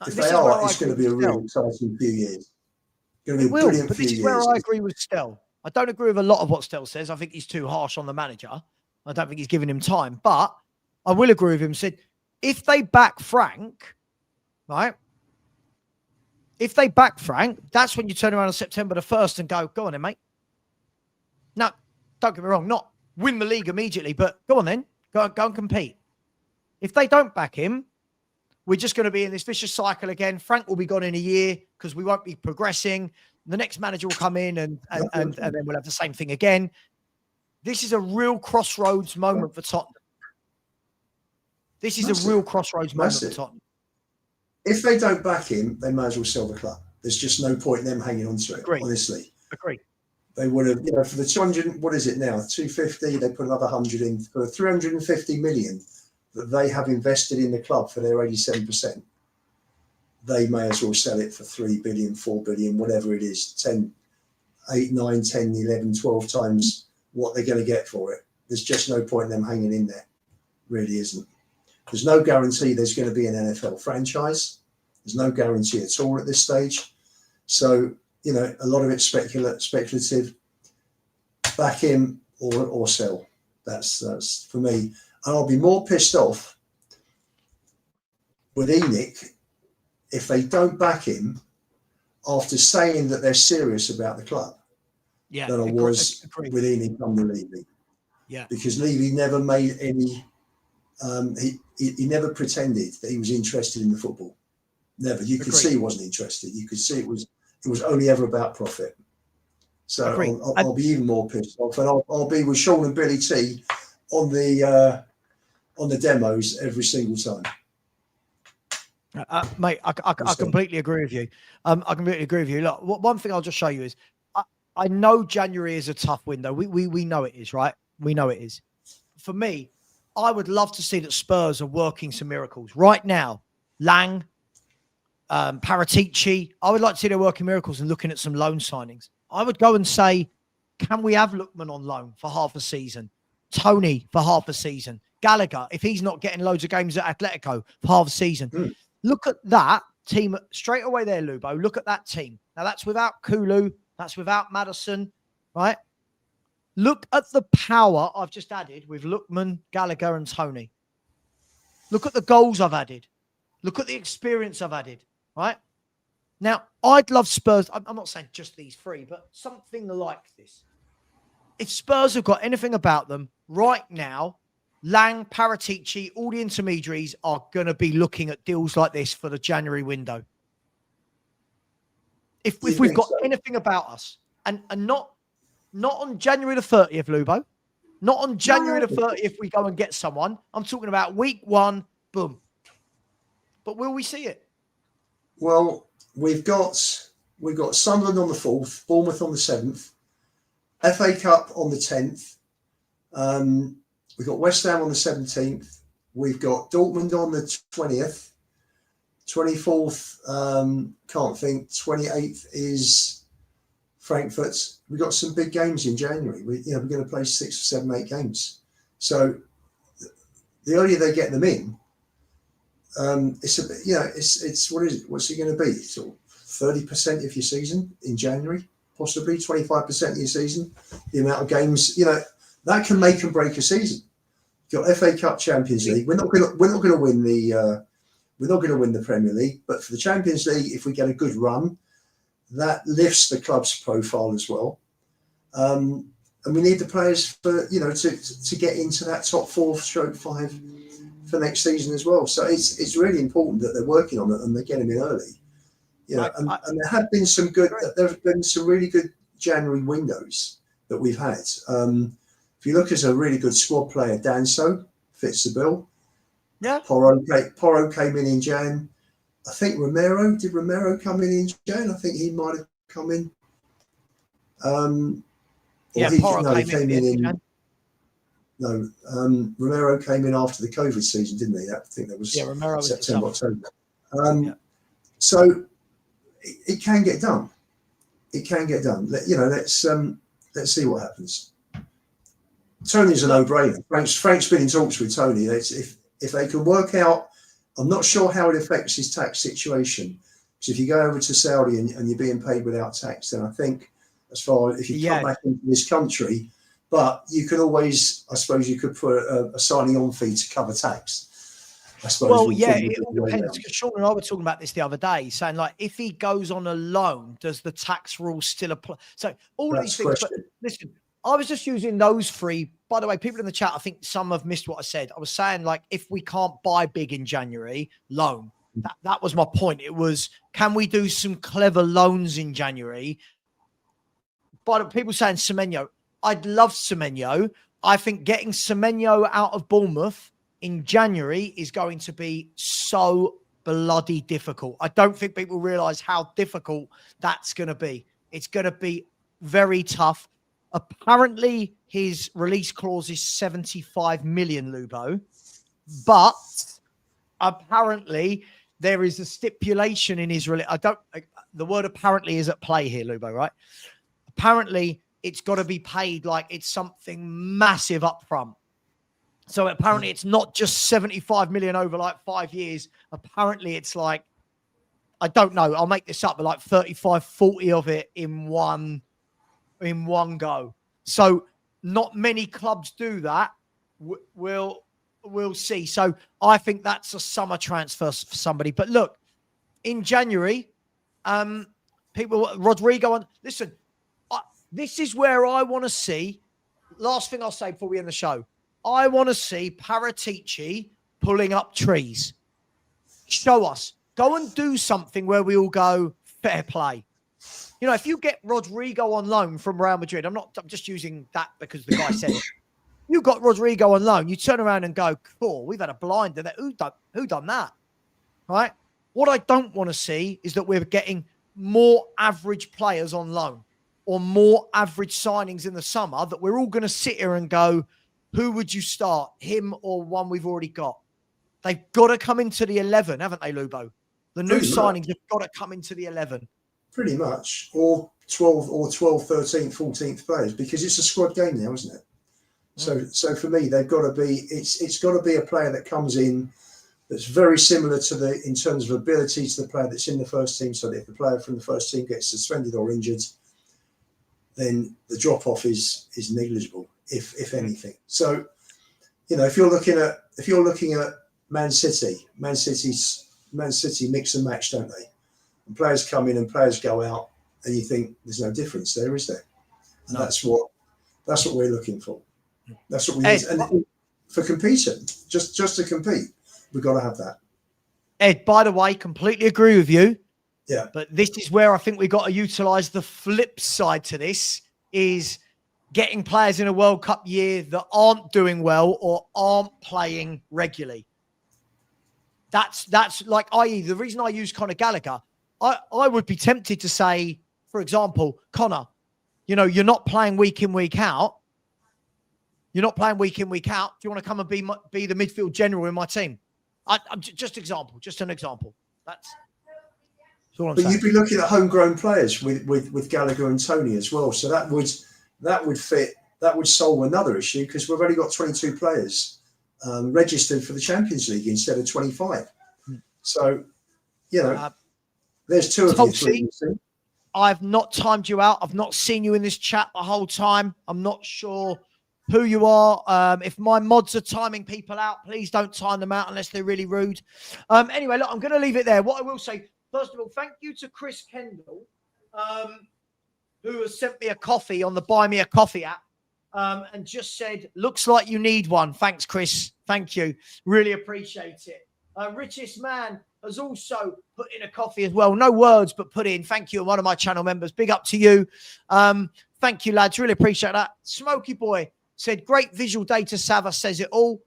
B: if they are, it's going to be a really exciting few years. It's going to be a brilliant few years.
A: This is where I agree with Stel. I don't agree with a lot of what Stel says. I think he's too harsh on the manager. I don't think he's giving him time. But I will agree with him. Said, if they back Frank, right? If they back Frank, that's when you turn around on September the 1st and go on then, mate. No, don't get me wrong. Not win the league immediately, but go on then. Go and compete. If they don't back him, we're just going to be in this vicious cycle again. Frank will be gone in a year because we won't be progressing. The next manager will come in and then we'll have the same thing again. This is a real crossroads moment for Tottenham. This is a real crossroads moment for Tottenham.
B: If they don't back him, they might as well sell the club. There's just no point in them hanging on to it, honestly.
A: Agree.
B: They would have, for the 200, what is it now? 250, they put another 100 in for 350 million that they have invested in the club for their 87%. They may as well sell it for 3 billion, 4 billion, whatever it is, 10, 8, 9, 10, 11, 12 times what they're going to get for it. There's just no point in them hanging in there. Really isn't. There's no guarantee there's going to be an NFL franchise. There's no guarantee at all at this stage. So, a lot of it's speculative. Back him or sell. That's for me. And I'll be more pissed off with Enoch if they don't back him after saying that they're serious about the club than I was with Enoch under Levy.
A: Yeah.
B: Because Levy never made any, he never pretended that he was interested in the football. Never. You could see he wasn't interested. You could see it was only ever about profit. So I'll be even more pissed off. And I'll be with Sean and Billy T on the demos every single time.
A: Mate, I completely agree with you. I completely agree with you. Look, one thing I'll just show you is I know January is a tough window. We know it is, right? We know it is. For me, I would love to see that Spurs are working some miracles right now. Lang, Paratici. I would like to see their working miracles and looking at some loan signings. I would go and say, can we have Lookman on loan for half a season? Tony for half a season? Gallagher, if he's not getting loads of games at Atletico for half a season. Look at that team straight away there, Lubo. Look at that team. Now, that's without Kulu. That's without Maddison, right? Look at the power I've just added with Lookman, Gallagher, and Tony. Look at the goals I've added. Look at the experience I've added, right? Now, I'd love Spurs. I'm not saying just these three, but something like this. If Spurs have got anything about them right now, Lang, Paratici, all the intermediaries are going to be looking at deals like this for the January window. If we've got anything about us, and not on January the 30th, Lubo, not on January the 30th, we go and get someone. I'm talking about week 1, boom. But will we see it?
B: Well, we've got Sunderland on the 4th, Bournemouth on the 7th, FA Cup on the 10th. We've got West Ham on the 17th. We've got Dortmund on the 20th. 24th, can't think. 28th is Frankfurt. We've got some big games in January. We're going to play 6 or 7, 8 games. So the earlier they get them in, it's what is it? What's it going to be? Sort of 30% of your season in January, possibly 25% of your season. The amount of games, that can make and break a season. You've got FA Cup, Champions League. We're not going to win the Premier League, but for the Champions League, if we get a good run, that lifts the club's profile as well. And we need the players for to get into that top 4/5 for next season as well. So it's really important that they're working on it and they're getting in early. And there have been some really good January windows that we've had. If you look at a really good squad player, Danso fits the bill.
A: Yeah.
B: Porro came in Jan. I think Romero come in Jan? I think he might have come in.
A: Porro came in.
B: Romero came in after the COVID season, didn't he? I think that was September, October. So it can get done. It can get done. Let's see what happens. Tony's a no-brainer. Frank's been in talks with Tony. If they can work out, I'm not sure how it affects his tax situation. Because if you go over to Saudi and you're being paid without tax, then I think if you come back into this country, but you can always, I suppose, you could put a signing on fee to cover tax. I suppose.
A: Well, it all depends. Because Sean and I were talking about this the other day, saying like, if he goes on a loan, does the tax rule still apply? So all of these things. But listen, I was just using those 3. By the way, people in the chat, I think some have missed what I said. I was saying, like, if we can't buy big in January, loan. That was my point. It was, can we do some clever loans in January? But people saying Semenyo. I'd love Semenyo. I think getting Semenyo out of Bournemouth in January is going to be so bloody difficult. I don't think people realise how difficult that's going to be. It's going to be very tough. Apparently, his release clause is 75 million, Lubo. But apparently, there is a stipulation in his release. The word apparently is at play here, Lubo, right? Apparently, it's got to be paid like it's something massive up front. So apparently, it's not just 75 million over like 5 years. Apparently, it's like, I don't know, I'll make this up, but like 35, 40 of it in one go. So not many clubs do that. We'll see. So I think that's a summer transfer for somebody. But look, in January, Rodrigo on. Listen, this is where I want to see. Last thing I'll say before we end the show, I want to see Paratici pulling up trees. Show us. Go and do something where we all go fair play. If you get Rodrigo on loan from Real Madrid, I'm just using that because the guy said it. You got Rodrigo on loan, you turn around and go, cool, we've had a blinder. Who done that? Right? What I don't want to see is that we're getting more average players on loan or more average signings in the summer that we're all going to sit here and go, who would you start, him or one we've already got? They've got to come into the 11, haven't they, Lubo? The new signings have got to come into the 11.
B: Pretty much, or 12, 13th, 14th players, because it's a squad game now, isn't it? So for me, they've got to be. It's got to be a player that comes in that's very similar to in terms of ability to the player that's in the first team. So that if the player from the first team gets suspended or injured, then the drop off is negligible, if anything. So, if you're looking at Man City mix and match, don't they? And players come in and players go out, and you think there's no difference there, is there? And that's what we're looking for. That's what we need. And for competing, just to compete, we've got to have that.
A: Ed, by the way, completely agree with you.
B: Yeah.
A: But this is where I think we've got to utilise the flip side to this, is getting players in a World Cup year that aren't doing well or aren't playing regularly. That's like, i.e., the reason I use Conor Gallagher, I would be tempted to say, for example, Conor, you're not playing week in, week out. You're not playing week in, week out. Do you want to come and be the midfield general in my team? I'm just an example. That's all I'm saying.
B: But you'd be looking at homegrown players with Gallagher and Tony as well. So that would solve another issue, because we've only got 22 players registered for the Champions League instead of 25. So, there's two of you three.
A: I've not timed you out. I've not seen you in this chat the whole time. I'm not sure who you are. If my mods are timing people out, please don't time them out unless they're really rude. Anyway, look, I'm going to leave it there. What I will say, first of all, thank you to Chris Kendall, who has sent me a coffee on the Buy Me a Coffee app, and just said, looks like you need one. Thanks, Chris. Thank you. Really appreciate it. Richest Man has also put in a coffee as well. No words, but put in. Thank you. And one of my channel members. Big up to you. Thank you, lads. Really appreciate that. Smoky Boy said, great visual data. Savva says it all.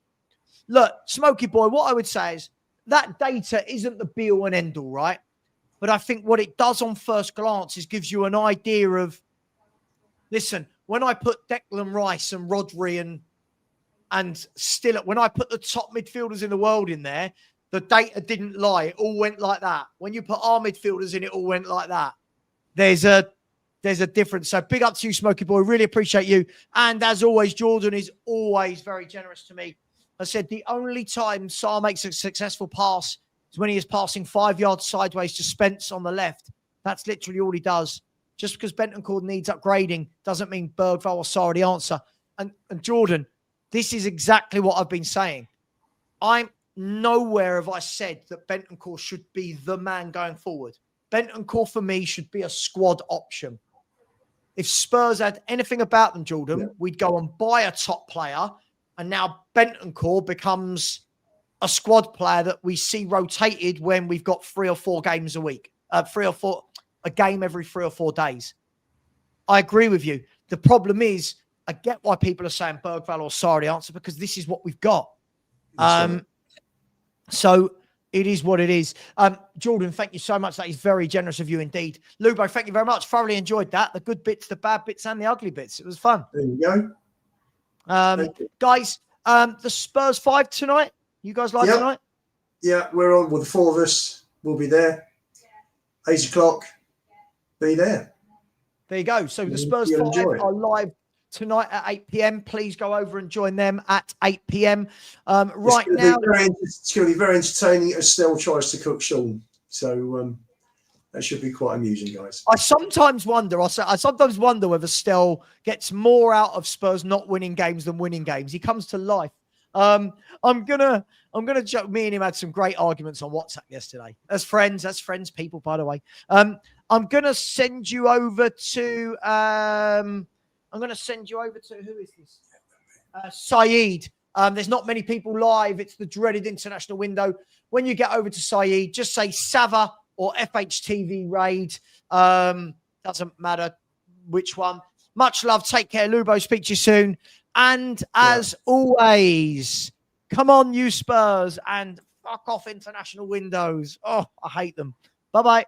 A: Look, Smoky Boy, what I would say is that data isn't the be all and end all, right? But I think what it does on first glance is gives you an idea of, listen, when I put Declan Rice and Rodri and still, when I put the top midfielders in the world in there, the data didn't lie. It all went like that. When you put our midfielders in, it all went like that. There's a difference. So big up to you, Smoky Boy. Really appreciate you. And as always, Jordan is always very generous to me. I said the only time Sarr makes a successful pass is when he is passing 5 yards sideways to Spence on the left. That's literally all he does. Just because Bentancur needs upgrading doesn't mean Bergvall or Sarr are the answer. And Jordan, this is exactly what I've been saying. Nowhere have I said that Bentancur should be the man going forward. Bentancur, for me, should be a squad option. If Spurs had anything about them, Jordan, we'd go and buy a top player, and now Bentancur becomes a squad player that we see rotated when we've got 3 or 4 games a week, a game every 3 or 4 days. I agree with you. The problem is, I get why people are saying Bergvall or Sarr the answer, because this is what we've got. So it is what it is. Jordan, thank you so much. That is very generous of you indeed. Lubo, thank you very much. Thoroughly enjoyed that. The good bits, the bad bits, and the ugly bits. It was fun.
B: There you go.
A: Guys, the Spurs 5 tonight. You guys like tonight?
B: Yeah, we're on with the 4 of us. We'll be there. 8 o'clock. Be there.
A: There you go. So the Spurs 5 are live tonight at 8 p.m. Please go over and join them at 8 p.m. Right now.
B: It's going to be very entertaining as Stell tries to cook Sean. So that should be quite amusing, guys.
A: I sometimes wonder whether Stell gets more out of Spurs not winning games than winning games. He comes to life. I'm gonna joke. Me and him had some great arguments on WhatsApp yesterday. As friends, people, by the way. I'm gonna send you over to who is this? Saeed. There's not many people live. It's the dreaded international window. When you get over to Saeed, just say Savva or FHTV raid. Doesn't matter which one. Much love. Take care, Lubo. Speak to you soon. And as always, come on, you Spurs, and fuck off international windows. Oh, I hate them. Bye-bye.